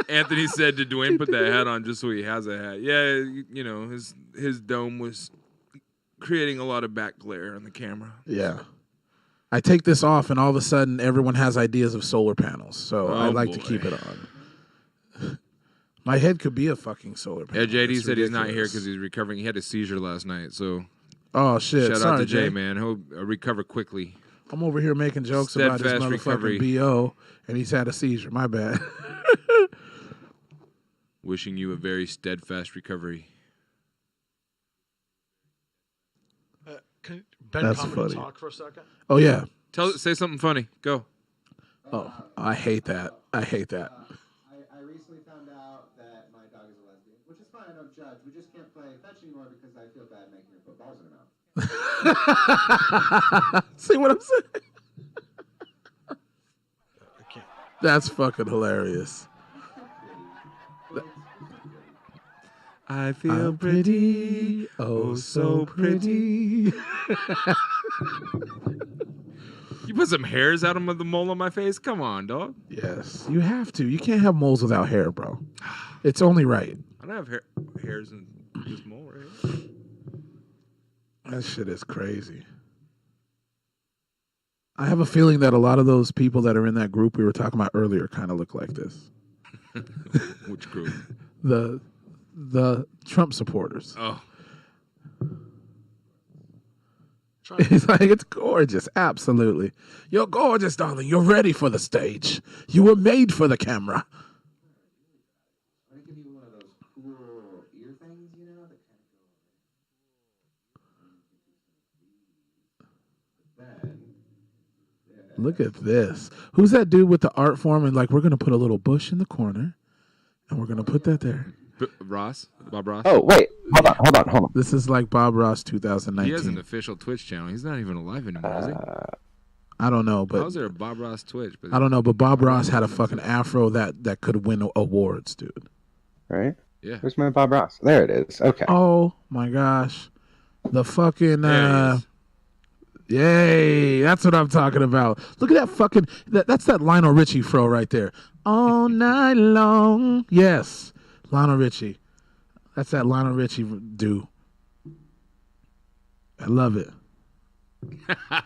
Anthony said to Duane, put that hat on just so he has a hat. Yeah, you know, his dome was creating a lot of back glare on the camera. yeah. I take this off, and all of a sudden, everyone has ideas of solar panels. So I like to boy. keep it on. My head could be a fucking solar panel. Yeah, JD It's said he's not here ridiculous. because he's recovering. He had a seizure last night, so Oh shit! shout Sorry, out to Jay, Jay. man. He'll recover quickly. I'm over here making jokes about his Steadfast motherfucking recovery. BO, and he's had a seizure. My bad. Wishing you a very steadfast recovery. Can Ben That's come funny. and talk for a second? Oh yeah. Say something funny. Go. Oh, I hate that. I hate that. I recently found out that my dog is a lesbian, which is fine. I don't judge. We just can't play fetch anymore because I feel bad making her put balls in her mouth. See what I'm saying? I can't. That's fucking hilarious. I I'm pretty, oh so pretty. You put some hairs out of the mole on my face? Come on, dog. Yes, you have to. You can't have moles without hair, bro. It's only right. I don't have hairs in this mole right here. That shit is crazy. I have a feeling that a lot of those people that are in that group we were talking about earlier kind of look like this. Which group? The Trump supporters. Oh. It's like, it's gorgeous. Absolutely. You're gorgeous, darling. You're ready for the stage. You were made for the camera. I'm gonna give you one of those cool ear things, you know, that kind of go. Then, Look at this. Who's that dude with the art form? And like, we're going to put a little bush in the corner and we're going to put that there. Ross? Bob Ross? Oh, wait. Hold on. This is like Bob Ross He has an 2019. official Twitch channel. He's not even alive anymore, is he? I don't know, How but is there a Bob Ross Twitch? But I don't know, but Bob Ross had a fucking afro that could win awards, dude. Right? Yeah. Where's my Bob Ross? There it is. Okay. Oh my gosh. The fucking There he is. yay, that's what I'm talking about. Look at that fucking that's that Lionel Richie fro right there. All night long. Yes. Lionel Richie. That's that Lionel Richie do. I love it.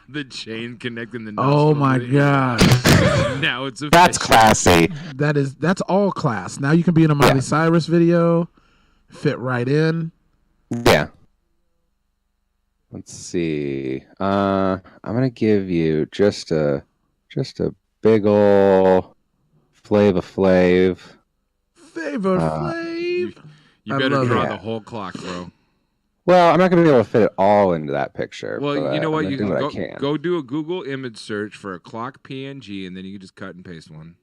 The chain connecting the Oh nostril. my gosh. Now it's a That's classy. That's all class. Now you can be in a Miley Cyrus video. Fit right in. Yeah. Let's see. I'm gonna give you just a big ol' Flava Flav. Favor Flav. You I better love draw it. the whole clock, bro. Well, I'm not gonna be able to fit it all into that picture. Well, but you know what? I'm You gonna can do what I can. go do a Google image search for a clock PNG, and then you can just cut and paste one.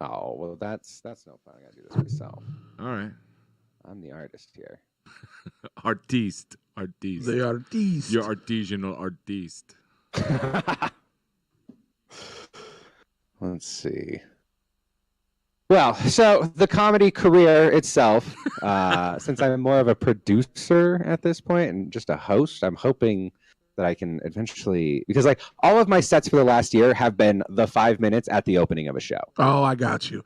Oh well, that's no fun. I gotta do this myself. All right. I'm the artist here. Artiste. They are these. You're artisanal artiste. Let's see. Well, so the comedy career itself, since I'm more of a producer at this point and just a host, I'm hoping that I can eventually, because like all of my sets for the last year have been the 5 minutes at the opening of a show. Oh, I got you.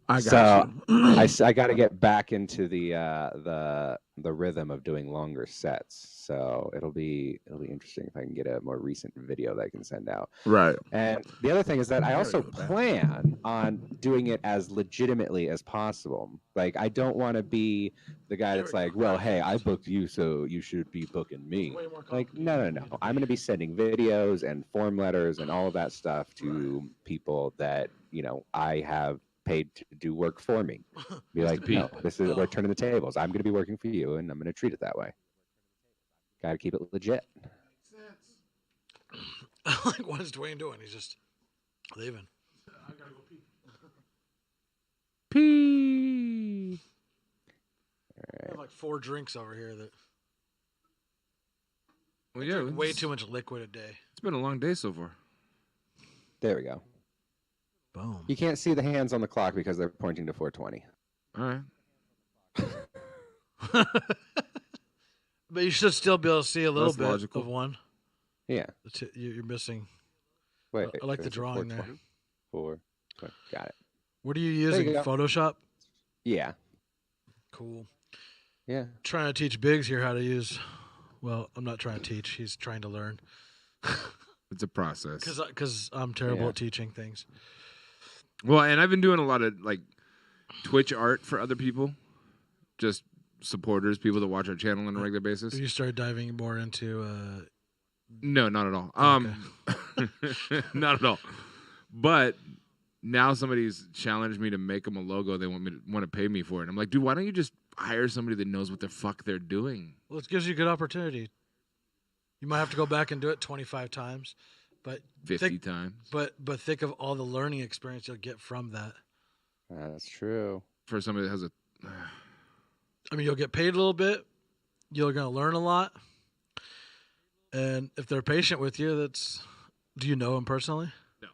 I got you. I got to get back into the rhythm of doing longer sets. So it'll be interesting if I can get a more recent video that I can send out. Right. And the other thing is that I also plan on doing it as legitimately as possible. Like, I don't want to be the guy that's like, well, hey, I booked you, so you should be booking me. Like, no. I'm going to be sending videos and form letters and all of that stuff to people that, I have paid to do work for me. Be like, no, we're turning the tables. I'm going to be working for you, and I'm going to treat it that way. Got to keep it legit. Like, what is Duane doing? He's just leaving. I gotta go pee. Pee. I have like 4 drinks over here that. Well, yeah, way too much liquid a day. It's been a long day so far. There we go. Boom. You can't see the hands on the clock because they're pointing to 4:20. All right. But you should still be able to see a little That's bit logical. of one. Yeah. You're missing. Wait. I like the is it drawing there. 4:20? Got it. What are you using? you go. Photoshop? Yeah. Cool. Yeah. Trying to teach Biggz here how to use. Well, I'm not trying to teach. He's trying to learn. It's a process. Because I'm terrible at teaching things. Well, and I've been doing a lot of like Twitch art for other people, just supporters, people that watch our channel on a regular basis. You started diving more into. No, not at all. Okay. Not at all. But now somebody's challenged me to make them a logo. They want to pay me for it. I'm like, dude, why don't you just hire somebody that knows what the fuck they're doing? Well, it gives you a good opportunity. You might have to go back and do it 25 times, but 50 times. But think of all the learning experience you'll get from that. That's true. For somebody that has a. I mean, you'll get paid a little bit. You're going to learn a lot. And if they're patient with you, do you know them personally? No.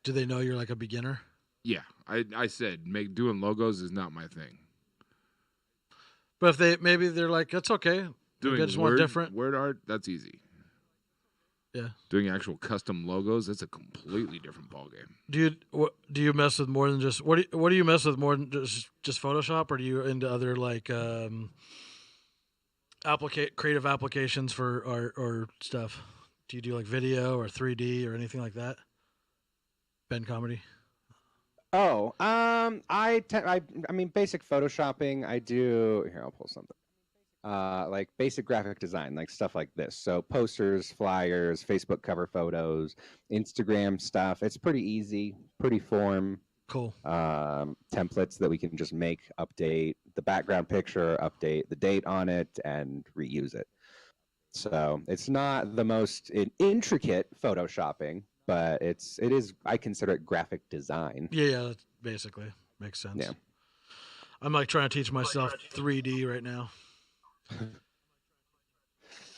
Do they know you're like a beginner? Yeah, I said doing logos is not my thing. But if they're like, that's okay. Doing I just want different word art, that's easy. Yeah. Doing actual custom logos, that's a completely different ballgame. Do you mess with more than just what do you mess with more than just Photoshop, or do you into other like creative applications for art or stuff? Do you do like video or 3D or anything like that? Ben comedy. Oh, I mean, basic photoshopping. I do. Here, I'll pull something. Like basic graphic design, like stuff like this. So posters, flyers, Facebook cover photos, Instagram stuff. It's pretty easy, pretty form. Cool. Templates that we can just make, update the background picture, update the date on it, and reuse it. So it's not the most intricate photoshopping, but it is. I consider it graphic design. Yeah, that basically makes sense. Yeah. I'm like trying to teach myself 3D right now.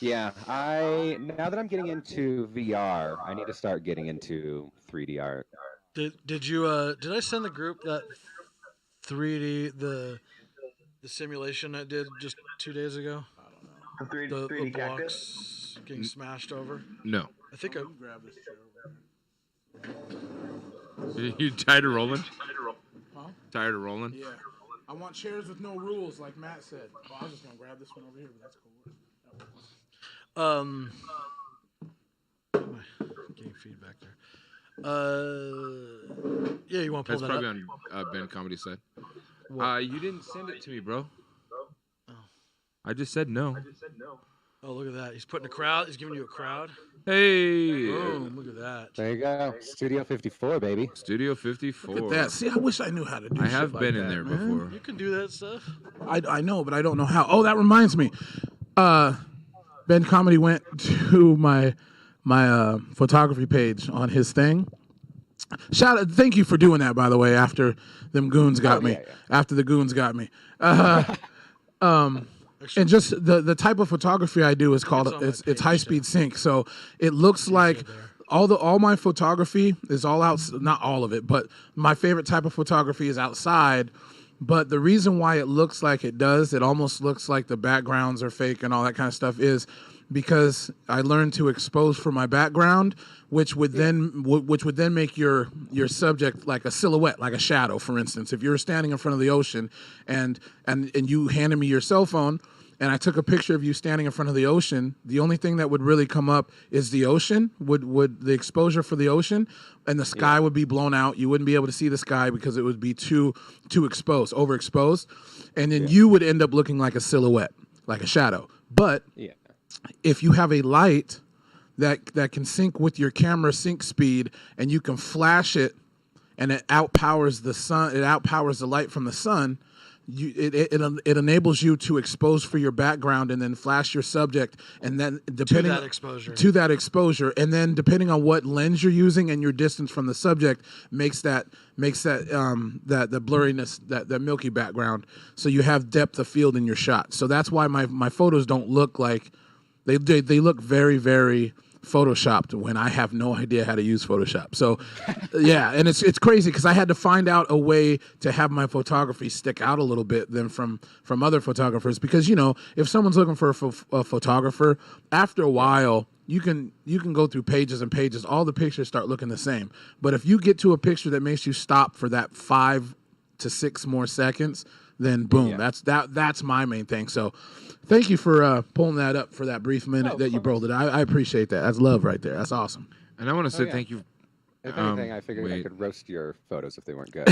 Yeah, now that I'm getting into VR, I need to start getting into 3D art. Did I send the group that 3D the simulation I did just 2 days ago? The 3D The cactus? blocks getting smashed over. No. I think I Grab this chair over here. You tired of rolling? Huh? Tired of rolling? Yeah. I want chairs with no rules, like Matt said. Well, I was just gonna grab this one over here, but that's cool. Getting feedback there. Yeah, you want to pull That's that probably up? on Ben Comedy side. What? You didn't send it to me, bro. Oh. I just said no. Oh, look at that. He's putting a crowd. He's giving you a crowd. Hey. Boom, look at that. There you go, Studio 54, baby. Studio 54. Look at that. See, I wish I knew how to do I shit have like been that, in there man. before. You can do that stuff. I know, but I don't know how. Oh, that reminds me. Ben Comedy went to my photography page on his thing. Thank you for doing that, by the way. After them goons got me. Yeah. After the goons got me. And just the type of photography I do is called it's high speed sync. So it looks like all my photography is all out. Not all of it, but my favorite type of photography is outside. But the reason why it looks like it does, it almost looks like the backgrounds are fake and all that kind of stuff, is because I learned to expose for my background, which would then make your subject like a silhouette, like a shadow. For instance, if you're standing in front of the ocean and you handed me your cell phone and I took a picture of you standing in front of the ocean, the only thing that would really come up is the ocean, would the exposure for the ocean, and the sky would be blown out. You wouldn't be able to see the sky because it would be too exposed, overexposed, and then you would end up looking like a silhouette, like a shadow. But if you have a light that can sync with your camera sync speed, and you can flash it, and it outpowers the sun, it outpowers the light from the sun. It enables you to expose for your background and then flash your subject, and then depending to that exposure, and then depending on what lens you're using and your distance from the subject makes that the blurriness, that milky background, so you have depth of field in your shot. So that's why my photos don't look like they look very, very photoshopped when I have no idea how to use Photoshop. So yeah, and it's crazy because I had to find out a way to have my photography stick out a little bit than from other photographers, because if someone's looking for a photographer, after a while you can go through pages and pages, all the pictures start looking the same. But if you get to a picture that makes you stop for that 5 to 6 more seconds, then boom, that's my main thing. So thank you for pulling that up for that brief minute that you rolled it. I appreciate that. That's love right there. That's awesome. And I want to say thank you. If anything, I figured I could roast your photos if they weren't good.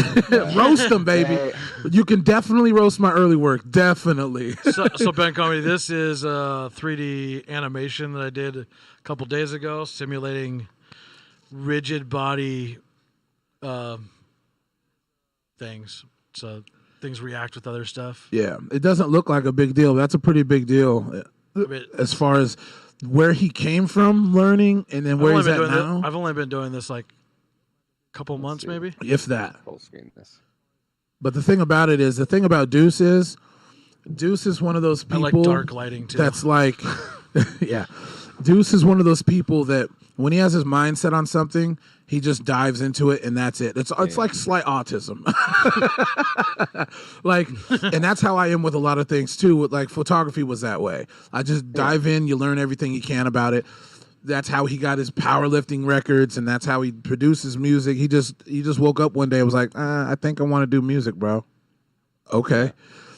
Roast them, baby. You can definitely roast my early work. Definitely. So Ben Comedy, this is a 3D animation that I did a couple days ago, simulating rigid body things. So things react with other stuff. Yeah, it doesn't look like a big deal. That's a pretty big deal as far as where he came from learning and then where he's at now. I've only been doing this like a couple months, maybe. If that. Full screen this. But the thing about Duce is one of those people. I like dark lighting too. That's like, yeah. Duce is one of those people that when he has his mindset on something, he just dives into it and that's it. It's like slight autism. And that's how I am with a lot of things too. Like photography was that way. I just dive in, you learn everything you can about it. That's how he got his powerlifting records, and that's how he produces music. He just woke up one day and was like, I think I want to do music, bro. Okay.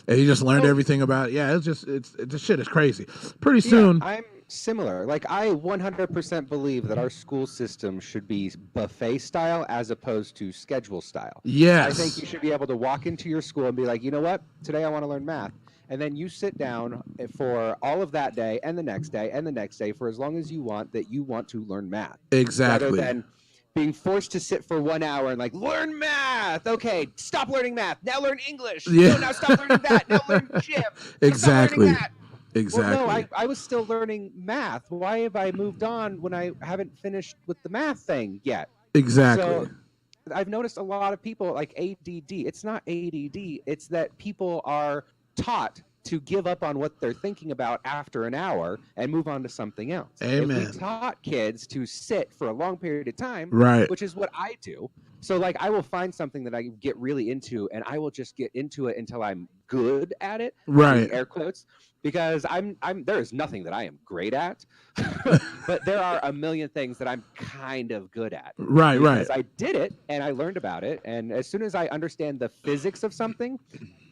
And he just learned everything about it. Yeah, the shit is crazy. Pretty soon. I'm similar. Like, I 100% believe that our school system should be buffet style as opposed to schedule style. Yes. I think you should be able to walk into your school and be like, you know what? Today I want to learn math. And then you sit down for all of that day and the next day and the next day for as long as you want to learn math. Exactly. Rather than being forced to sit for 1 hour and like, learn math. Okay, stop learning math. Now learn English. Yeah. No, now stop learning that. Now learn gym. Exactly. Exactly. Well, no, I was still learning math. Why have I moved on when I haven't finished with the math thing yet? Exactly. So I've noticed a lot of people like ADD. It's not ADD. It's that people are taught to give up on what they're thinking about after an hour and move on to something else. Amen. If we taught kids to sit for a long period of time, right, which is what I do. So like I will find something that I get really into and I will just get into it until I'm good at it. Right. Air quotes. Because there is nothing that I am great at, but there are a million things that I'm kind of good at. Right, because I did it and I learned about it, and as soon as I understand the physics of something,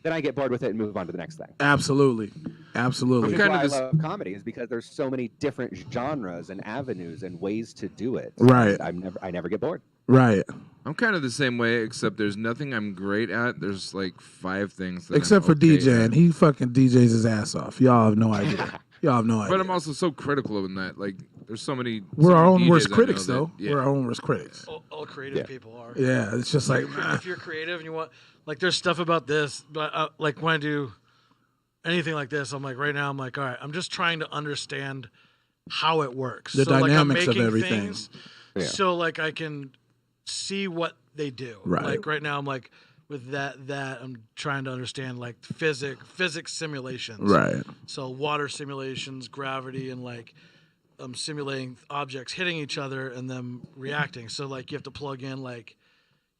then I get bored with it and move on to the next thing. Absolutely. Which is why I love comedy, is because there's so many different genres and avenues and ways to do it. Right. I never get bored. Right. I'm kind of the same way, except there's nothing I'm great at. There's like 5 things that except I'm for okay DJing. at. He fucking DJs his ass off. Y'all have no idea. But I'm also so critical in that. Like, there's so many. We're our own DJs worst I know critics, that- though. yeah. We're our own worst critics. All creative people are. Yeah, it's just like if you're creative and you want, like, there's stuff about this, but like when I do anything like this, I'm like, right now, I'm like, all right, I'm just trying to understand how it works. The dynamics like, I'm of making everything. Things so like I can see what they do. Right. Like right now, I'm like with that I'm trying to understand like physics simulations. Right. So water simulations, gravity, and like simulating objects hitting each other and them reacting. So like you have to plug in like,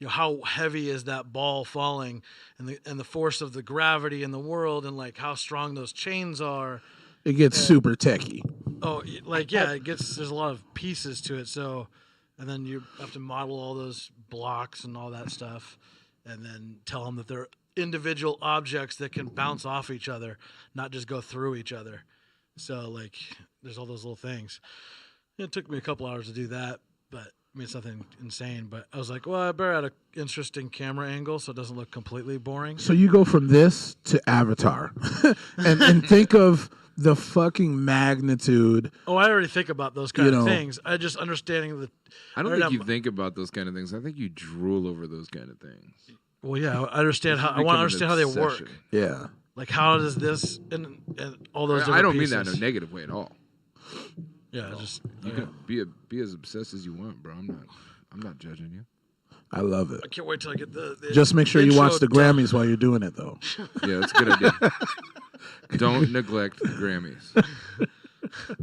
you know, how heavy is that ball falling, and the force of the gravity in the world, and like how strong those chains are. It gets super techie. Oh, like yeah, there's a lot of pieces to it. So, and then you have to model all those blocks and all that stuff, and then tell them that they're individual objects that can bounce off each other, not just go through each other. So like, there's all those little things. It took me a couple hours to do that, but I mean, it's nothing insane. But I was like, well, I better add an interesting camera angle so it doesn't look completely boring. So you go from this to Avatar, and think of the fucking magnitude. Oh, I already think about those kind of things. I just understanding the. I don't think you think about those kind of things. I think you drool over those kind of things. Well, yeah, I understand how. I want to understand how they work. Yeah. Like how does this and all those. I don't pieces. mean that in a negative way at all. Yeah, just you can be as obsessed as you want, bro. I'm not judging you. I love it. I can't wait till I get the just make sure you watch the done. Grammys while you're doing it, though. Yeah, that's a good idea. Don't neglect the Grammys.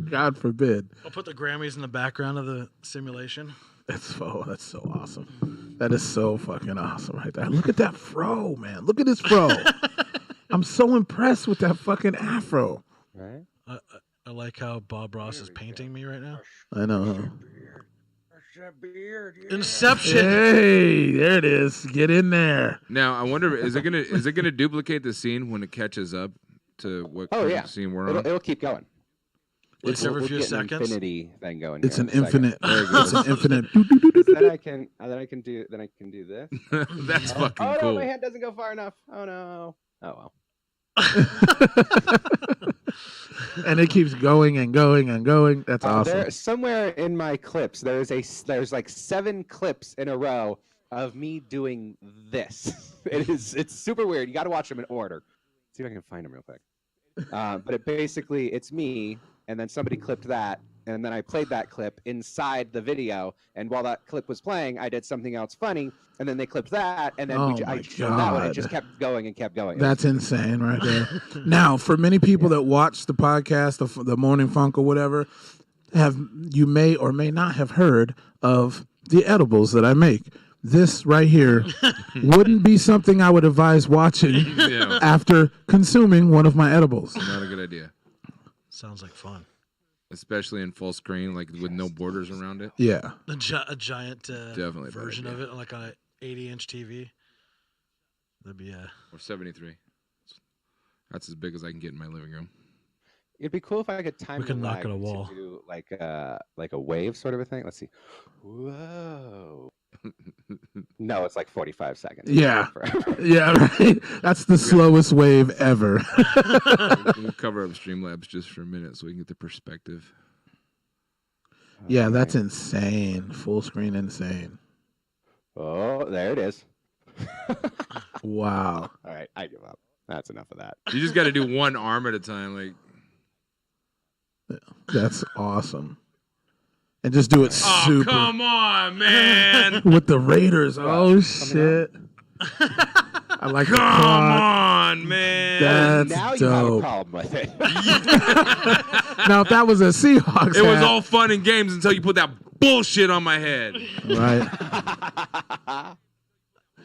God forbid. I'll put the Grammys in the background of the simulation. That's so awesome. That is so fucking awesome right there. Look at that fro, man. Look at his fro. I'm so impressed with that fucking afro. Right? I like how Bob Ross is painting me right now. I know. Inception. Hey, there it is. Get in there. Now I wonder, is it gonna duplicate the scene when it catches up to what kind of scene we're on? It'll keep going. It's every few seconds. Infinity thing going. It's here an in a second. infinite. It's an infinite. Then I can do this. That's fucking oh cool. no, my hand doesn't go far enough. Oh no. Oh well. And it keeps going and going and going. That's awesome. Somewhere in my clips, there's like 7 clips in a row of me doing this. It's super weird. You got to watch them in order. See if I can find them real quick. But it's me, and then somebody clipped that, and then I played that clip inside the video. And while that clip was playing, I did something else funny, and then they clipped that, and then I showed that one. It just kept going and kept going. That's insane right there. Now, for many people that watch the podcast, the Morning Funk or whatever, you may or may not have heard of the edibles that I make. This right here wouldn't be something I would advise watching after consuming one of my edibles. Not a good idea. Sounds like fun. Especially in full screen, like with no borders around it. Yeah. A giant definitely version of it, like on an 80-inch TV. That'd be or 73. That's as big as I can get in my living room. It'd be cool if I could time. We can knock at a wall. To do like a wave sort of a thing. Let's see. Whoa. No, it's like 45 seconds. Yeah. Yeah, right. That's the slowest wave ever. We'll cover up Streamlabs just for a minute so we can get the perspective. Yeah, that's insane. Full screen insane. Oh, there it is. Wow. All right, I give up. That's enough of that. You just got to do one arm at a time. Like, that's awesome. And just do it super. Oh, come on, man. With the Raiders. Oh, shit. I like the Come quad. on, man. That's now you dope. have a problem with it. Now, if that was a Seahawks It was hat, all fun and games until you put that bullshit on my head. Right.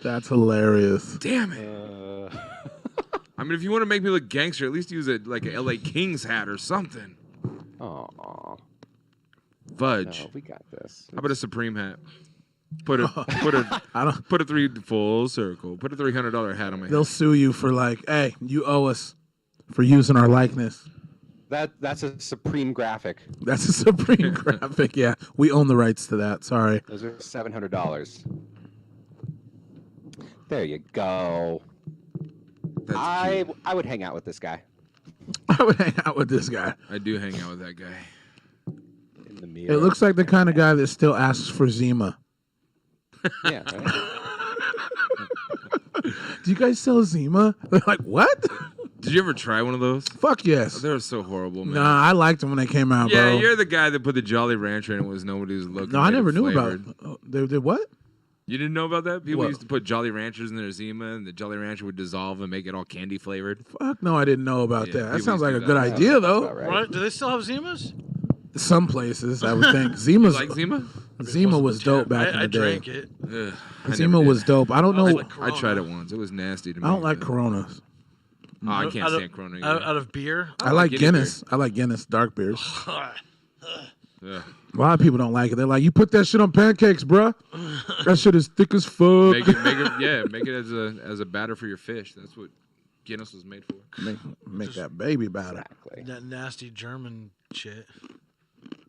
That's hilarious. Damn it. I mean, if you want to make me look gangster, at least use a LA Kings hat or something. Aw. Fudge. No, we got this. How about a Supreme hat? Put a 3 full circle. Put a $300 hat on my head. They'll sue you for hey, you owe us for using our likeness. That's a Supreme graphic. That's a Supreme graphic. Yeah, we own the rights to that. Sorry. Those are $700. There you go. I would hang out with this guy. I would hang out with this guy. I do hang out with that guy. In the mirror. It looks like the kind of guy that still asks for Zima. Yeah. Right? Do you guys sell Zima? They're like, what? Did you ever try one of those? Fuck yes. They were so horrible, man. Nah, I liked them when they came out, yeah, bro. you're the guy that put the Jolly Rancher in it was nobody was looking. No, I never knew about it. They did what? You didn't know about that? People What? used to put Jolly Ranchers in their Zima, and the Jolly Rancher would dissolve and make it all candy flavored. Fuck no, I didn't know about Yeah, that. That people sounds like used a to do good that. idea, though. About right. Right? Do they still have Zimas? Some places, I would think. Zima's You like Zima? Zima was dope back in the I day. drank it. Ugh, I Zima never was did. dope. I don't know. like I tried it once. It was nasty to me. I don't like Coronas. Oh, I can't Out of- stand Corona. Out, either. out of beer. I like any Guinness. I like Guinness dark beers. Yeah. A lot of people don't like it. They're like, you put that shit on pancakes, bruh. That shit is thick as fuck. Make it as a batter for your fish. That's what Guinness was made for. Make that baby batter. Exactly. That nasty German shit.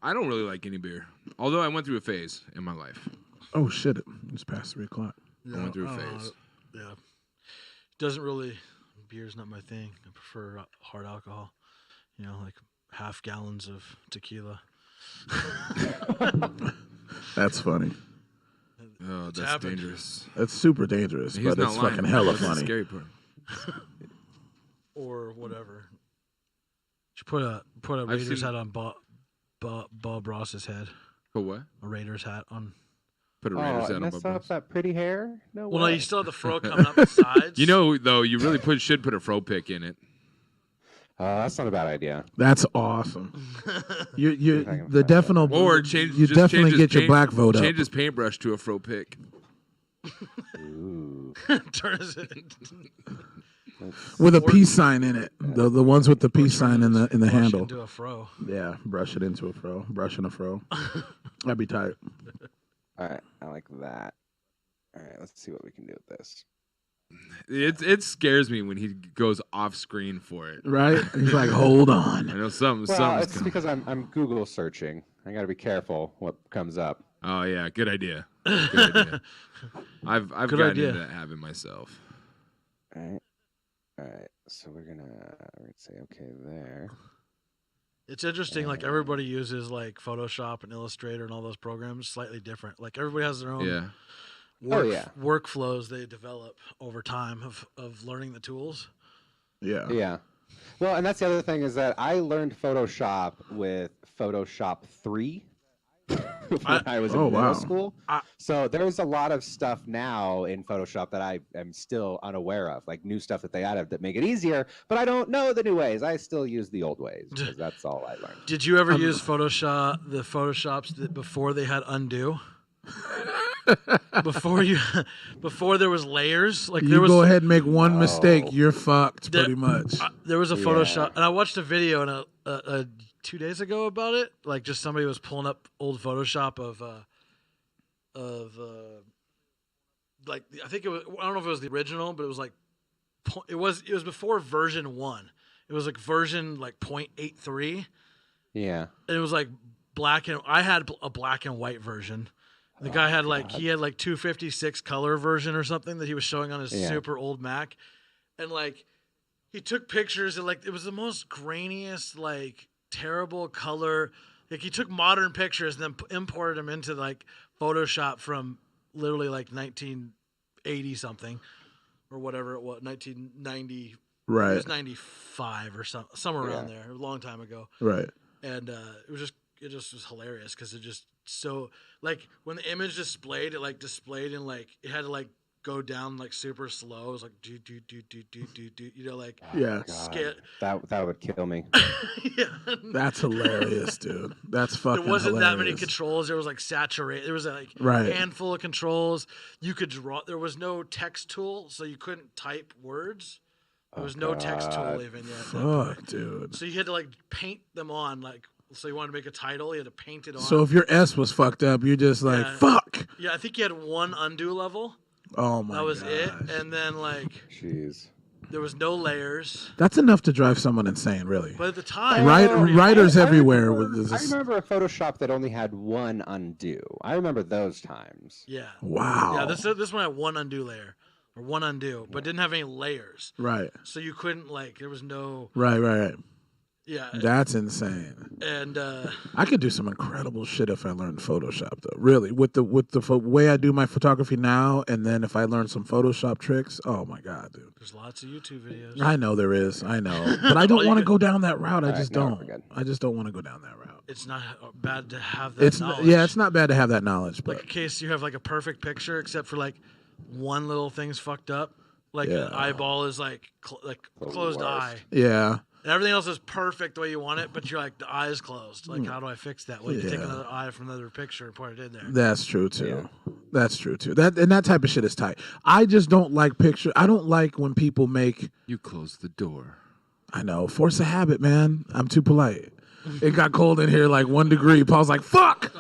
I don't really like any beer, although I went through a phase in my life. Oh shit! It's past 3 o'clock. I went through a phase. Yeah. Doesn't really. Beer's not my thing. I prefer hard alcohol. You know, like half gallons of tequila. That's funny. Oh, that's happened. dangerous. That's super dangerous, He's but not it's lying. fucking hella That's the funny. scary part. Or whatever. Should put a Raiders hat on Bob Ross's head. Put what? A Raiders hat on. Put a Oh, Raiders it hat on messed my up bones. that pretty hair? No Well, no, way. you still have the fro coming up the sides. You know, though, you really should put a fro pick in it. That's not a bad idea. That's awesome. You If I can the find definite. Or change. You just definitely change get his your paint- black vote up. Change his paintbrush to a fro pick. Ooh. Turns it. with a peace sign in it. The ones with the peace sign in the Wash handle. into a fro. Yeah, brush it into a fro. Brushing a fro. I'd be tired. All right, I like that. All right, let's see what we can do with this. It scares me when he goes off screen for it. Right? He's like, hold I on. know something's Well, it's coming. because I'm Google searching. I got to be careful what comes up. Oh yeah, good idea. Good idea. I've Good gotten idea. into that habit myself. All right. So we're gonna say okay there. It's interesting. Like everybody uses like Photoshop and Illustrator and all those programs slightly different. Like everybody has their own Yeah. workflows they develop over time of learning the tools. Yeah. Yeah. Well, and that's the other thing is that I learned Photoshop with Photoshop 3 when I was in Oh, middle wow. school. So there's a lot of stuff now in Photoshop that I am still unaware of, like new stuff that they added that make it easier, but I don't know the new ways. I still use the old ways because that's all I learned. Did you ever use Photoshop, the Photoshops that before they had undo? before there was layers, like You there was go ahead and make one mistake, Oh. you're fucked, There- pretty much. there was a Yeah. Photoshop, and I watched a video and 2 days ago about it. Like just somebody was pulling up old Photoshop of like I think it was, I don't know if it was the original, but it was like it was before version 1. It was like version like 0.83, Yeah. and it was like black and I had a black and white version. The guy had like he had like 256 color version or something that he was showing on his Yeah. super old Mac, and like he took pictures and like it was the most grainiest like terrible color. Like he took modern pictures and then imported them into like Photoshop from literally like 1980 something or whatever it was, 1990. It Right. was 95 or somewhere around there, a long time ago. Right. And it just was hilarious because it just so like when the image displayed, it like displayed and like it had to like go down like super slow. It was like do you know like Yeah. skit. That would kill me. Yeah. That's hilarious, dude. That's fucking There wasn't that many hilarious. controls. There was like saturate. There was like Right. a handful of controls. You could draw. There was no text tool, so you couldn't type words. There was no text tool God. even yet. at that point. Fuck, dude. So you had to like paint them on like. So you wanted to make a title, you had to paint it on. So if your S was fucked up, you're just like, Yeah. fuck. Yeah, I think you had one undo level. Oh my god. That was it. And then like Jeez. there was no layers. That's enough to drive someone insane, really. But at the time, Writers I everywhere remember- with this. I remember a Photoshop that only had one undo. I remember those times. Yeah. Wow. Yeah, this one had one undo layer. Or one undo, but didn't have any layers. Right. So you couldn't like there was no Right. yeah. That's insane. And I could do some incredible shit if I learned Photoshop, though. Really, with the way I do my photography now, and then if I learn some Photoshop tricks, oh my god, dude! there's lots of YouTube videos. I know there is, I know, but I Well, don't you want to could- go down that route. I All right, just no, don't. we're good. I just don't want to go down that route. It's not bad to have that knowledge. It's not bad to have that knowledge, but Like in case you have like a perfect picture except for like one little thing's fucked up. Like Yeah. an eyeball is like closed worst. eye. yeah, And everything else is perfect the way you want it, but you're like the eye is closed. Like how do I fix that? Well, you can take Yeah. another eye from another picture and put it in there. that's true too. That's true too. That type of shit is tight. I just don't like picture. I don't like when people make. You close the door. I know. Force a habit, man. I'm too polite. It got cold in here like 1 degree. Paul's like, "Fuck,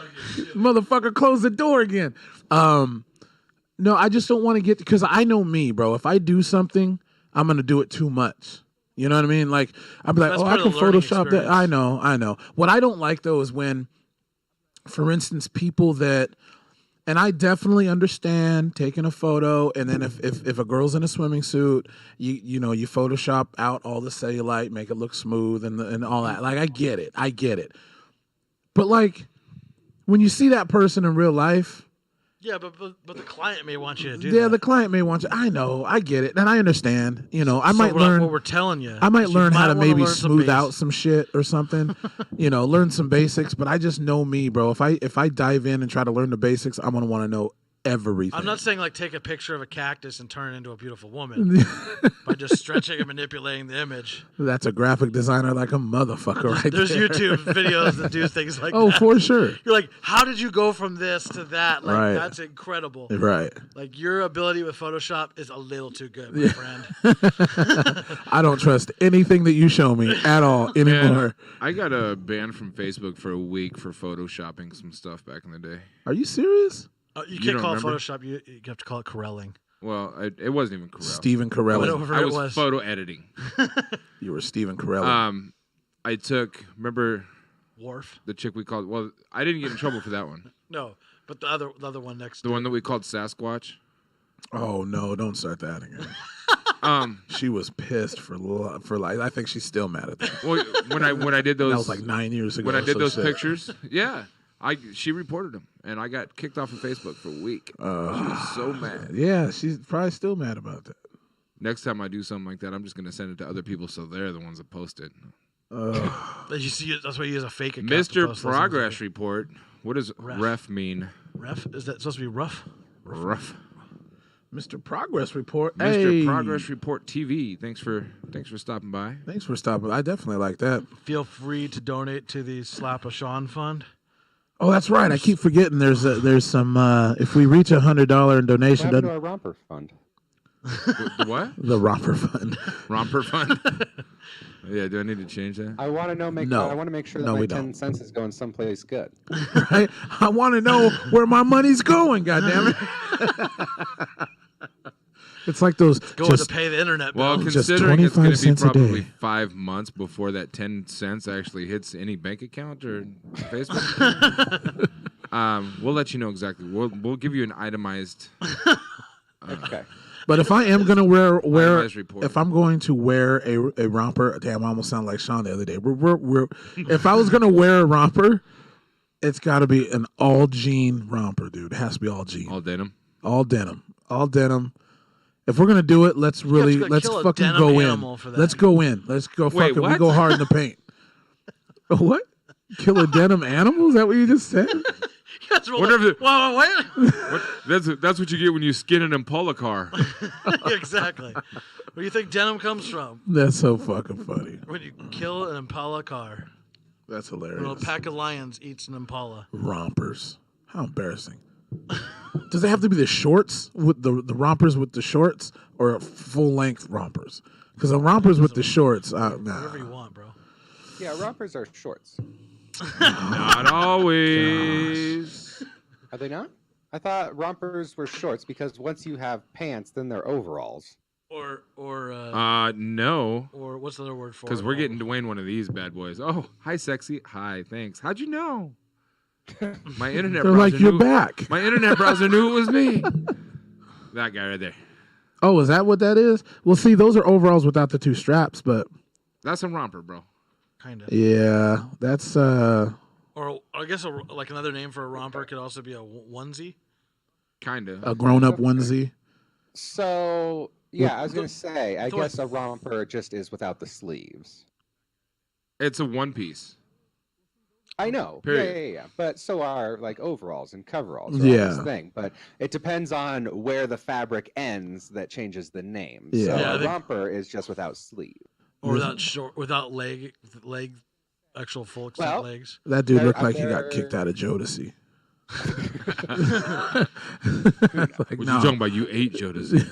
motherfucker, close the door again." No, I just don't want to get because I know me, bro. If I do something, I'm gonna do it too much. You know what I mean? Like I'd be like, That's "Oh, I part can of the learning Photoshop that." experience. I know. What I don't like though is when, for instance, people that. And I definitely understand taking a photo, and then if a girl's in a swimming suit, you know you Photoshop out all the cellulite, make it look smooth, and all that. Like I get it. But like when you see that person in real life, Yeah, but the client may want you to do yeah, that. the client may want you. I know, I get it, and I understand. You know, I might what learn. we're telling you. I might is learn you how to might wanna maybe learn some smooth basics. out some shit or something. You know, learn some basics. But I just know me, bro. If I dive in and try to learn the basics, I'm gonna want to know everything. I'm not saying like take a picture of a cactus and turn it into a beautiful woman by just stretching and manipulating the image. That's a graphic designer like a motherfucker right There's there. YouTube videos that do things like Oh, that. for sure. You're like, how did you go from this to that? Like, Right. that's incredible. Right. Like, your ability with Photoshop is a little too good, my friend. I don't trust anything that you show me at all anymore. I got a ban from Facebook for a week for photoshopping some stuff back in the day. Are you serious? You You can't don't call remember? it Photoshop. You have to call it corelling. Well, it wasn't even Carell. Stephen Carell. Whatever I it was was. photo editing. You were Stephen Carell. I took, remember Wharf? the chick we called, well, I didn't get in trouble for that one. No, but the other one next The to one that we called Sasquatch. Oh no! Don't start that again. She was pissed for life. I think she's still mad at that. Well, when I did those, That was like 9 years ago. when I did so those shit. pictures, yeah, she reported them, and I got kicked off of Facebook for a week. She was so mad. Yeah, she's probably still mad about that. Next time I do something like that, I'm just gonna send it to other people so they're the ones that post it. But you see, that's why you use a fake account. to Mr. post those Progress things. Report. What does ref mean? Ref? Is that supposed to be rough? Rough. Mr. Progress Report. Mr. Hey. Progress Report TV. Thanks for stopping by. Thanks for stopping. I definitely like that. Feel free to donate to the Slap a Shawn Fund. Oh, that's right. I keep forgetting. There's some. If we reach $100 in donation, What happened to our romper fund? The what? the romper fund. Romper fund. Yeah. Do I need to change that? I want to know. No. I want to make sure that No, my we 10 don't. cents is going someplace good. Right? I want to know where my money's going. Goddamn it! It's like those. Going to pay the internet bill. Well, Just considering it's going 25 to be cents a probably day. 5 months before that 10 cents actually hits any bank account or Facebook, we'll let you know exactly. We'll give you an itemized. Okay. But if I am gonna wear Itemized report. if I'm going to wear a romper, damn, I almost sounded like Shawn the other day. If I was gonna wear a romper, it's got to be an all jean romper, dude. It has to be all jean, All denim. all denim. If we're gonna do it, let's really to, like, let's kill a fucking denim go animal in. for that. Let's go in. Let's go. Wait, Fucking, we what? go hard in the paint. What? Kill a denim animal? Is that what you just said? That's what Whatever. Wait. What? That's what you get when you skin an Impala car. Exactly. Where do you think denim comes from? That's so fucking funny. When you kill an Impala car. That's When a hilarious. pack of lions eats an Impala. Rompers. How embarrassing. Does it have to be the shorts with the rompers with the shorts or full length rompers? Because the rompers with the shorts, Whatever you nah. want, bro. Yeah, rompers are shorts. Not always. Are they not? I thought rompers were shorts because once you have pants, then they're overalls. Or No. or what's the other word for it? Because we're getting Duane one of these bad boys. Oh, hi, sexy. Hi, thanks. How'd you know? My internet They're browser like, you're knew- back. My internet browser knew it was me. That guy right there. Oh, is that what that is? Well, see, those are overalls without the two straps, but That's a romper, bro. kind of. yeah, that's Or I guess like another name for a romper could also be a onesie. Kinda. a grown-up onesie. So, yeah, I was going to say, I the- guess a romper just is without the sleeves. It's a one piece. I know. Period. Yeah. But so are like overalls and coveralls. Yeah. This thing. But it depends on where the fabric ends that changes the name. Yeah. So Yeah, I a think- romper is just without sleeve. Or without leg actual full extent Well, legs. That dude There- looked like he there- got kicked out of Jodeci. Like, What no. you talking about? You ate Joe disease.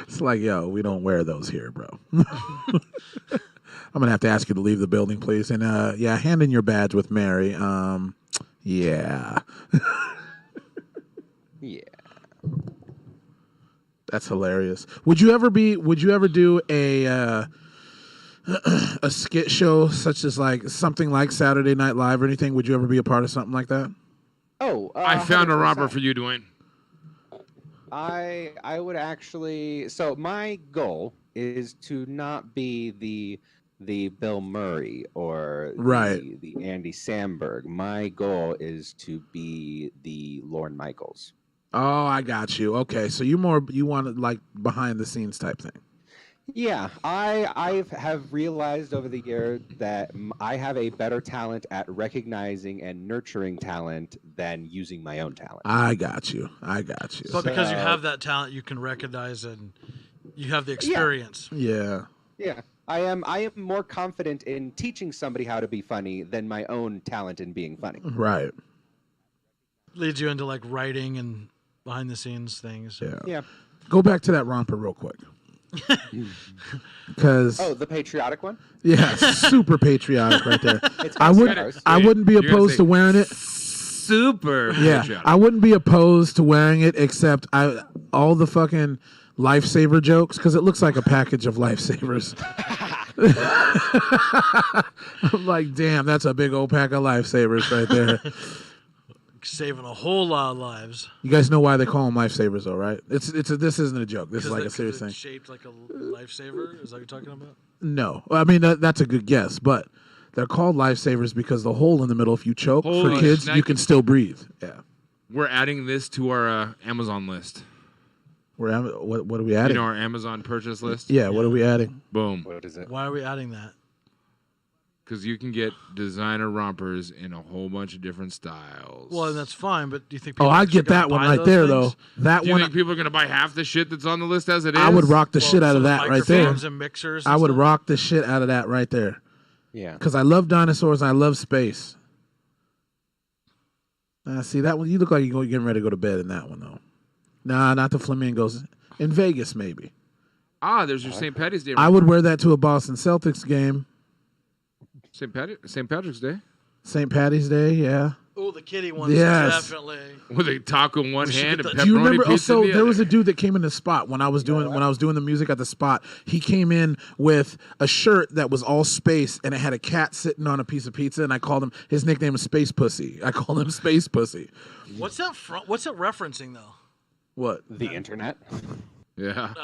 It's like, yo, we don't wear those here, bro. I'm gonna have to ask you to leave the building, please. And yeah, hand in your badge with Mary. Yeah. Yeah. That's hilarious. Would you ever do a skit show such as like something like Saturday Night Live or anything? Would you ever be a part of something like that? Oh, I found a 100%. romper for you, Duane. I would actually. So my goal is to not be the Bill Murray or the Andy Samberg. My goal is to be the Lorne Michaels. Oh, I got you. Okay, so you want like behind the scenes type thing. Yeah, I have realized over the year that I have a better talent at recognizing and nurturing talent than using my own talent. I got you. But because you have that talent, you can recognize and you have the experience. Yeah. Yeah, I am more confident in teaching somebody how to be funny than my own talent in being funny. Right. Leads you into like writing and behind the scenes things. Yeah. Go back to that romper real quick. Because the patriotic one? yeah, super patriotic right there. It's I wouldn't be You're gonna opposed say to wearing it. Super. Yeah, patriotic. I wouldn't be opposed to wearing it, except all the fucking lifesaver jokes, because it looks like a package of lifesavers. I'm like, damn, that's a big old pack of lifesavers right there. Saving a whole lot of lives. You guys know why they call them lifesavers, though, right? This isn't a joke. This is like a serious thing. Shaped like a lifesaver. Is that what you're talking about? No, I mean that's a good guess, but they're called lifesavers because the hole in the middle, if you choke for Holy kids, shnikes. you can still breathe. Yeah. We're adding this to our Amazon list. What are we adding? You know, our Amazon purchase list? Yeah, what are we adding? Boom. What is it? Why are we adding that? Because you can get designer rompers in a whole bunch of different styles. Well, that's fine, but do you think? Oh, people I actually get gonna that one buy right those there, things? though. That Do you one, think people are going to buy half the shit that's on the list as it is? I would rock the Well, shit out of some that right there. microphones and mixers. And I would stuff? rock the shit out of that right there. Yeah. Because I love dinosaurs and I love space. See, that one, you look like you're getting ready to go to bed in that one, though. Nah, not the flamingos. In Vegas, maybe. There's your St. Patty's Day. I would wear that to a Boston Celtics game. St. Patrick's Day. St. Patty's Day, yeah. Oh, the kitty ones, Yes. definitely. With a taco in one We should hand get and the- pepperoni Do you remember? pizza So in the there was a other. dude that came in the spot when I was doing the music at the spot. He came in with a shirt that was all space and it had a cat sitting on a piece of pizza. And I called him. His nickname was Space Pussy. I called him Space Pussy. What's that? What's it referencing though? What? The internet. Yeah.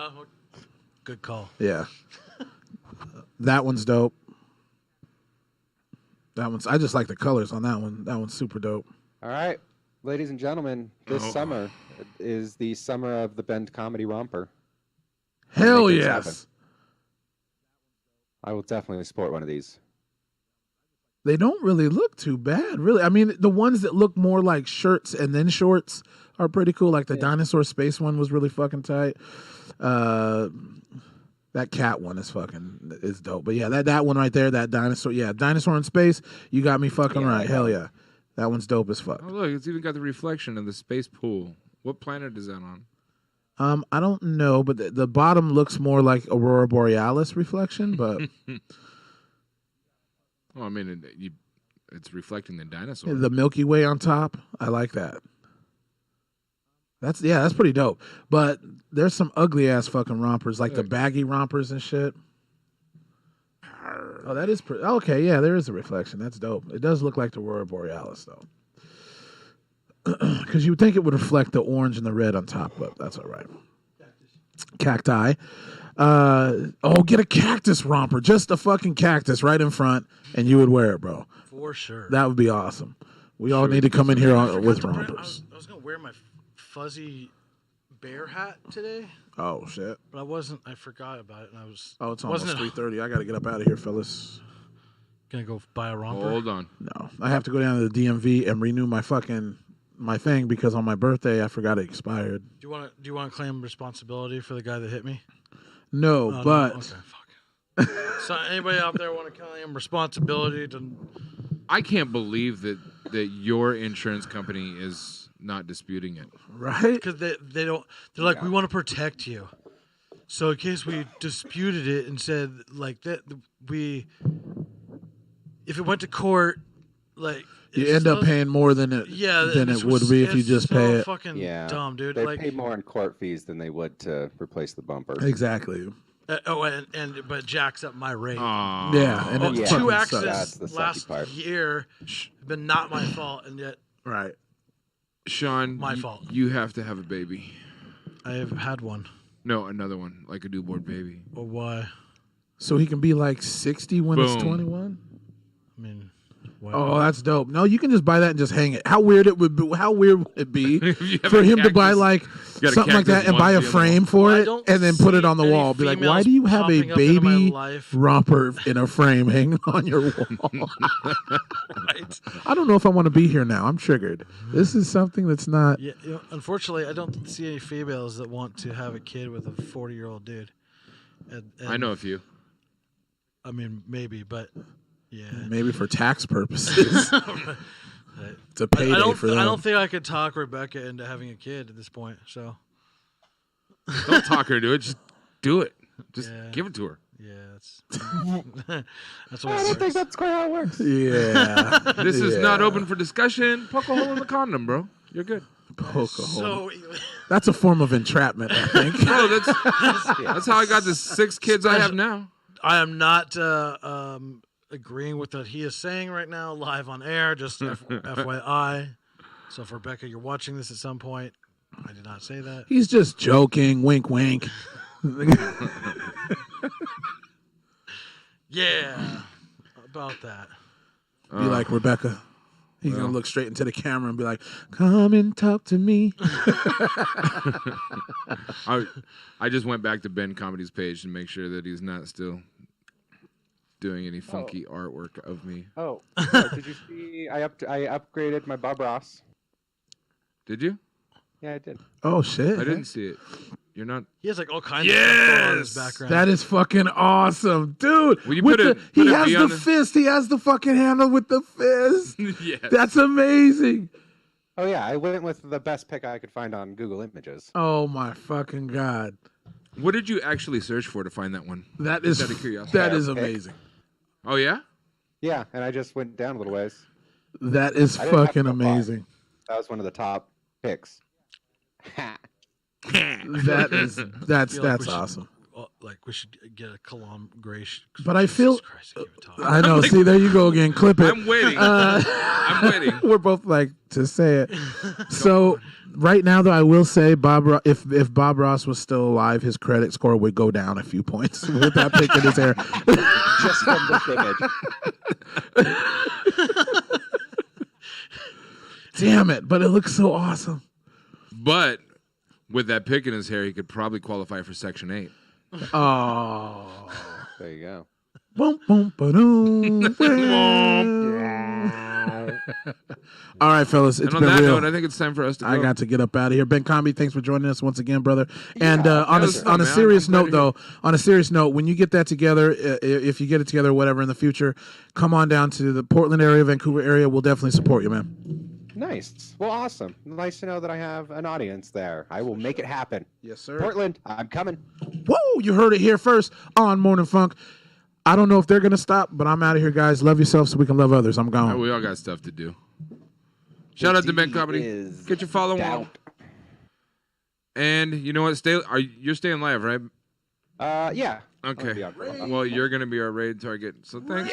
Good call. Yeah. That one's dope. I just like the colors on that one. That one's super dope. All right, ladies and gentlemen, this summer is the summer of the Bend Comedy Romper. Hell Make this yes. happen. I will definitely sport one of these. They don't really look too bad, really. I mean, the ones that look more like shirts and then shorts are pretty cool. Like the dinosaur space one was really fucking tight. That cat one is dope. But yeah, that one right there, that dinosaur, dinosaur in space, you got me fucking right. Hell yeah. That one's dope as fuck. Oh, look, it's even got the reflection of the space pool. What planet is that on? I don't know, but the bottom looks more like Aurora Borealis reflection, but Oh, I mean, it's reflecting the dinosaur. the Milky Way on top, I like that. That's pretty dope. But there's some ugly ass fucking rompers, like the baggy rompers and shit. Oh, that is pretty. Okay, yeah, there is a reflection. That's dope. It does look like the Aurora Borealis, though. Because you would think it would reflect the orange and the red on top, but that's all right. Cacti. Get a cactus romper. Just a fucking cactus right in front, and you would wear it, bro. For sure. That would be awesome. We all need to come in here with rompers. I was gonna wear my fuzzy bear hat today, Oh, shit. but I wasn't. I forgot about it, and I was. Oh, it's Wasn't almost it- 3:30. I got to get up out of here, fellas. Gonna go buy a romper. Hold on. No, I have to go down to the DMV and renew my thing because on my birthday I forgot it expired. Do you want to claim responsibility for the guy that hit me? No, but Okay, fuck. So anybody out there want to claim responsibility to? I can't believe that your insurance company is not disputing it. Right? Because they don't. They're like, we want to protect you. So in case we disputed it and said like that, if it went to court, like You end up paying more than it would be if you just pay it. Fucking dumb, dude. They like, pay more in court fees than they would to replace the bumper. Exactly. But jacks up my rate. Yeah, and it Two fucking accidents That's the sucky last part. year have been not my fault, and yet right. Shawn, My fault. You have to have a baby. I have had one. No, another one, like a newborn baby. Well, why? So he can be like 60 when it's Boom. 21? I mean, why? Oh, that's dope. No, you can just buy that and just hang it. How weird would it be You have for a him to buy cactus- like got a something like that cactus and buy a onesie on the frame for Well, I it don't and then put it see on the any wall? Be like, why females do you have a popping up into my baby life. romper in a frame hanging on your wall? Right. I don't know if I want to be here now. I'm triggered. This is something that's not. Yeah, unfortunately, I don't see any females that want to have a kid with a 40-year-old dude. And I know a few. I mean, maybe, but yeah. Maybe for tax purposes. It's a payday for them. I don't think I could talk Rebecca into having a kid at this point. So Don't talk her into it. Just do it. Just Yeah. give it to her. yeah, that's what I it don't think works. that's quite how it works. Yeah. This is not open for discussion. Poke a hole in the condom, bro. You're good. Poke a hole. So That's a form of entrapment, I think. Bro, that's how I got the 6 kids I have now. I am not agreeing with what he is saying right now, live on air. Just FYI. So if Rebecca, you're watching this at some point, I did not say that. He's just joking. Wink, wink. Yeah, about that. Be like, Rebecca. He's going to look straight into the camera and be like, come and talk to me. I just went back to Ben Comedy's page to make sure that he's not still doing any funky artwork of me. Oh, did you see? I upgraded my Bob Ross. Did you? Yeah, I did. Oh, shit. I didn't see it. You're not. He has like all kinds of stuff going on in his background. That is fucking awesome, dude. Will you With put it- he put it has the beyond the- fist. He has the fucking handle with the fist. Yes. That's amazing. Oh yeah, I went with the best pick I could find on Google Images. Oh my fucking god. What did you actually search for to find that one? That is Out of curiosity. that is Pick. amazing. Oh yeah. Yeah, and I just went down a little ways. That is I didn't have to fucking go far. amazing. That was one of the top picks. That's we should- awesome. Like we should get a collaboration. But I feel Jesus Christ, I can't even talk. I know. See, there you go again. Clip it. I'm waiting. Uh, I'm waiting. We're both like to say it. So right now, though, I will say if Bob Ross was still alive, his credit score would go down a few points with that pick in his hair. Just from this image. Damn it! But it looks so awesome. But with that pick in his hair, he could probably qualify for Section 8. Oh. There you go. Boom, boom, ba-doom. All right, fellas, it's And on been that real. note, I think it's time for us to go. I got to get up out of here. Ben Comby, thanks for joining us once again, brother. And on was fun, a man. serious I'm glad note, to though, when you get that together, if you get it together, whatever in the future, come on down to the Portland area, Vancouver area. We'll definitely support you, man. Nice. Well, awesome. Nice to know that I have an audience there. I will make it happen. Yes, sir. Portland, I'm coming. Whoa, you heard it here first on Morning Funk. I don't know if they're going to stop, but I'm out of here, guys. Love yourself so we can love others. I'm gone. We all got stuff to do. Shout out to Ben Comedy. Is Get your follow on. doubt. And you know what? You're staying live, right? Yeah. I'm gonna Okay. be on for a while. Well, you're gonna be our raid target. So thanks.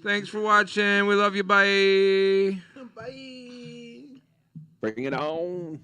Thanks for watching. We love you. Bye. Bye. Bring it on.